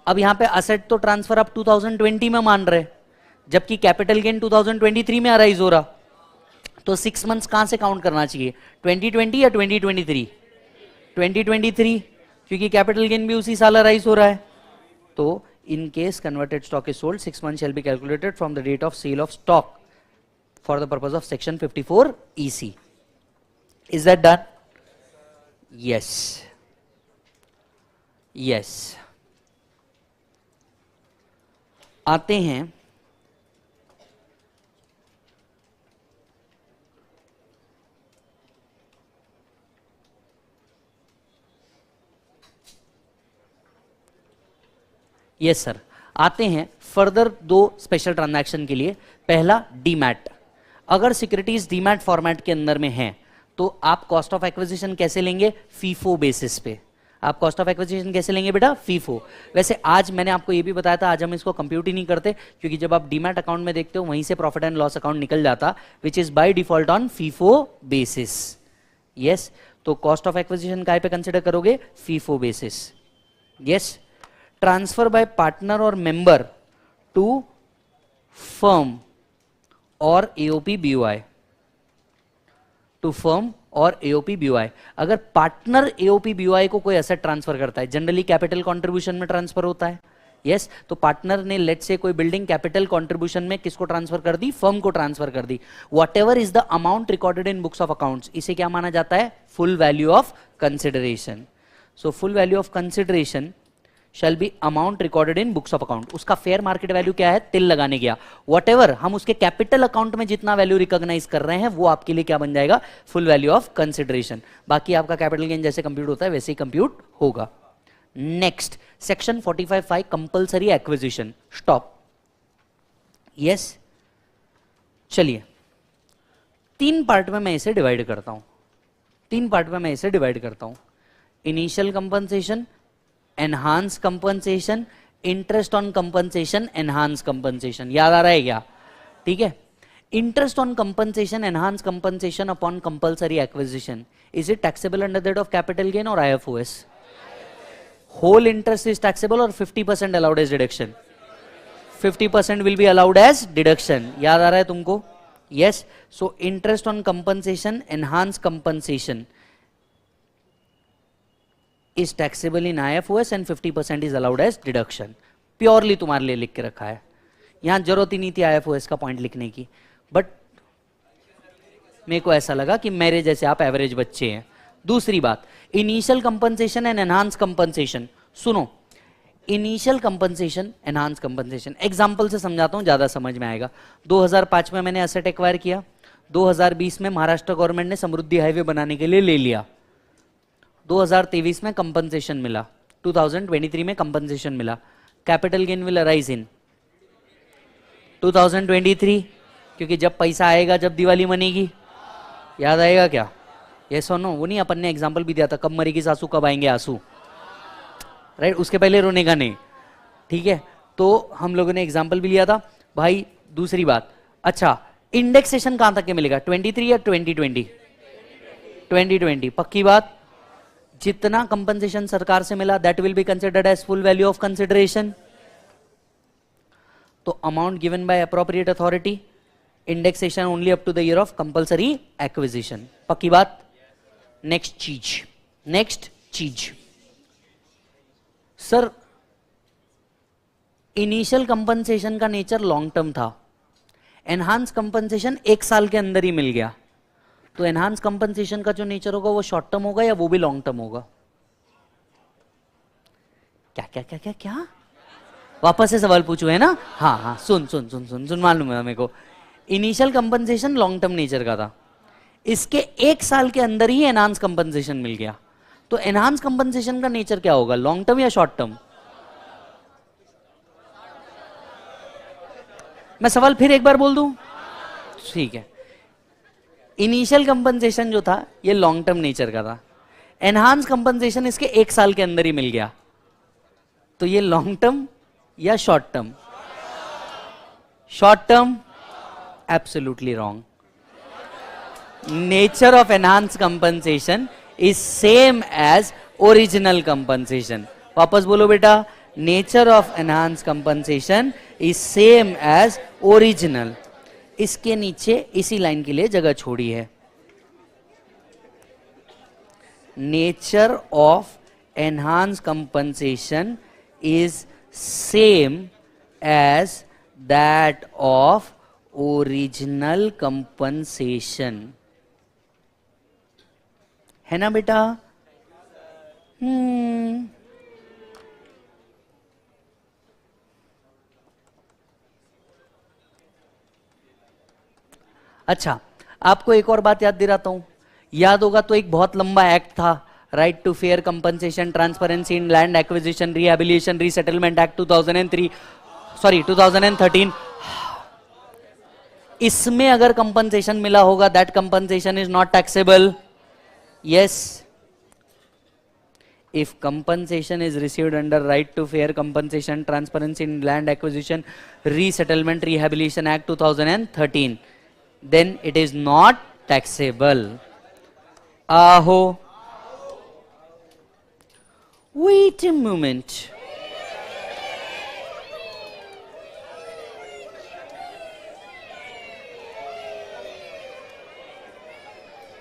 अब यहां पे असेट तो ट्रांसफर अब 2020 में मान रहे, जबकि कैपिटल गेन 2023 में अराइज हो रहा, तो 6 मंथ्स कहां से काउंट करना चाहिए? 2020 या 2023? 2023, क्योंकि कैपिटल गेन भी उसी साल अराइज हो रहा है। तो in case converted stock is sold 6 months shall be calculated from the date of sale of stock for the purpose of section 54 EC. Is that done? Yes. Yes. आते हैं यस सर, आते हैं फर्दर दो स्पेशल ट्रांजैक्शन के लिए। पहला डीमैट। अगर सिक्योरिटीज डीमैट फॉर्मेट के अंदर में है तो आप कॉस्ट ऑफ एक्विजिशन कैसे लेंगे? फीफो बेसिस पे। आप कॉस्ट ऑफ एक्विजिशन कैसे लेंगे बेटा? फीफो। वैसे आज मैंने आपको ये भी बताया था, आज हम इसको कंप्यूट ही नहीं करते, क्योंकि जब आप डीमैट अकाउंट में देखते हो वहीं से प्रॉफिट एंड लॉस अकाउंट निकल जाता, which is by default on FIFO basis. Yes, तो कॉस्ट ऑफ एक्विजिशन काय पे कंसिडर करोगे? FIFO basis. Yes. Transfer by partner और मेंबर टू फर्म और एओपी बीओआई, टू फर्म और एओपी बीओआई। अगर पार्टनर एओपी बीओआई को कोई एसेट ट्रांसफर करता है, जनरली कैपिटल कंट्रीब्यूशन में ट्रांसफर होता है, यस तो पार्टनर ने लेट से कोई बिल्डिंग कैपिटल कंट्रीब्यूशन में किसको ट्रांसफर कर दी, फर्म को ट्रांसफर कर दी। Whatever is the amount recorded in books of accounts, इसे क्या माना जाता है, full value of consideration. So full value of consideration shall be amount recorded in books of account। उसका फेयर मार्केट वैल्यू क्या है, तिल लगाने गया, whatever हम उसके कैपिटल अकाउंट में जितना वैल्यू रिकॉग्नाइज कर रहे हैं वो आपके लिए क्या बन जाएगा, फुल वैल्यू ऑफ कंसिडरेशन। बाकी आपका कैपिटल गेन जैसे कंप्यूट होता है वैसे ही कंप्यूट होगा। Next section 45(5) compulsory acquisition. Stop, yes चलिए तीन पार्ट में मैं इसे डिवाइड करता हूं, तीन पार्ट में मैं इसे डिवाइड करता हूं। Initial compensation, enhance compensation, interest on compensation, enhance compensation. याद आ रहा है क्या, ठीक है। Interest on compensation, enhance compensation upon compulsory acquisition, is it taxable under the head of capital gain और IFOS? Whole interest is taxable और 50% allowed as deduction, 50% will be allowed as deduction. याद आ रहा है तुमको, yes. So interest on compensation, enhance compensation is taxable in IFOS and 50% is allowed as deduction। Purely तुम्हारे लिए लिख के रखा है, यहां जरूरत ही नहीं थी IFOS का पॉइंट लिखने की, बट मेरे को ऐसा लगा कि मेरे जैसे आप एवरेज बच्चे हैं। दूसरी बात, initial compensation and enhance compensation. सुनो, initial compensation, enhance compensation, example से समझाता हूं, ज्यादा समझ में आएगा। 2005 में मैंने एसेट एक्वायर किया, 2020 में महाराष्ट्र गवर्नमेंट ने समृद्धि हाईवे बनाने के लिए ले लिया, 2023 में कंपनसेशन मिला, 2023 में कंपनसेशन मिला। कैपिटल गेन विल अराइज इन 2023, क्योंकि जब पैसा आएगा जब दिवाली मनेगी। याद आएगा क्या, ये सुनो, वो नहीं अपन ने एग्जांपल भी दिया था, कब मरेगी सासू कब आएंगे आंसू, राइट, उसके पहले रोने का नहीं, ठीक है। तो हम लोगों ने एग्जांपल भी लिया था भाई। दूसरी बात, अच्छा इंडेक्सेशन कहां तक के मिलेगा, 23 या 2020? 2020 पक्की बात। जितना कंपनसेशन सरकार से मिला that will be considered as full value of consideration. तो amount given by appropriate authority, indexation only up to the year of compulsory acquisition. पक्की बात। नेक्स्ट चीज सर, इनिशियल कंपनसेशन का नेचर लॉन्ग टर्म था, एनहांस कंपनसेशन 1 साल के अंदर ही मिल गया, तो एनहांस कंपनसेशन का जो नेचर होगा वो शॉर्ट टर्म होगा या वो भी लॉन्ग टर्म होगा? क्या क्या क्या क्या क्या, वापस से सवाल पूछू है ना? हाँ, सुन मालूम है मेरे को। Initial compensation long term nature का था, इसके 1 साल के अंदर ही एनहांस कंपनसेशन मिल गया, तो एनहांस कंपनसेशन का नेचर क्या होगा, लॉन्ग टर्म या शॉर्ट टर्म? मैं सवाल फिर एक बार बोल दूं, ठीक है। इनिशियल कंपनसेशन जो था ये लॉन्ग टर्म नेचर का था, एनहांस कंपनसेशन इसके 1 साल के अंदर ही मिल गया, तो ये लॉन्ग टर्म या short term? Short term, absolutely wrong. Nature of enhance compensation is same as original compensation. वापस बोलो बेटा, nature of enhance compensation is same as original. इसके नीचे इसी लाइन के लिए जगह छोड़ी है, nature of enhance compensation is same as that of original compensation, है ना बेटा? अच्छा, आपको एक और बात याद दिलाता हूं, याद होगा तो एक बहुत लंबा एक्ट था, right to fair compensation, transparency in land acquisition, rehabilitation, resettlement act 2013। इसमें अगर कंपनसेशन मिला होगा that compensation is not taxable. Yes, if compensation is received under right to fair compensation, transparency in land acquisition, resettlement, rehabilitation act 2013, then it is not taxable. Aho, wait a moment,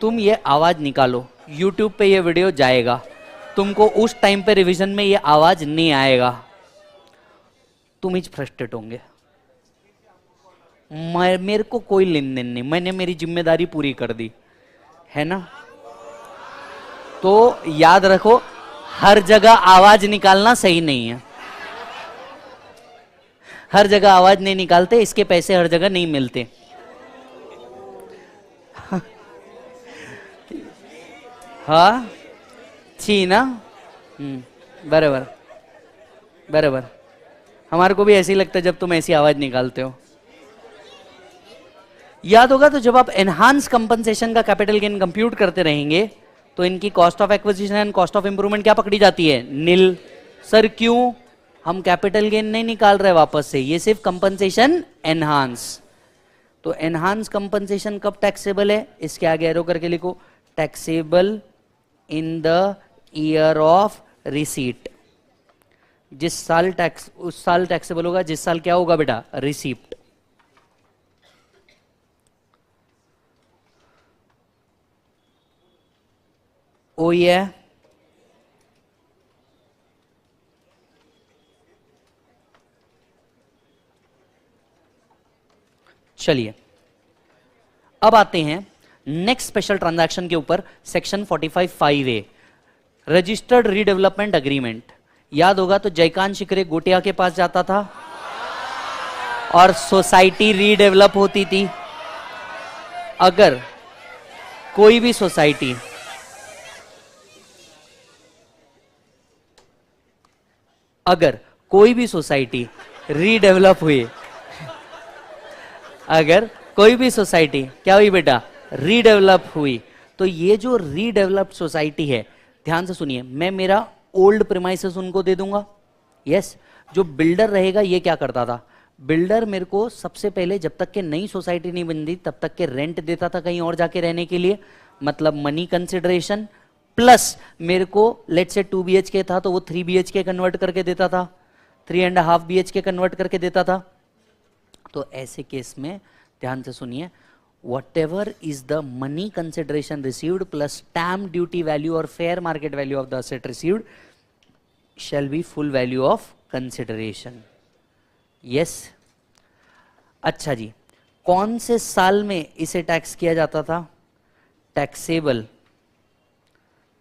तुम ये आवाज निकालो, YouTube पे ये वीडियो जाएगा, तुमको उस टाइम पे रिवीजन में ये आवाज नहीं आएगा, तुम ही फ्रस्ट्रेट होंगे। मेरे को कोई लेन देन नहीं, मैंने मेरी जिम्मेदारी पूरी कर दी है ना। तो याद रखो, हर जगह आवाज निकालना सही नहीं है, हर जगह आवाज नहीं निकालते, इसके पैसे हर जगह नहीं मिलते। हाँ छी ना, बराबर बराबर, हमारे को भी ऐसे ही लगता है जब तुम ऐसी आवाज निकालते हो। याद होगा, तो जब आप एनहांस कंपनसेशन का कैपिटल गेन कंप्यूट करते रहेंगे तो इनकी cost of acquisition and cost of improvement क्या पकड़ी जाती है, नील। सर क्यों, हम कैपिटल गेन नहीं निकाल रहे वापस से, ये सिर्फ कंपनसेशन एनहांस। तो एनहांस कंपनसेशन कब टैक्सेबल है, इसके आगे एरो करके लिखो, taxable in the year of receipt. जिस साल टैक्स, उस साल टैक्सेबल होगा जिस साल क्या होगा बेटा, रिसीप्ट। ओ ये चलिए अब आते हैं नेक्स्ट स्पेशल ट्रांजैक्शन के ऊपर, section 45(5)(a), registered redevelopment agreement. याद होगा, तो जयकांत शिकरे गोटिया के पास जाता था और सोसाइटी रीडेवलप होती थी। अगर कोई भी सोसाइटी रीडेवलप हुई, अगर कोई भी सोसाइटी क्या हुई बेटा, रीडेवलप हुई, तो ये जो रीडेवलप्ड सोसाइटी है, ध्यान से सुनिए, मैं मेरा ओल्ड प्रीमाइसेस उनको दे दूंगा। यस, जो बिल्डर रहेगा ये क्या करता था, बिल्डर मेरे को सबसे पहले जब तक के नई सोसाइटी नहीं बनती तब तक के रेंट देता था कहीं और जाके रहने के लिए, मतलब मनी कंसिडरेशन, प्लस मेरे को लेट्स से 2 BHK था तो वो 3 BHK कन्वर्ट करके देता था, 3.5 BHK कन्वर्ट करके देता था। तो ऐसे केस में ध्यान से सुनिए, whatever is the money consideration received plus stamp duty value or fair market value of the asset received shall be full value of consideration. Yes. अच्छा जी, कौन से साल में इसे टैक्स किया जाता था, taxable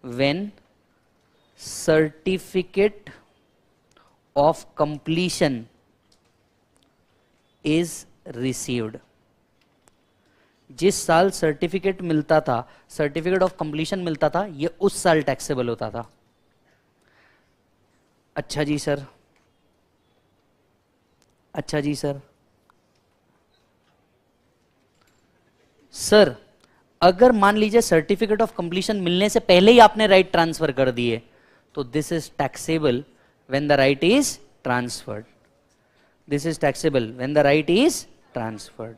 when certificate of completion is received। जिस साल सर्टिफिकेट मिलता था, सर्टिफिकेट ऑफ कंप्लीशन मिलता था, ये उस साल टैक्सेबल होता था। अच्छा जी सर, अच्छा जी सर। सर अगर मान लीजिए सर्टिफिकेट ऑफ कंप्लीशन मिलने से पहले ही आपने राइट ट्रांसफर कर दिए, तो this is taxable when the right is transferred. This is taxable when the right is transferred.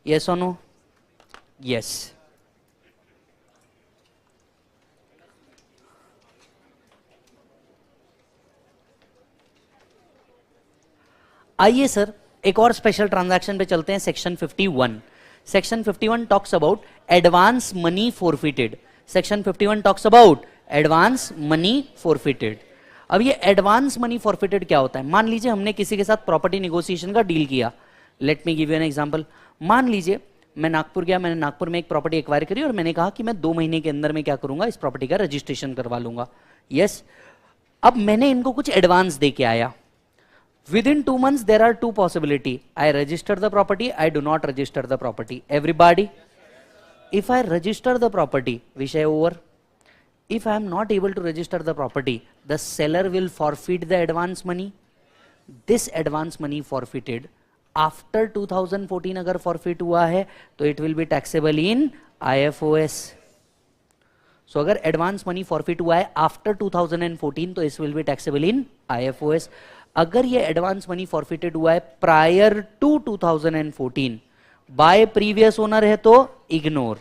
Yes or no? Yes. आइए सर एक और स्पेशल ट्रांजैक्शन पे चलते हैं, section 51। Section 51 talks about advance money forfeited. Section 51 talks about advance money forfeited. अब ये एडवांस मनी फॉरफिटेड क्या होता है, मान लीजिए हमने किसी के साथ प्रॉपर्टी निगोशिएशन का डील किया। Let me give you an example. मान लीजिए मैं नागपुर गया, मैंने नागपुर में एक प्रॉपर्टी एक्वायर करी और मैंने कहा कि मैं 2 महीने के अंदर में क्या करूंगा, इस प्रॉपर्टी का रजिस्ट्रेशन करवा लूंगा। यस, अब मैंने इनको कुछ एडवांस दे के आया। Within 2 months there are 2 possibility. I register the property, I do not register the property. Everybody, if I register the property, विषय over. If I am not able to register the property, the seller will forfeit the advance money. This advance money forfeited after 2014 अगर forfeit हुआ है तो it will be taxable in IFOS. So अगर advance money forfeit हुआ है after 2014 तो this will be taxable in IFOS. अगर ये एडवांस मनी फॉरफिटेड हुआ है prior to 2014 by previous owner है तो इग्नोर,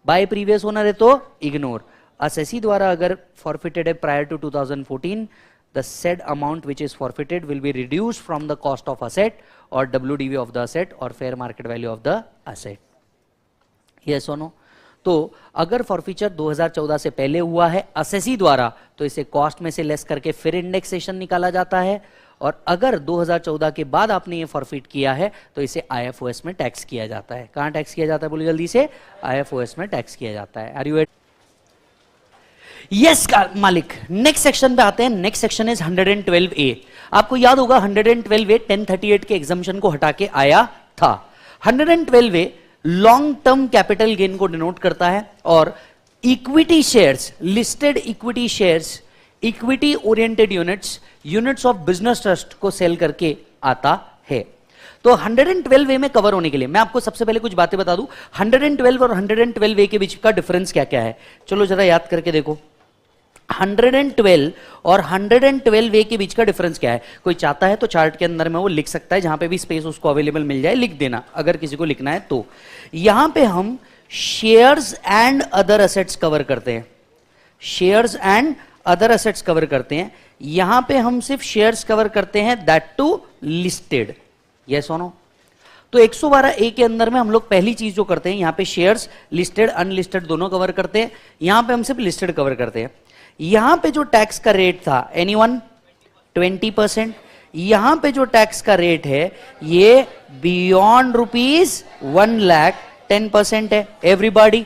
बाय प्रीवियस ओनर है तो इग्नोर। असेसी द्वारा अगर फॉरफिटेड है prior to 2014, the said amount which is forfeited will be reduced from the cost of asset और WDV ऑफ द असेट और fair market value of the asset. Yes और नो? तो अगर फॉरफीचर 2014 से पहले हुआ है असेसी द्वारा तो इसे कॉस्ट में से लेस करके फिर इंडेक्सेशन निकाला जाता है, और अगर 2014 के बाद आपने ये फॉरफिट किया है तो इसे आईएफओएस में टैक्स किया जाता है। कहां टैक्स किया जाता है बोलिए जल्दी से? आईएफओएस में टैक्स किया जाता है। आर यू यस मालिक? नेक्स्ट सेक्शन पे आते हैं। Next section is 112A। आपको याद होगा 112A 1038 के एग्जाम्पशन को हटा के आया था। 112A long term capital gain को डिनोट करता है और equity shares, listed equity shares, equity oriented units of business trust को सेल करके आता है। तो 112A में कवर होने के लिए मैं आपको सबसे पहले कुछ बातें बता दूं। 112 और 112A के बीच का डिफरेंस क्या क्या है, चलो जरा याद करके देखो। 112 और 112A के बीच का डिफरेंस क्या है? कोई चाहता है तो चार्ट के अंदर में वो लिख सकता है, जहां पे भी स्पेस उसको अवेलेबल मिल जाए लिख देना, अगर किसी को लिखना है तो। यहां पे हम shares and other assets cover करते हैं, shares and other assets cover करते हैं। यहां पे हम सिर्फ शेयर्स कवर करते हैं, दैट टू लिस्टेड। यस और नो? तो 112A के अंदर में हम लोग पहली चीज जो करते हैं, यहां पे शेयर्स लिस्टेड अनलिस्टेड दोनों कवर करते हैं, यहां पे हम सिर्फ लिस्टेड कवर करते हैं। यहां पे जो टैक्स का रेट था एनीवन 20%, यहां पे जो टैक्स का रेट है ये बियॉन्ड ₹1 लाख 10% है एवरीबॉडी।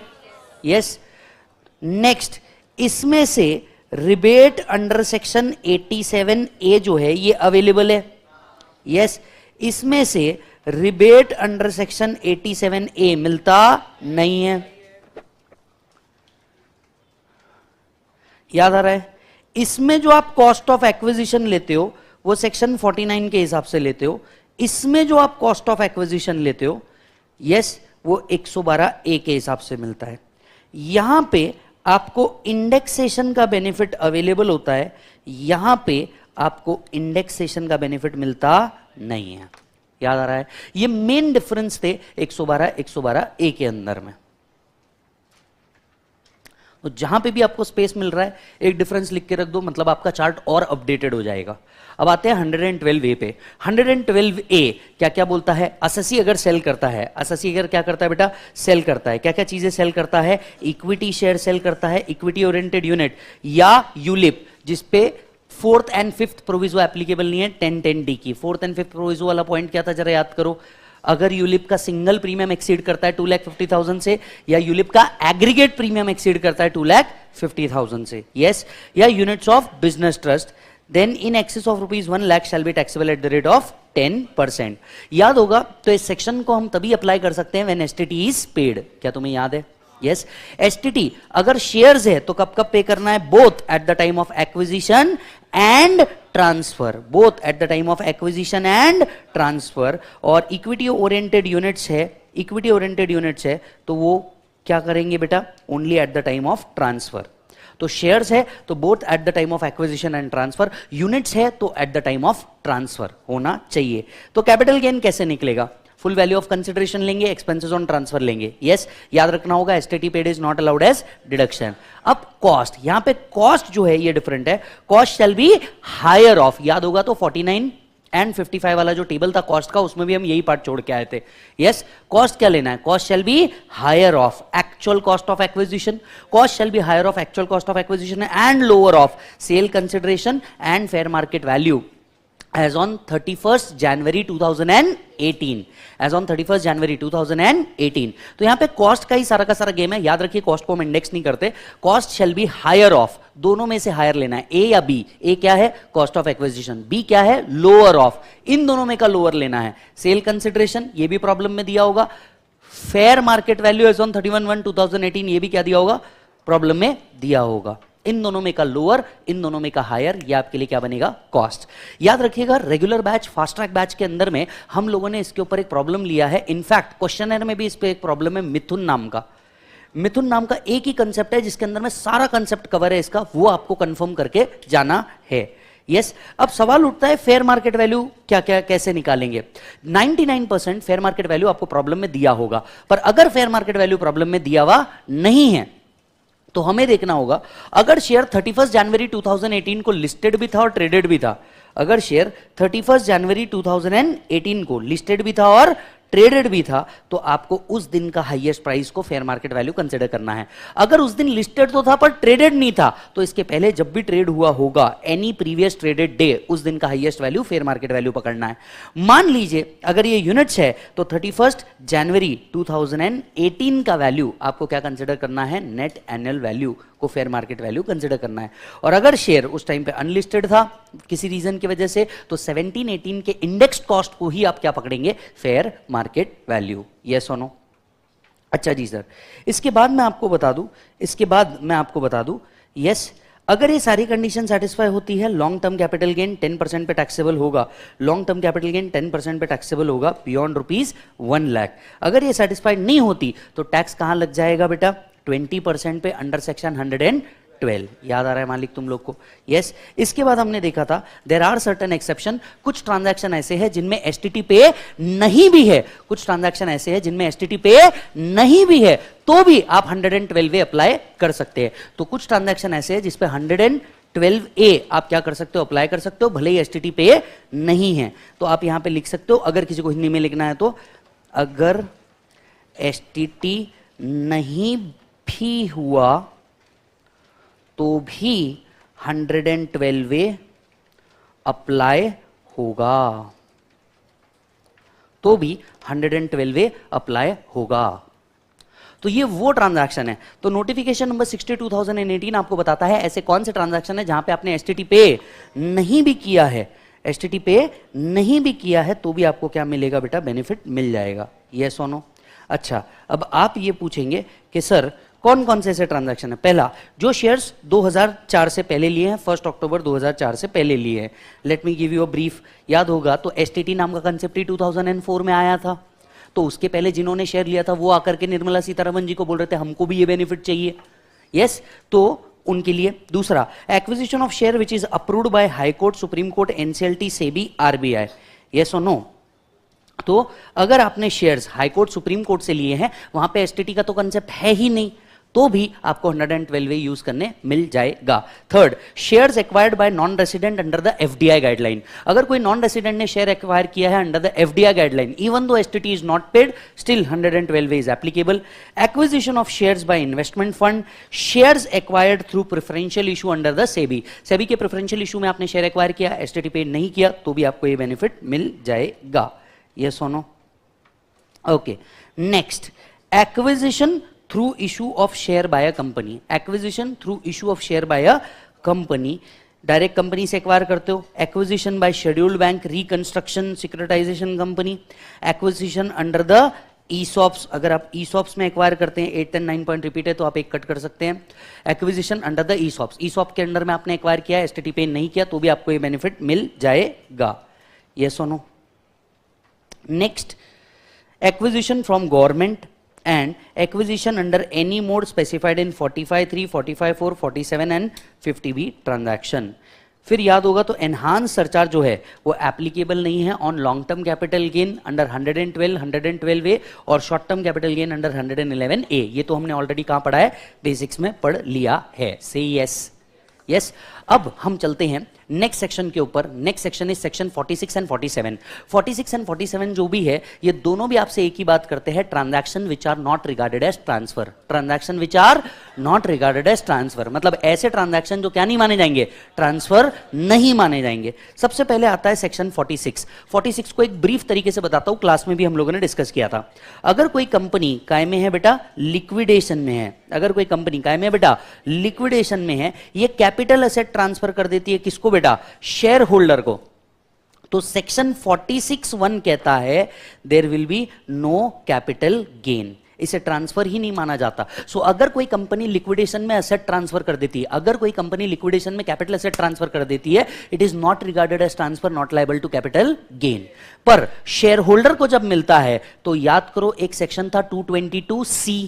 यस। नेक्स्ट, इसमें से रिबेट अंडर सेक्शन 87A जो है ये अवेलेबल है। यस। इसमें से रिबेट अंडर सेक्शन 87A मिलता नहीं है। याद आ रहा है? इसमें जो आप कॉस्ट ऑफ एक्विजिशन लेते हो वो सेक्शन 49 के हिसाब से लेते हो, इसमें जो आप कॉस्ट ऑफ एक्विजिशन लेते हो यस वो 112A के हिसाब से मिलता है। यहां पे आपको इंडेक्सेशन का बेनिफिट अवेलेबल होता है, यहां पे आपको इंडेक्सेशन का बेनिफिट मिलता नहीं है। याद आ रहा है? ये मेन डिफरेंस थे 112A के अंदर में। तो जहां पे भी आपको स्पेस मिल रहा है एक डिफरेंस लिख के रख दो, मतलब आपका चार्ट और अपडेटेड हो जाएगा। अब आते हैं 112A पे। 112A क्या क्या बोलता है? असेसी अगर सेल करता है, असेसी अगर क्या करता है बेटा? सेल करता है। क्या क्या चीजें सेल करता है? इक्विटी शेयर सेल करता है, इक्विटी ओरिएंटेड यूनिट या यूलिप, जिसपे 4th and 5th proviso applicable नहीं है 1010D की। 4th and 5th प्रोविजो वाला पॉइंट क्या था जरा याद करो। अगर यूलिप का सिंगल प्रीमियम एक्सीड करता है 2,50,000 से, या यूलिप का एग्रीगेट प्रीमियम एक्सीड करता है 2,50,000 से, यस, या units of business trust, then in excess of ₹1 lakh shall be taxable at the rate of 10%। याद होगा? तो इस सेक्शन को हम तभी अप्लाई कर सकते हैं व्हेन एसटीटी इज पेड। क्या तुम्हें याद है? यस। एसटीटी अगर शेयर्स है तो कब कब पे करना है? Both at the time of acquisition and transfer, both at the time of acquisition and transfer. और इक्विटी ओरिएंटेड यूनिट्स है, इक्विटी ओरिएंटेड यूनिट्स है तो वो क्या करेंगे बेटा? Only at the time of transfer. तो शेयर्स है तो both at the time of acquisition and transfer, units है तो at the time of transfer होना चाहिए। तो कैपिटल गेन कैसे निकलेगा? फुल वैल्यू ऑफ कंसिडरेशन लेंगे, एक्सपेंसेस ऑन ट्रांसफर लेंगे। यस, याद रखना होगा STT paid is not allowed as deduction. अब कॉस्ट, यहां पे कॉस्ट जो है ये डिफरेंट है। Cost shall be higher of, याद होगा तो 49 एंड 55 वाला जो टेबल था कॉस्ट का, उसमें भी हम यही पार्ट छोड़ के आए थे। यस, कॉस्ट क्या लेना है? Cost shall be higher of actual cost of acquisition, cost shall be higher of actual cost of acquisition and lower of sale consideration and fair market value as on 31st January 2018, as on 31st January 2018। तो यहां पे कॉस्ट का ही सारा का सारा गेम है। याद रखिए कॉस्ट को हम इंडेक्स नहीं करते। Cost shall be higher of, दोनों में से हायर लेना है, ए या बी। ए क्या है? कॉस्ट ऑफ एक्विजिशन, बी क्या है? Lower of. इन दोनों में का लोअर लेना है। सेल कंसिडरेशन ये भी प्रॉब्लम में दिया होगा। Fair market value as on 31/1/2018 ये भी क्या दिया होगा? प्रॉब्लम में दिया होगा। इन दोनों में का लोअर, इन दोनों में का हायर, ये आपके लिए क्या बनेगा? कॉस्ट। याद रखिएगा regular batch, fast track batch के अंदर में हम लोगों ने इसके ऊपर एक प्रॉब्लम लिया है। इनफैक्ट क्वेश्चनर में भी इस पे एक प्रॉब्लम है, मिथुन नाम का। मिथुन नाम का एक ही कंसेप्ट है जिसके अंदर में सारा कंसेप्ट कवर है इसका, वो आपको कंफर्म करके जाना है। यस, अब सवाल उठता है फेयर मार्केट वैल्यू क्या क्या कैसे निकालेंगे? 99% फेयर मार्केट वैल्यू आपको प्रॉब्लम में दिया होगा, पर अगर फेयर मार्केट वैल्यू प्रॉब्लम में दिया हुआ नहीं है तो हमें देखना होगा अगर शेयर 31 जनवरी 2018 को लिस्टेड भी था और ट्रेडेड भी था, अगर शेयर 31 जनवरी 2018 को लिस्टेड भी था और ट्रेडेड भी था तो आपको उस दिन का हाईएस्ट प्राइस को फेयर मार्केट वैल्यू कंसिडर करना है। अगर उस दिन लिस्टेड तो था पर ट्रेडेड नहीं था तो इसके पहले जब भी ट्रेड हुआ होगा एनी प्रीवियस ट्रेडेड डे उस दिन का highest value fair market value पकड़ना है। मान लीजिए अगर ये यूनिट्स है तो 31 जनवरी 2018 का वैल्यू आपको क्या कंसिडर करना है, नेट एनुअल वैल्यू को फेयर मार्केट वैल्यू कंसिडर करना है। और अगर शेयर उस टाइम पे अनलिस्टेड था किसी रीजन की वजह से तो 17-18 के इंडेक्स कॉस्ट को ही आप क्या पकड़ेंगे, फेयर मार्केट वैल्यू। यस और नो? अच्छा जी सर, इसके बाद मैं आपको बता दूं यस, अगर ये सारी कंडीशन सेटिस्फाई होती है लॉन्ग टर्म कैपिटल गेन 10% पे टैक्सेबल होगा, लॉन्ग टर्म कैपिटल गेन 10% पे टैक्सेबल होगा बियॉन्ड ₹1 लाख। अगर ये सेटिस्फाइड नहीं होती तो टैक्स कहां लग जाएगा बेटा, 20% पे अंडर सेक्शन 112। याद आ रहा है मालिक तुम लोग को? यस। इसके बाद हमने देखा था देयर आर सर्टेन एक्सेप्शन, कुछ ट्रांजैक्शन ऐसे हैं जिनमें एसटीटी पे नहीं भी है, कुछ ट्रांजैक्शन ऐसे हैं जिनमें एसटीटी पे नहीं भी है तो भी आप 112A अप्लाई कर सकते हैं। तो कुछ ट्रांजैक्शन ऐसे हैं जिसपे 112A आप क्या कर सकते हो, अप्लाई कर सकते हो, भले ही एसटीटी पे नहीं है। तो आप यहां पे लिख सकते हो, अगर किसी को हिंदी में लिखना है तो अगर एसटीटी नहीं भी हुआ तो भी 112A अप्लाई होगा, तो भी 112A अप्लाई होगा। तो ये वो ट्रांजैक्शन है। तो नोटिफिकेशन नंबर 62/2018 आपको बताता है ऐसे कौन से ट्रांजैक्शन है जहां पे आपने एसटीटी पे नहीं भी किया है, एसटीटी पे नहीं भी किया है तो भी आपको क्या मिलेगा बेटा, बेनिफिट मिल जाएगा। यस और नो? अच्छा, अब आप ये पूछेंगे कि सर कौन कौन से ऐसे ट्रांजैक्शन है। पहला, जो शेयर्स 2004 से पहले लिए हैं, 1 अक्टूबर 2004 से पहले लिए हैं। Let me give you a brief. याद होगा तो एसटीटी नाम का कंसेप्ट ही 2004 में आया था, तो उसके पहले जिन्होंने शेयर लिया था वो आकर के निर्मला सीतारमण जी को बोल रहे थे हमको भी ये बेनिफिट चाहिए। यस, तो उनके लिए। दूसरा, acquisition of share which is approved by high court, supreme court, NCLT, SEBI, RBI. Yes और नो? तो अगर आपने shares high court, supreme court से लिए हैं, वहां पे एसटीटी का तो कंसेप्ट है ही नहीं, तो भी आपको 112A यूज करने मिल जाएगा। Third, shares acquired by non resident under the FDI guideline. अगर कोई नॉन रेसिडेंट ने शेयर एक्वायर किया है under the FDI guideline, even though STT is not paid, still 112A is applicable. Acquisition of shares by investment fund, shares acquired through preferential issue under the SEBI. SEBI के प्रेफरेंशियल इशू में आपने शेयर एक्वायर किया, एसटीटी पेड नहीं किया, तो भी आपको ये बेनिफिट मिल जाएगा। यस और no? Okay, next, acquisition through issue of share by a company। acquisition through issue of share by a company, direct company से एक्वायर करते हो। Acquisition by scheduled bank, reconstruction, securitisation company. Acquisition under the ESOPs, अगर आप ईसॉप्स में एक्वायर करते हैं, 8 10 9 पॉइंट रिपीट है तो आप एक कट कर सकते हैं। Acquisition under the ESOPs, ESOP के अंडर में आपने एक्वायर किया, एसटीटी पे नहीं किया, तो भी आपको ये बेनिफिट मिल जाएगा। यस और no? Next, acquisition from government and acquisition under any mode specified in 45(3), 45(4), 47 and 50B transaction। फिर याद होगा तो एनहांस सरचार्ज जो है वो एप्लीकेबल नहीं है on long term capital gain under 112A और short term capital gain under 111A। ये तो हमने ऑलरेडी कहां पढ़ा है, बेसिक्स में पढ़ लिया है। से यस। यस, अब हम चलते हैं नेक्स्ट सेक्शन के ऊपर। Next section is section 46 and 47। 46 and 47 जो भी है ये दोनों भी आपसे एक ही बात करते हैं, transaction which are not regarded as transfer. Transaction which are not regarded as transfer मतलब ऐसे ट्रांजैक्शन जो क्या नहीं माने जाएंगे, ट्रांसफर नहीं माने जाएंगे। सबसे पहले आता है सेक्शन 46। 46 को एक ब्रीफ तरीके से बताता हूं, क्लास में भी हम लोगों ने डिस्कस किया था। अगर कोई कंपनी काय में है बेटा, लिक्विडेशन में है, अगर कोई कंपनी काय में बेटा लिक्विडेशन में है, ये कैपिटल एसेट ट्रांसफर कर देती है किसको बेटा, शेयर होल्डर को, तो सेक्शन 46(1) कहता है there will be no capital gain, इसे ट्रांसफर ही नहीं माना जाता। सो अगर कोई कंपनी लिक्विडेशन में एसेट ट्रांसफर कर देती है, अगर कोई कंपनी लिक्विडेशन में कैपिटल एसेट ट्रांसफर कर देती है, it is not regarded as transfer, not liable to capital gain. पर शेयर होल्डर को जब मिलता है तो याद करो एक सेक्शन था 222C।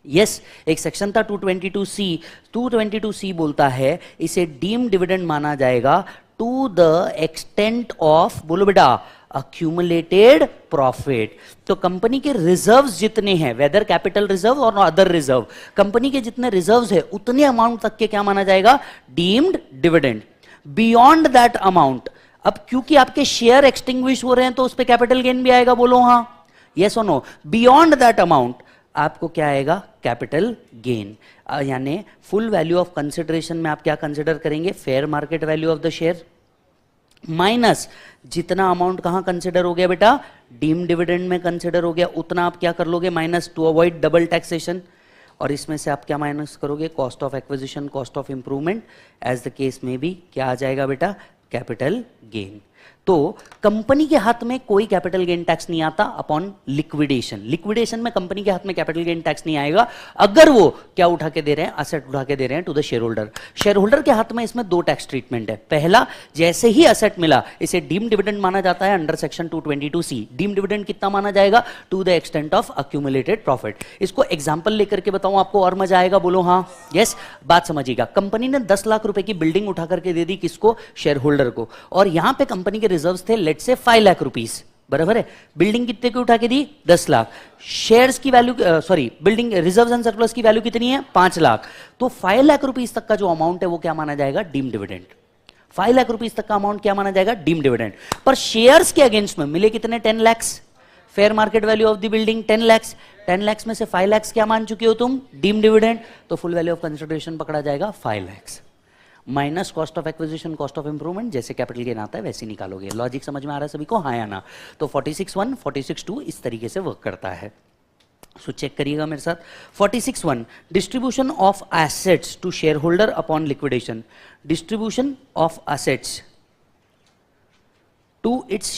यस, एक सेक्शन था 222C। 222C बोलता है इसे डीम्ड डिविडेंड माना जाएगा टू द एक्सटेंट ऑफ, बोलो बेटा, अक्यूमुलेटेड प्रॉफिट। तो कंपनी के रिजर्व्स जितने हैं, वेदर कैपिटल रिजर्व और अदर रिजर्व, कंपनी के जितने रिजर्व्स है उतने अमाउंट तक के क्या माना जाएगा, deemed dividend. Beyond that amount, अब क्योंकि आपके शेयर एक्सटिंग्विश हो रहे हैं तो उस पर कैपिटल गेन भी आएगा, बोलो हाँ। यस और नो? बियॉन्ड दैट अमाउंट आपको क्या आएगा? Capital gain. यानी फुल वैल्यू ऑफ कंसिडरेशन में आप क्या कंसिडर करेंगे? Fair market value of the share minus जितना अमाउंट कहां कंसिडर हो गया बेटा? डीम डिविडेंड में कंसिडर हो गया, उतना आप क्या कर लोगे? Minus, to avoid double taxation. और इसमें से आप क्या माइनस करोगे? Cost of acquisition, cost of improvement, as the case में भी क्या आ जाएगा बेटा? Capital gain. तो कंपनी के हाथ में कोई कैपिटल गेन टैक्स नहीं आता अपॉन लिक्विडेशन। लिक्विडेशन में कंपनी के हाथ में कैपिटल गेन टैक्स नहीं आएगा अगर वो क्या उठा के दे रहे हैं? असेट उठा के दे रहे हैं to the share holder. Share holder के हाथ में इसमें दो टैक्स ट्रीटमेंट है। पहला, जैसे ही असेट मिला इसे डीम डिविडेंड माना जाता है under section 222C। Deem dividend कितना माना जाएगा? To the extent of accumulated profit. इसको एग्जांपल लेकर के बताऊं आपको और मजा आएगा? बोलो हाँ, यस। बात समझिएगा, कंपनी ने 10 लाख रुपए की बिल्डिंग उठा करके दे दी किसको? शेयर होल्डर को। और यहां पे कंपनी के रिजर्व्स थे लेट से 5 लाख रुपीस, बराबर है। बिल्डिंग कितने की उठा के दी? 10 लाख। शेयर्स की value, sorry, building reserves and surplus की वैल्यू कितनी है? 5 लाख। तो 5 लाख रुपीस तक का जो अमाउंट है वो क्या माना जाएगा? Deem dividend. 5 लाख रुपीस तक का अमाउंट क्या माना जाएगा? Deem dividend. पर शेयर्स के अगेंस्ट में मिले कितने? 10 lakh. Fair market value of the building 10 lakh. 10 lakh में से 5 लाख क्या मान चुके हो तुम? Deem dividend. तो फुल वैल्यू ऑफ कंसिडरेशन पकड़ा जाएगा 5 lakh minus cost of acquisition, cost of improvement, जैसे कैपिटल गेन आता है वैसे निकालोगे। लॉजिक समझ में आ रहा है सभी को? हाँ या ना? तो 46(1), 46(2 इस तरीके से वर्क करता है। सो चेक करिएगा मेरे साथ। 46(1) distribution of assets to share holder upon liquidation. Distribution of assets to its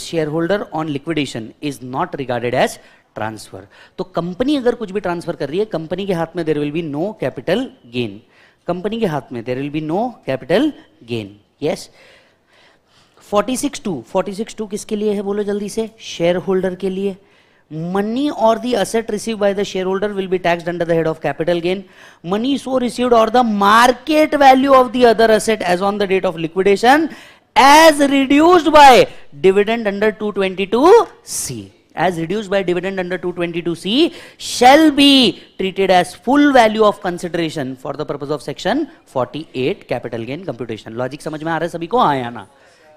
share holder on liquidation is not regarded as transfer. तो कंपनी अगर कुछ भी ट्रांसफर कर रही है, कंपनी के हाथ में there will be no capital gain. Company के हाथ में there will be no capital gain. Yes. 46(2) किसके लिए है? बोलो जल्दी से। शेयर होल्डर के लिए। मनी और the asset receive by the share holder will be taxed under the head of capital gain. Money so received और the market value of the other asset as on the date of liquidation as reduced by dividend under 222C, as reduced by dividend under 222C shall be treated as full value of consideration for the purpose of section 48 capital gain computation. Logic समझ में आ रहा है सभी को? हाँ या ना?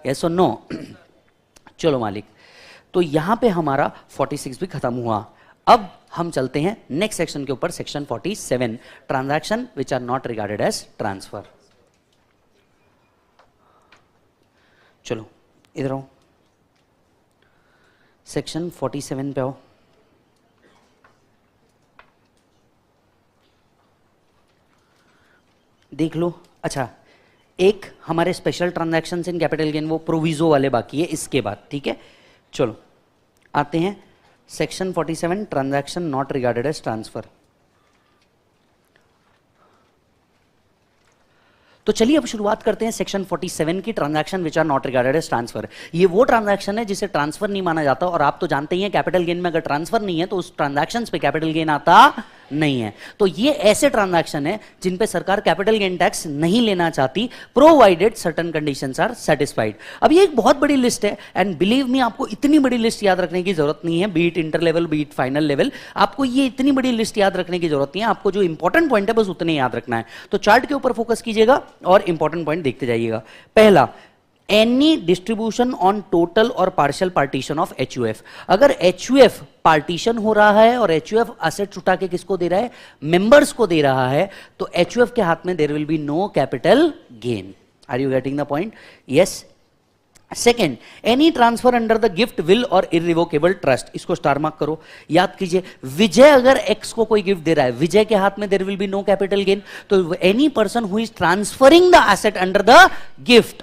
यस और नो? चलो मालिक, तो यहां पे हमारा 46 भी खत्म हुआ। अब हम चलते हैं नेक्स्ट सेक्शन के ऊपर, section 47, transaction which are not regarded as transfer. चलो इधर आओ, सेक्शन 47 पे आओ। देख लो। अच्छा, एक हमारे special transactions in capital gain वो प्रोविजो वाले बाकी है इसके बाद, ठीक है। चलो आते हैं section 47, transaction not regarded as transfer. तो चलिए अब शुरुआत करते हैं सेक्शन 47 की, transaction which are not regarded as transfer. ये वो ट्रांजैक्शन है जिसे ट्रांसफर नहीं माना जाता, और आप तो जानते ही हैं कैपिटल गेन में अगर ट्रांसफर नहीं है तो उस ट्रांजैक्शन पे कैपिटल गेन आता नहीं है। तो ये ऐसे ट्रांजैक्शन है जिन पे सरकार कैपिटल गेन टैक्स नहीं लेना चाहती, provided certain conditions are satisfied. अब ये एक बहुत बड़ी लिस्ट है, एंड बिलीव मी आपको इतनी बड़ी लिस्ट याद रखने की जरूरत नहीं है, beat inter level beat final level, आपको ये इतनी बड़ी लिस्ट याद रखने की जरूरत नहीं है। आपको जो इंपॉर्टेंट पॉइंट है बस उतने याद रखना है। तो चार्ट के ऊपर फोकस कीजिएगा और इंपॉर्टेंट पॉइंट देखते जाइएगा। पहला, एनी डिस्ट्रीब्यूशन ऑन टोटल और पार्शियल पार्टीशन ऑफ HUF। अगर HUF पार्टीशन हो रहा है और HUF असेट्स उठा के किसको दे रहा है? मेंबर्स को दे रहा है, तो HUF के हाथ में there will be no capital gain. Are you getting the point? Yes. Second, any transfer under the gift will और इरिवोकेबल ट्रस्ट। इसको स्टार मार्क करो, याद कीजिए। विजय अगर एक्स को कोई गिफ्ट दे रहा है, विजय के हाथ में there will be no capital gain. तो any person who is transferring the asset under the gift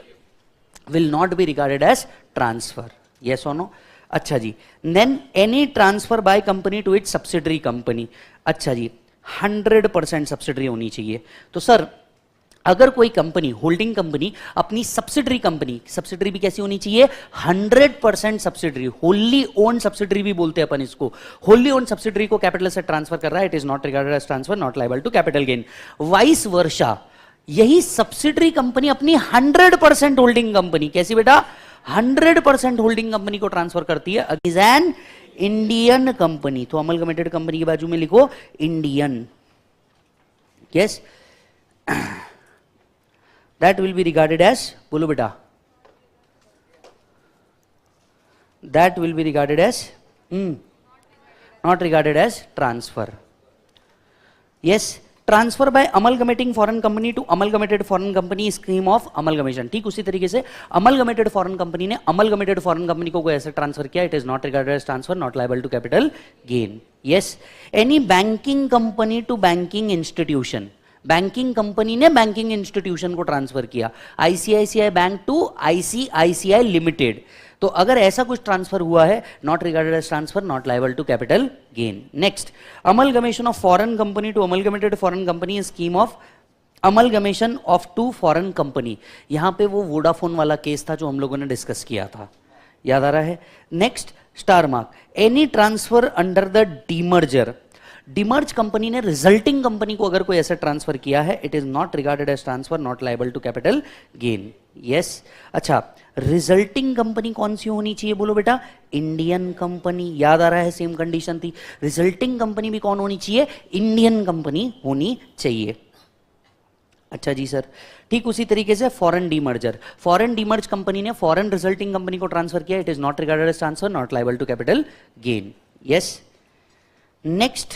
will not be regarded as transfer. Yes or no? अच्छा जी। Then any transfer by company to its subsidiary company. अच्छा जी, 100% सब्सिडरी होनी चाहिए। तो सर अगर कोई कंपनी, होल्डिंग कंपनी अपनी सब्सिडरी कंपनी, सब्सिडरी भी कैसी होनी चाहिए? 100% सब्सिडरी, होली ओन सब्सिडरी भी बोलते हैं अपन इसको। होली ओन सब्सिडरी को कैपिटल से ट्रांसफर कर रहा है, it is not regarded as transfer, not liable to capital gain. Vice versa, यही सब्सिडरी कंपनी अपनी 100% होल्डिंग कंपनी, कैसी बेटा? 100% होल्डिंग कंपनी को ट्रांसफर करती है इज एन इंडियन कंपनी। तो अमलगमेटेड कंपनी के बाजू में लिखो Indian. Yes, that will be regarded as, बोलो बेटा, that will be regarded as not regarded as transfer. Yes, transfer by amalgamating foreign company to amalgamated foreign company scheme of amalgamation. ठीक उसी तरीके से अमलगमेटेड फॉरेन कंपनी ने अमलगमेटेड फॉरेन कंपनी को कोई ऐसे ट्रांसफर किया, it is not regarded as transfer, not liable to capital gain. Yes, any banking company to banking institution, banking company ने बैंकिंग इंस्टीट्यूशन को ट्रांसफर किया, ICICI bank to ICICI limited, तो अगर ऐसा कुछ ट्रांसफर हुआ है, not regarded as transfer, not liable to capital gain. Next, amalgamation of foreign company to amalgamated foreign company scheme of amalgamation of two foreign company. यहां पे वो वोडाफोन वाला केस था जो हम लोगों ने डिस्कस किया था, याद आ रहा है. Next, star mark, any transfer under the demerger, demerged company ने रिजल्टिंग कंपनी को अगर कोई ऐसा ट्रांसफर किया है, it is not regarded as transfer, not liable to capital gain. Yes, अच्छा, रिजल्टिंग कंपनी कौन सी होनी चाहिए बोलो बेटा, इंडियन कंपनी. याद आ रहा है, सेम कंडीशन थी. रिजल्टिंग कंपनी भी कौन होनी चाहिए, इंडियन कंपनी होनी चाहिए. अच्छा जी सर, ठीक उसी तरीके से foreign demerger, foreign demerged company ने फॉरेन रिजल्टिंग कंपनी को ट्रांसफर किया, it is not regarded as transfer, not liable to capital gain. Yes, next,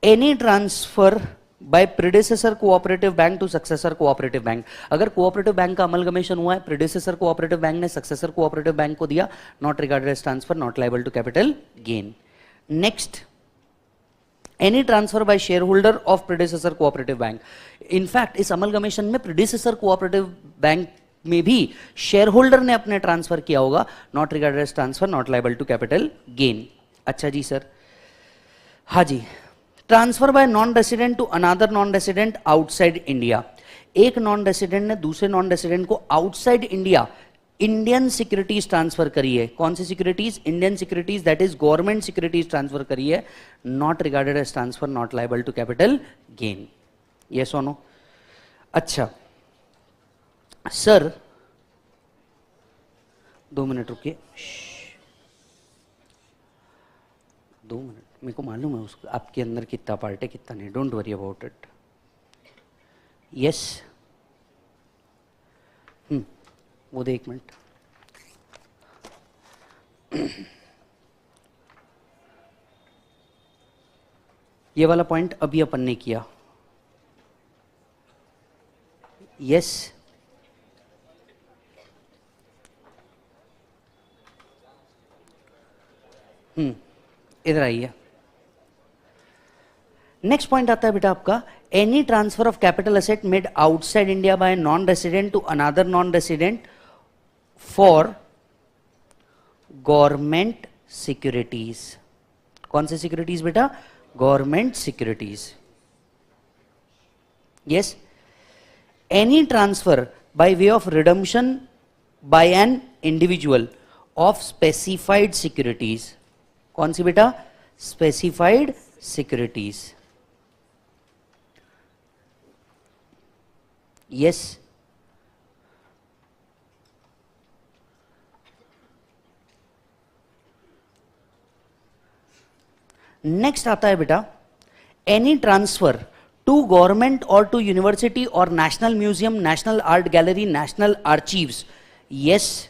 any transfer by predecessor cooperative bank to successor cooperative bank. अगर कोऑपरेटिव बैंक का अमलगमेशन हुआ है, प्रेडेसेसर कोऑपरेटिव बैंक ने सक्सेसर कोऑपरेटिव बैंक को दिया, not regarded as transfer, not liable to capital gain. Next, any transfer by share holder of प्रेडेसेसर cooperative bank. In fact इस अमलगमेशन में प्रेडेसेसर कोऑपरेटिव बैंक में भी शेयर होल्डर ने अपने ट्रांसफर किया होगा, not regarded as transfer, not liable to capital gain. अच्छा जी सर, हाँ जी, transfer by non resident to another non resident outside India. एक नॉन रेसिडेंट ने दूसरे नॉन रेसिडेंट को outside India Indian securities transfer करी है. कौन सी securities, Indian securities, that is government securities transfer करी है, not regarded as transfer, not liable to capital gain. Yes और नो. अच्छा सर, 2 मिनट रुकिए, 2 मिनट, मेरे को मालूम है उसको आपके अंदर कितना पार्ट है कितना नहीं, don't worry about it. Yes, वो दे 1 मिनट. ये वाला पॉइंट अभी अपन ने किया. यस, इधर आइए. नेक्स्ट पॉइंट आता है बेटा आपका, any transfer of capital asset made outside India by non resident to another non resident for government securities. कौन से सिक्योरिटीज बेटा, government securities. Yes, any transfer by way of redemption by an individual of specified securities. कौन सी बेटा, स्पेसिफाइड सिक्योरिटीज. यस, नेक्स्ट आता है बेटा, एनी ट्रांसफर टू गवर्नमेंट और टू यूनिवर्सिटी और national museum, national art gallery, national archives. Yes,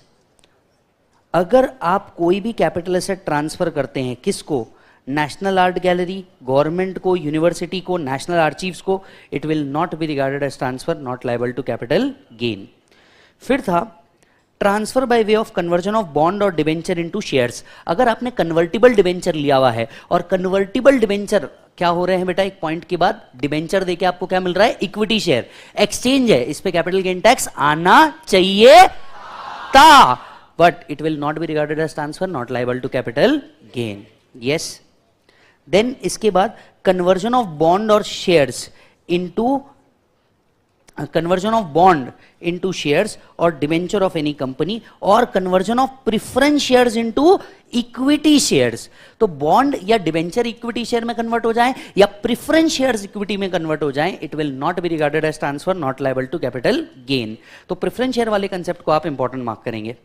अगर आप कोई भी कैपिटल एसेट ट्रांसफर करते हैं, किसको, नेशनल आर्ट गैलरी, गवर्नमेंट को, यूनिवर्सिटी को, नेशनल आर्चीव्स को, it will not be regarded as transfer, not liable to capital gain. फिर था transfer by way of conversion of bond और डिबेंचर इनटू शेयर्स. अगर आपने कन्वर्टिबल डिबेंचर लिया हुआ है, और कन्वर्टिबल डिबेंचर क्या हो रहे हैं बेटा, एक पॉइंट के बाद डिबेंचर देके आपको क्या मिल रहा है, इक्विटी शेयर, एक्सचेंज है, इस पे कैपिटल गेन टैक्स आना चाहिए था, but it will not be regarded as transfer, not liable to capital gain. Yes, then इसके बाद कन्वर्जन ऑफ बॉन्ड और shares into conversion of bond into shares और डिबेंचर ऑफ एनी कंपनी, और conversion of preference shares into equity shares. तो बॉन्ड या डिबेंचर इक्विटी शेयर में कन्वर्ट हो जाए या प्रिफरेंस शेयर्स इक्विटी में कन्वर्ट हो जाए, it will not be regarded as transfer, not liable to capital gain. तो प्रिफरेंस शेयर वाले कंसेप्ट को आप इंपॉर्टेंट मार्क करेंगे.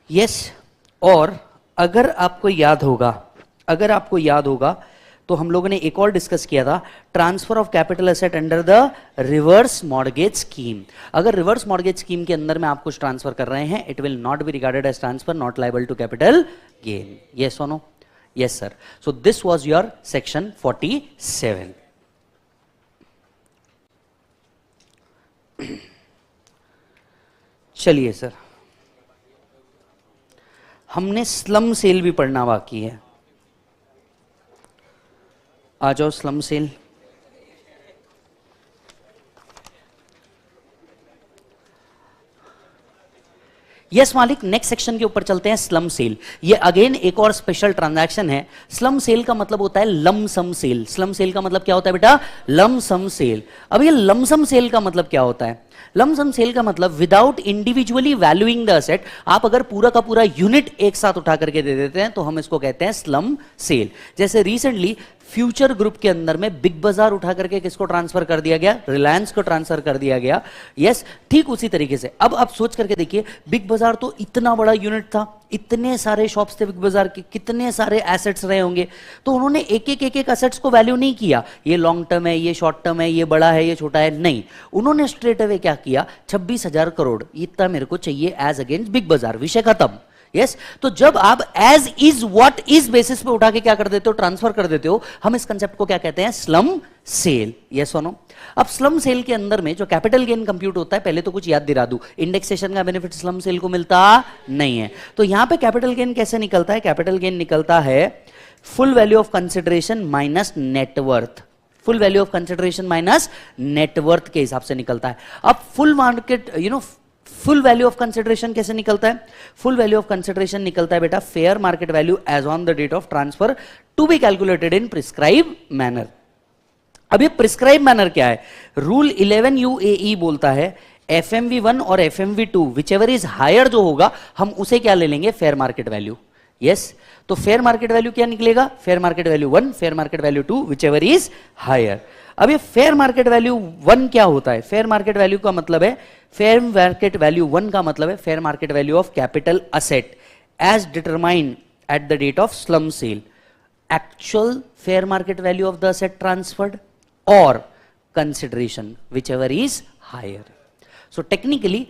यस, और अगर आपको याद होगा तो हम लोगों ने एक और डिस्कस किया था, transfer of capital asset under the reverse mortgage scheme. अगर रिवर्स मॉर्गेज स्कीम के अंदर में आप कुछ ट्रांसफर कर रहे हैं, it will not be regarded as transfer, not liable to capital gain. Yes और no? Yes sir. So this was your section 47। चलिए सर, हमने स्लम सेल भी पढ़ना बाकी है। आ जाओ स्लम सेल। यस मालिक, नेक्स्ट सेक्शन के ऊपर चलते हैं, स्लम सेल। ये अगेन एक और स्पेशल ट्रांजैक्शन है। स्लम सेल का मतलब होता है लमसम सेल। स्लम सेल का मतलब क्या होता है बेटा? Lump sum sale. अब ये लमसम सेल का मतलब क्या होता है? लमसम सेल का मतलब without individually valuing the asset, आप अगर पूरा का पूरा यूनिट एक साथ उठा करके दे देते हैं तो हम इसको कहते हैं स्लम सेल। जैसे रिसेंटली फ्यूचर ग्रुप के अंदर में बिग बाजार उठा करके किसको ट्रांसफर कर दिया गया? रिलायंस को ट्रांसफर कर दिया गया। यस, ठीक उसी तरीके से अब आप सोच करके देखिए, बिग बाजार तो इतना बड़ा यूनिट था, इतने सारे शॉप्स थे बिग बाजार के, कितने सारे एसेट्स रहे होंगे, तो उन्होंने एक एक एसेट्स को वैल्यू नहीं किया, ये लॉन्ग टर्म है, ये शॉर्ट टर्म है, ये बड़ा है, ये छोटा है, नहीं। उन्होंने स्ट्रेट अवे क्या किया? 26,000 करोड़ इतना मेरे को चाहिए एज अगेंस्ट बिग बाजार, विषय खत्म। यस, तो जब आप as is what is basis पे उठा के क्या कर देते हो? ट्रांसफर कर देते हो। हम इस कंसेप्ट को क्या कहते हैं? Slump sale. यस और नो? अब स्लम सेल के अंदर में जो कैपिटल गेन कंप्यूट होता है, पहले तो कुछ याद दिला दूं, इंडेक्सेशन का बेनिफिट स्लम सेल को मिलता नहीं है। तो यहां पे कैपिटल गेन कैसे निकलता है? कैपिटल गेन निकलता है full value of consideration minus net worth. Full value of consideration minus net worth के हिसाब से निकलता है। अब full market full value of consideration कैसे निकलता है? फुल वैल्यू ऑफ कंसिडरेशन निकलता है बेटा fair market value as on the date of transfer to be calculated in prescribed manner. अब ये प्रिस्क्राइब मैनर क्या है? रूल 11 UAE बोलता है FMV1 और FMV2 विचेवर इज हायर जो होगा हम उसे क्या ले लेंगे? Fair market value. यस, तो फेयर मार्केट वैल्यू क्या निकलेगा? Fair market value 1, fair market value 2, whichever is higher. अब ये फेयर मार्केट वैल्यू 1 क्या होता है? फेयर मार्केट वैल्यू का मतलब है, फेयर मार्केट वैल्यू 1 का मतलब है fair market value of capital asset as determined at the date of slump sale, actual fair market value of the asset transferred और consideration whichever is higher. So technically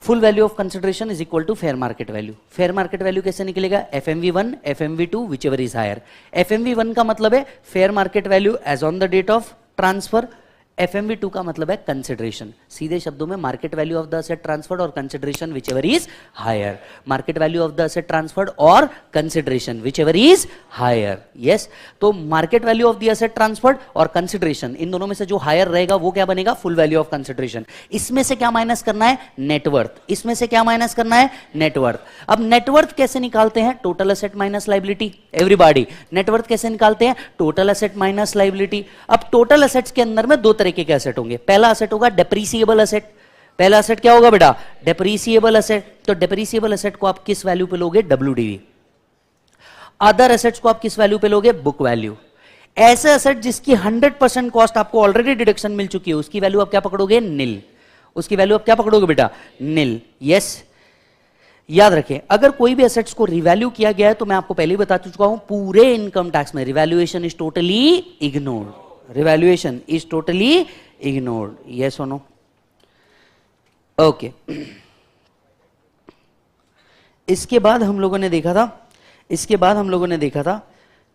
full value of consideration is equal to fair market value. Fair market value कैसे निकलेगा? FMV1, FMV2 whichever is higher. FMV1 का मतलब है fair market value as on the date of transfer, FMV2 का मतलब है कंसिडरेशन। सीधे शब्दों में market value of the asset transferred और consideration whichever is higher. Market value of the asset transferred और consideration whichever is higher. Yes, तो market value of the asset transferred और कंसिडरेशन, इन दोनों में से जो हायर रहेगा वो क्या बनेगा? Full value of consideration. इसमें से क्या माइनस करना है? नेटवर्थ। इसमें से क्या माइनस करना है? नेटवर्थ। अब नेटवर्थ कैसे निकालते हैं? Total asset minus liability. Everybody, net worth कैसे निकालते हैं? Total asset minus liability. अब टोटल असेट्स के अंदर में दो तरीके के असेट होंगे। पहला असेट होगा डेप्रीसिएबल असेट। पहला असेट क्या होगा बेटा? डेप्रीसिएबल असेट। तो डेप्रीसिएबल असेट को आप किस वैल्यू पे लोगे? WDV। अदर असेट्स को आप किस वैल्यू पे लोगे? Book value. ऐसे असेट जिसकी 100% कॉस्ट आपको ऑलरेडी डिडक्शन मिल चुकी है, उसकी वैल्यू आप क्या पकड़ोगे? निल। उसकी वैल्यू आप क्या पकड़ोगे बेटा? निल। यस, याद रखें, अगर कोई भी एसेट्स को रिवैल्यू किया गया है तो मैं आपको पहले ही बता चुका हूं, पूरे इनकम टैक्स में revaluation is totally ignored. Revaluation is totally ignored. Yes और नो? ओके, इसके बाद हम लोगों ने देखा था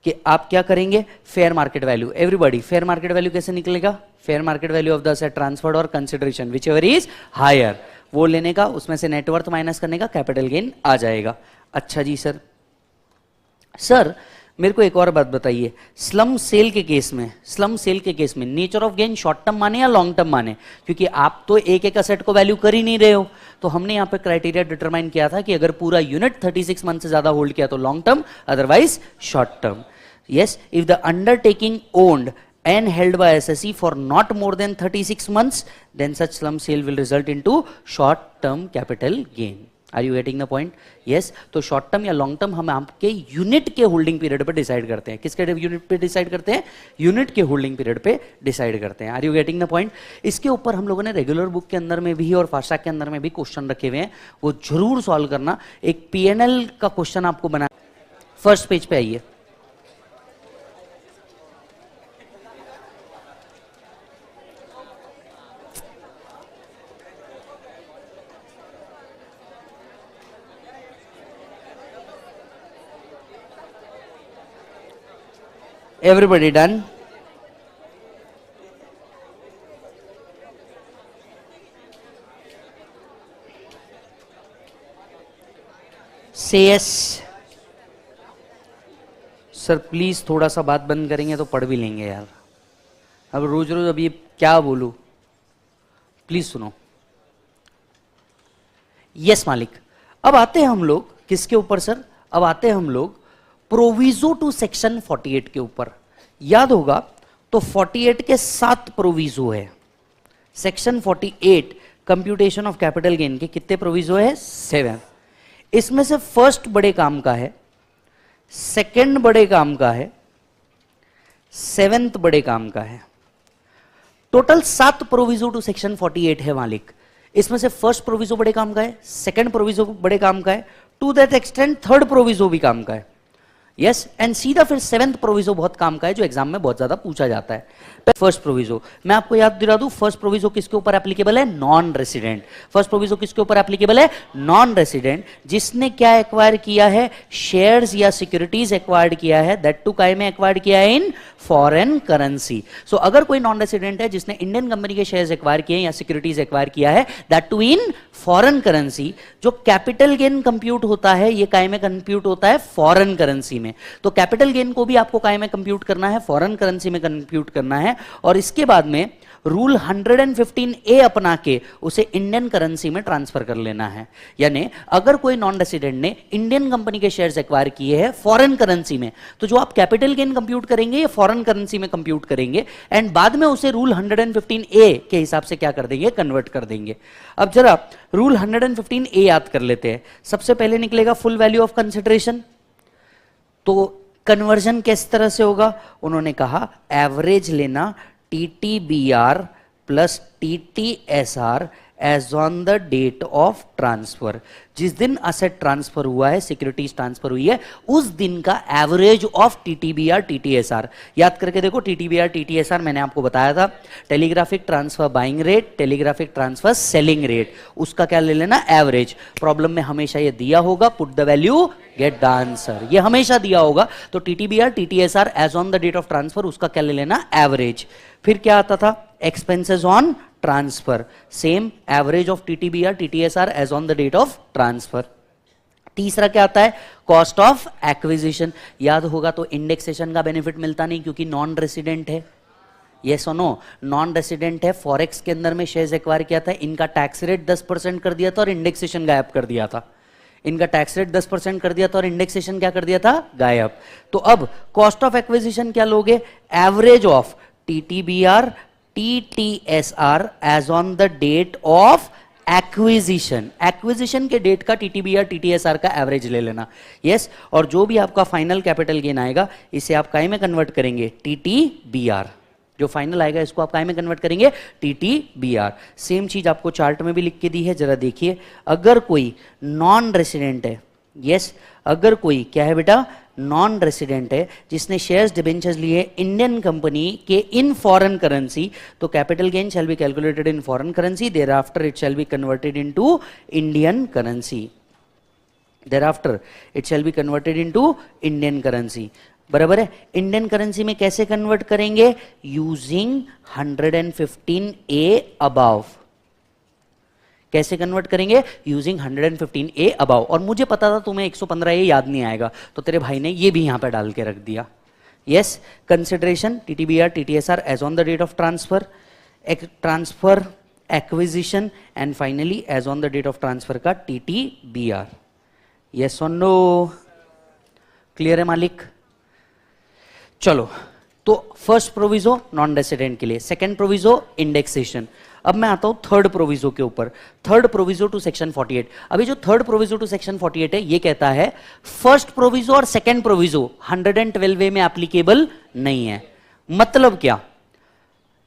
कि आप क्या करेंगे? Fair market value. Everybody, fair market value कैसे निकलेगा? Fair market value of the asset transferred और कंसिडरेशन विचएवर इज हायर, वो लेने का, उसमें से नेटवर्थ माइनस करने का, कैपिटल गेन आ जाएगा। अच्छा जी सर, मेरे को एक और बात बताइए, स्लम सेल के केस में nature of gain short term माने या लॉन्ग टर्म माने? क्योंकि आप तो एक एक असेट को वैल्यू कर ही नहीं रहे हो, तो हमने यहां पे क्राइटेरिया डिटरमाइन किया था कि अगर पूरा यूनिट 36 मंथ से ज्यादा होल्ड किया तो long term, otherwise short term. Yes, if the undertaking owned and held by SSE for not more than 36 months, then such slum sale will result into short term capital gain. Are you getting the point? Yes, तो शॉर्ट टर्म या लॉन्ग टर्म हम आपके यूनिट के होल्डिंग पीरियड पे डिसाइड करते हैं। किसके यूनिट पे डिसाइड करते हैं? यूनिट के होल्डिंग पीरियड पे डिसाइड करते हैं। Are you getting the point? इसके ऊपर हम लोगों ने रेगुलर बुक के अंदर में भी और फास्टैग के अंदर में भी क्वेश्चन रखे हुए हैं, वो जरूर सॉल्व करना। एक PNL का क्वेश्चन आपको बना, फर्स्ट पेज पे आइए। Everybody done? Say yes. Sir please थोड़ा सा बात बंद करेंगे तो पढ़ भी लेंगे यार. अब रोज रोज अभी क्या बोलूं, प्लीज सुनो. यस मालिक. अब आते हैं हम लोग किसके ऊपर सर? अब आते हैं हम लोग प्रोविजो टू सेक्शन 48 के ऊपर. याद होगा तो 48 के 7 प्रोविजो है. Section 48 computation of capital gain के कितने प्रोविजो है? 7. इसमें से फर्स्ट बड़े काम का है, सेकंड बड़े काम का है, 7th बड़े काम का है. टोटल 7 प्रोविजो टू सेक्शन 48 है मालिक. इसमें से फर्स्ट प्रोविजो बड़े काम का है, सेकंड प्रोविजो बड़े काम का है, to that extent third proviso भी काम का है. यस एंड सीधा फिर 7th प्रोविजो बहुत काम का है जो एग्जाम में बहुत ज्यादा पूछा जाता है. फर्स्ट प्रोविजो मैं आपको याद दिला दूं, फर्स्ट प्रोविजो किसके ऊपर एप्लीकेबल है? Non resident. फर्स्ट प्रोविजो किसके ऊपर एप्लीकेबल है? Non resident. जिसने क्या एक्वायर किया है? शेयर्स या सिक्योरिटीज एक्वायर्ड किया है, दैट टू काय में एक्वायर्ड किया है? इन फॉरेन करेंसी. सो अगर कोई नॉन रेसिडेंट है जिसने इंडियन कंपनी के शेयर्स एक्वायर किए या सिक्योरिटीज एक्वायर किया है, that too in foreign currency, जो कैपिटल गेन कंप्यूट होता है ये काय में कंप्यूट होता है? फॉरेन करेंसी में. तो कैपिटल गेन को भी आपको काय में कंप्यूट करना है? फॉरेन करेंसी में कंप्यूट करना है. और इसके बाद में रूल 115A अपना के उसे इंडियन करेंसी में ट्रांसफर कर लेना है. यानी अगर कोई नॉन रेसिडेंट ने इंडियन कंपनी के शेयर्स एक्वायर किए हैं फॉरेन करेंसी में, तो जो आप कैपिटल गेन कंप्यूट करेंगे ये फॉरेन करेंसी में कंप्यूट करेंगे एंड बाद में उसे रूल 115A के हिसाब से क्या कर देंगे? कन्वर्ट कर देंगे. अब जरा रूल 115A याद कर लेते हैं. सबसे पहले निकलेगा फुल वैल्यू ऑफ कंसिडरेशन. तो कन्वर्जन किस तरह से होगा? उन्होंने कहा एवरेज लेना TTBR plus TTSR as on the date of transfer. जिस दिन असेट ट्रांसफर हुआ है, सिक्योरिटीज ट्रांसफर हुई है, उस दिन का एवरेज ऑफ TTBR TTSR. याद करके देखो, TTBR TTSR मैंने आपको बताया था, telegraphic transfer buying rate, telegraphic transfer selling rate. उसका क्या ले लेना? एवरेज. प्रॉब्लम में हमेशा ये दिया होगा, put the value get the answer. ये हमेशा दिया होगा. तो TTBR TTSR as on the date of transfer, उसका क्या ले लेना? एवरेज. फिर क्या आता था? Expenses on transfer, same average of TTBR TTSR as on the date of transfer. तीसरा क्या आता है? Cost of acquisition. याद होगा तो इंडेक्सेशन का बेनिफिट मिलता नहीं क्योंकि नॉन रेसिडेंट है. यस और नो? नॉन रेसिडेंट है, फॉरेक्स के अंदर में शेयर्स एक्वायर किया था, इनका टैक्स रेट 10% कर दिया था और इंडेक्सेशन गायब कर दिया था. इनका टैक्स रेट 10% कर दिया था और इंडेक्सेशन क्या कर दिया था? गायब. तो अब कॉस्ट ऑफ एक्विजिशन क्या लोगे? Average of TTBR TTSR as on the date of acquisition. Acquisition के डेट का TTBR TTSR का एवरेज ले लेना. यस और जो भी आपका फाइनल कैपिटल गेन आएगा इसे आप काय में कन्वर्ट करेंगे? TTBR. जो फाइनल आएगा इसको आप काय में कन्वर्ट करेंगे? TTBR. सेम चीज आपको चार्ट में भी लिख के दी है, जरा देखिए. अगर कोई नॉन रेसिडेंट है, यस अगर कोई क्या है बेटा? नॉन रेसिडेंट है जिसने शेयर्स डिबेंचर्स लिए इंडियन कंपनी के इन फॉरेन करेंसी, तो capital gain shall be calculated in foreign currency, thereafter it shall be converted into Indian currency. thereafter it shall be converted into Indian currency. बराबर है. इंडियन करेंसी में कैसे कन्वर्ट करेंगे? Using 115A above. कैसे कन्वर्ट करेंगे? Using 115A above. और मुझे पता था तुम्हें 115A याद नहीं आएगा, तो तेरे भाई ने ये भी यहां पे डाल के रख दिया. Yes, consideration TTBR TTSR as on the date of transfer, transfer acquisition and finally as on the date of transfer का TTBR. यस और नो? क्लियर है मालिक? चलो, तो फर्स्ट प्रोविजो नॉन रेसिडेंट के लिए, सेकंड प्रोविजो इंडेक्सेशन. अब मैं आता हूं थर्ड प्रोविजो के ऊपर. Third proviso to section 48. अभी जो थर्ड प्रोविजो टू सेक्शन 48 है ये कहता है फर्स्ट प्रोविजो और सेकंड प्रोविजो 112A में एप्लीकेबल नहीं है. मतलब क्या?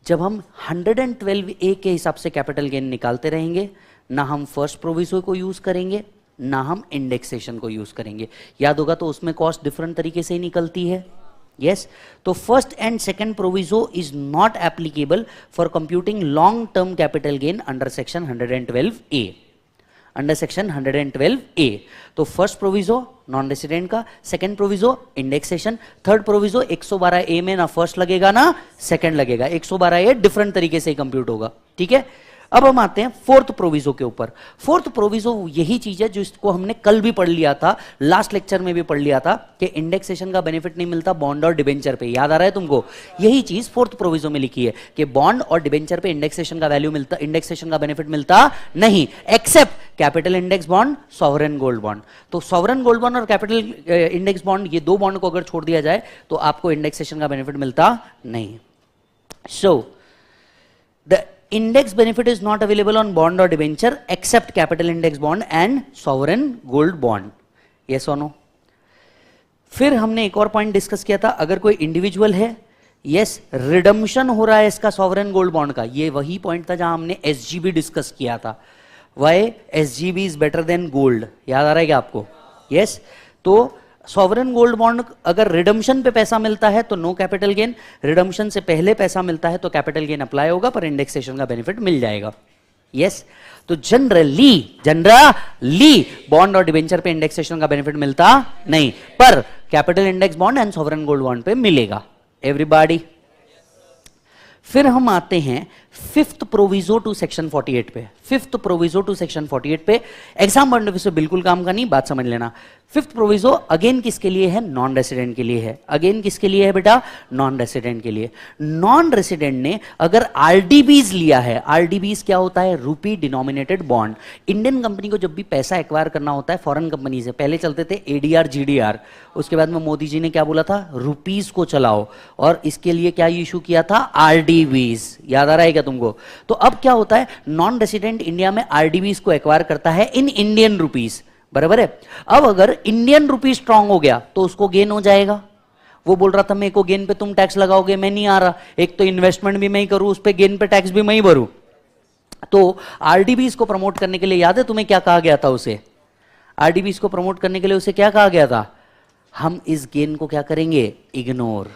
जब हम 112A के हिसाब से कैपिटल गेन निकालते रहेंगे, ना हम फर्स्ट प्रोविजो को यूज करेंगे ना हम इंडेक्सेशन को यूज करेंगे. याद होगा तो उसमें कॉस्ट डिफरेंट तरीके से ही निकलती है. Yes, तो first and second proviso is not applicable for computing long term capital gain under section 112A. Under section 112A. तो फर्स्ट प्रोविजो नॉन रेसिडेंट का, second proviso indexation, third proviso 112A में ना फर्स्ट लगेगा ना सेकंड लगेगा, 112A डिफरेंट तरीके से कंप्यूट होगा, ठीक है। अब हम आते हैं फोर्थ प्रोविजो के ऊपर। फोर्थ प्रोविजो यही चीज है जो इसको हमने कल भी पढ़ लिया था, लास्ट लेक्चर में भी पढ़ लिया था कि इंडेक्सेशन का बेनिफिट नहीं मिलता बॉन्ड और डिबेंचर पे, याद आ रहा है तुमको? यही चीज फोर्थ प्रोविजो में लिखी है कि बॉन्ड और डिबेंचर पे इंडेक्सेशन का वैल्यू मिलता, इंडेक्सेशन का बेनिफिट मिलता नहीं, except capital index bond, sovereign gold bond. तो सॉवरेन गोल्ड बॉन्ड और कैपिटल इंडेक्स बॉन्ड, ये दो बॉन्ड को अगर छोड़ दिया जाए तो आपको इंडेक्सेशन का बेनिफिट मिलता नहीं। So the index benefit is not available on bond or debenture except capital index bond and sovereign gold bond, yes or no? फिर हमने एक और पॉइंट डिस्कस किया था, अगर कोई इंडिविजुअल है, यस रिडम्पशन हो रहा है इसका सॉवरेन गोल्ड बॉन्ड का, ये वही पॉइंट था जहां हमने एसजीबी डिस्कस किया था, why SGB is better than gold, याद आ रहा है क्या आपको? यस तो सॉवरेन गोल्ड बॉन्ड अगर रिडम्पशन पे पैसा मिलता है तो नो कैपिटल गेन, रिडम्पशन से पहले पैसा मिलता है तो कैपिटल गेन अप्लाई होगा पर इंडेक्सेशन का बेनिफिट मिल जाएगा, यस। तो जनरली बॉन्ड और डिबेंचर पे इंडेक्सेशन का बेनिफिट मिलता नहीं, पर capital index bond and sovereign gold bond पे मिलेगा, एवरीबॉडी। फिर हम आते हैं फिफ्थ प्रोविजो टू सेक्शन 48 पे। फिफ्थ प्रोविजो टू सेक्शन 48 पे एग्जाम पॉइंट ऑफ व्यू से बिल्कुल काम का नहीं, बात समझ लेना। फिफ्थ प्रोविजो अगेन किसके लिए है? नॉन रेसिडेंट के लिए है। अगेन किसके लिए है बेटा? नॉन रेसिडेंट के लिए। नॉन रेसिडेंट ने अगर आरडीबीज लिया है, आरडीबीज क्या होता है? रूपी डिनोमिनेटेड बॉन्ड। इंडियन कंपनी को जब भी पैसा एक्वायर करना होता है फॉरेन कंपनी से, पहले चलते थे एडीआर जीडीआर, उसके बाद में मोदी जी ने क्या बोला था? रुपीज को चलाओ, और इसके लिए क्या इशू किया था? आरडीबीज, याद आ रहा है क्या तुमको? तो अब क्या होता है, नॉन रेसिडेंट इंडिया में आरडीबीज को एक्वायर करता है इन इंडियन रुपीज, बराबर है। अब अगर इंडियन रुपी स्ट्रांग हो गया तो उसको गेन हो जाएगा। वो बोल रहा था मेरे को गेन पे तुम टैक्स लगाओगे, मैं नहीं आ रहा, एक तो इन्वेस्टमेंट भी मैं ही करूं, उस पे गेन पे टैक्स भी मैं ही भरूं। तो आरडीबीज को प्रमोट करने के लिए याद है तुम्हें क्या कहा गया था उसे? आरडीबीज को प्रमोट करने के लिए उसे क्या कहा गया था? हम इस गेन को क्या करेंगे? इग्नोर।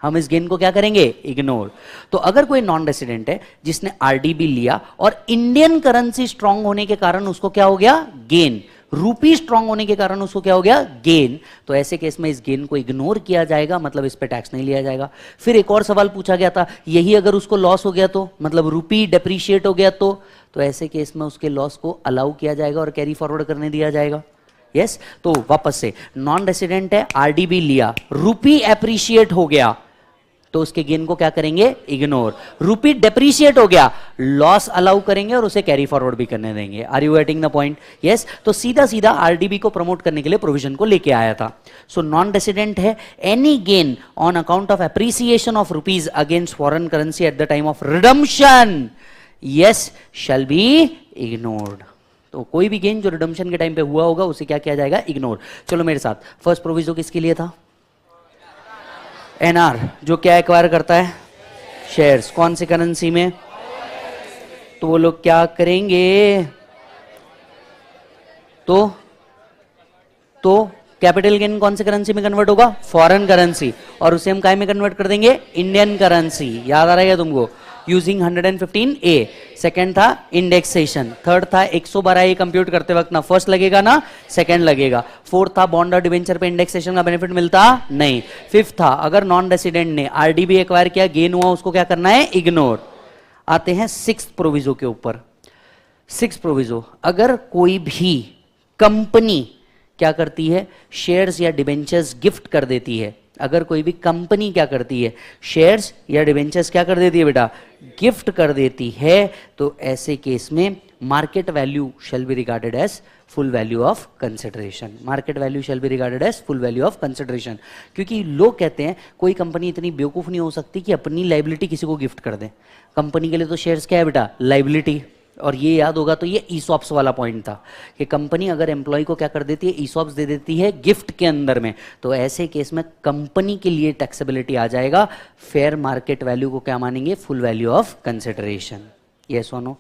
हम इस गेन को क्या करेंगे? इग्नोर। तो अगर कोई नॉन रेसिडेंट है जिसने आरडीबी लिया और इंडियन करेंसी स्ट्रांग होने के कारण उसको क्या हो गया? गेन। रूपी स्ट्रांग होने के कारण उसको क्या हो गया? गेन। तो ऐसे केस में इस गेन को इग्नोर किया जाएगा, मतलब इस पे टैक्स नहीं लिया जाएगा। फिर एक और सवाल पूछा गया था, यही अगर उसको लॉस हो गया तो, मतलब रूपी डेप्रीशिएट हो गया तो ऐसे केस में उसके लॉस को अलाउ किया जाएगा और कैरी फॉरवर्ड करने दिया जाएगा। यस तो वापस से, नॉन रेसिडेंट है, आरडीबी लिया, रूपी एप्रिशिएट हो गया तो उसके गेन को क्या करेंगे? इग्नोर। रूपी डेप्रीशिएट हो गया, लॉस अलाउ करेंगे और उसे कैरी फॉरवर्ड भी करने देंगे। Are you getting the point? Yes तो सीधा सीधा आरडीबी को प्रमोट करने के लिए प्रोविजन को लेके आया था। सो नॉन रेसिडेंट है, any gain on account of appreciation of rupees against foreign currency at the time of redemption, yes, shall be ignored. तो कोई भी गेन जो रिडम्पशन के टाइम पे हुआ होगा उसे क्या किया जाएगा? इग्नोर। चलो मेरे साथ, फर्स्ट प्रोविजो किसके लिए था? एनआर, जो क्या एक्वायर करता है? शेयर्स। कौन सी करेंसी में? तो वो लोग क्या करेंगे? तो कैपिटल गेन कौन सी करेंसी में कन्वर्ट होगा? Foreign currency. और उसे हम काय में कन्वर्ट कर देंगे? Indian currency. याद आ रहा है तुमको? Using 115A। सेकंड था इंडेक्सेशन, थर्ड था 112A कंप्यूट करते वक्त ना फर्स्ट लगेगा ना सेकंड लगेगा, फोर्थ था बॉन्ड और डिबेंचर पे इंडेक्सेशन का बेनिफिट मिलता नहीं, फिफ्थ था अगर नॉन रेसिडेंट ने आरडीबी एक्वायर किया, गेन हुआ, उसको क्या करना है? इग्नोर। आते हैं सिक्स्थ प्रोविजो के ऊपर। सिक्स्थ प्रोविजो, अगर कोई भी कंपनी क्या करती है? शेयर्स या डिबेंचर्स गिफ्ट कर देती है। अगर कोई भी कंपनी क्या करती है? शेयर्स या डिबेंचर्स क्या कर देती है बेटा? गिफ्ट कर देती है, तो ऐसे केस में market value shall be regarded as full value of consideration. Market value shall be regarded as full value of consideration. क्योंकि लोग कहते हैं कोई कंपनी इतनी बेवकूफ नहीं हो सकती कि अपनी लाइबिलिटी किसी को गिफ्ट कर दे। कंपनी के लिए तो शेयर्स क्या है बेटा? लाइबिलिटी। और ये याद होगा तो ये ईसॉप्स वाला पॉइंट था कि कंपनी अगर एम्प्लॉय को क्या कर देती है? ईसॉप्स दे देती है गिफ्ट के अंदर में, तो ऐसे केस में कंपनी के लिए टैक्सेबिलिटी आ जाएगा। फेयर मार्केट वैल्यू को क्या मानेंगे? Full value of consideration. Yes और नो?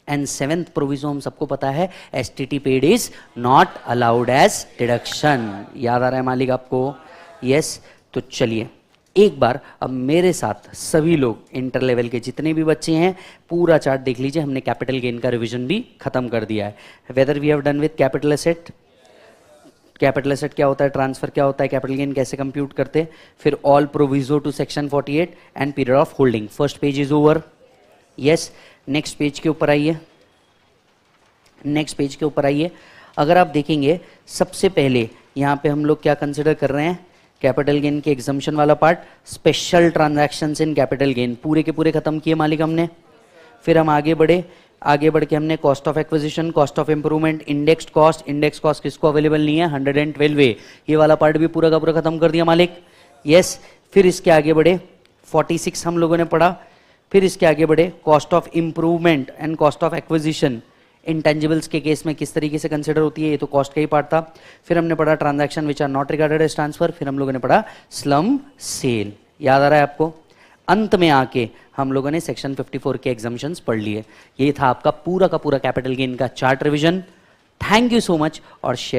एंड सेवेंथ प्रोविजो हम सबको पता है, STT paid is not allowed as deduction. याद आ रहा है मालिक आपको? यस तो चलिए एक बार अब मेरे साथ सभी लोग इंटर लेवल के जितने भी बच्चे हैं पूरा चार्ट देख लीजिए। हमने कैपिटल गेन का रिवीजन भी खत्म कर दिया है। Whether we have done with capital asset, capital asset क्या होता है, ट्रांसफर क्या होता है, कैपिटल गेन कैसे कंप्यूट करते हैं, फिर all proviso to section 48 and period of holding. First page is over. Yes, next page के ऊपर आइए, नेक्स्ट पेज के ऊपर आइए। अगर आप देखेंगे सबसे पहले यहाँ पे हम लोग क्या कंसिडर कर रहे हैं, कैपिटल गेन के एग्जम्पशन वाला part, special transactions in capital gain पूरे के पूरे खत्म किए मालिक हमने। फिर हम आगे बढ़े, आगे बढ़ के हमने cost of acquisition, cost of improvement, indexed cost, index cost किसको अवेलेबल नहीं है 112A, ये वाला पार्ट भी पूरा का पूरा खत्म कर दिया मालिक। यस, फिर इसके आगे बढ़े 46 हम लोगों ने पढ़ा। फिर इसके आगे बढ़े cost of improvement and cost of acquisition intangibles के केस में किस तरीके से कंसिडर होती है, ये तो कॉस्ट का ही पार्ट था। फिर हमने पढ़ा transaction which are not regarded as transfer. फिर हम लोगों ने पढ़ा स्लम सेल, याद आ रहा है आपको। अंत में आके हम लोगों ने सेक्शन 54 के एग्जाम्पशंस पढ़ लिए। ये था आपका पूरा का पूरा कैपिटल गेन का chart revision. Thank you so much और शेयर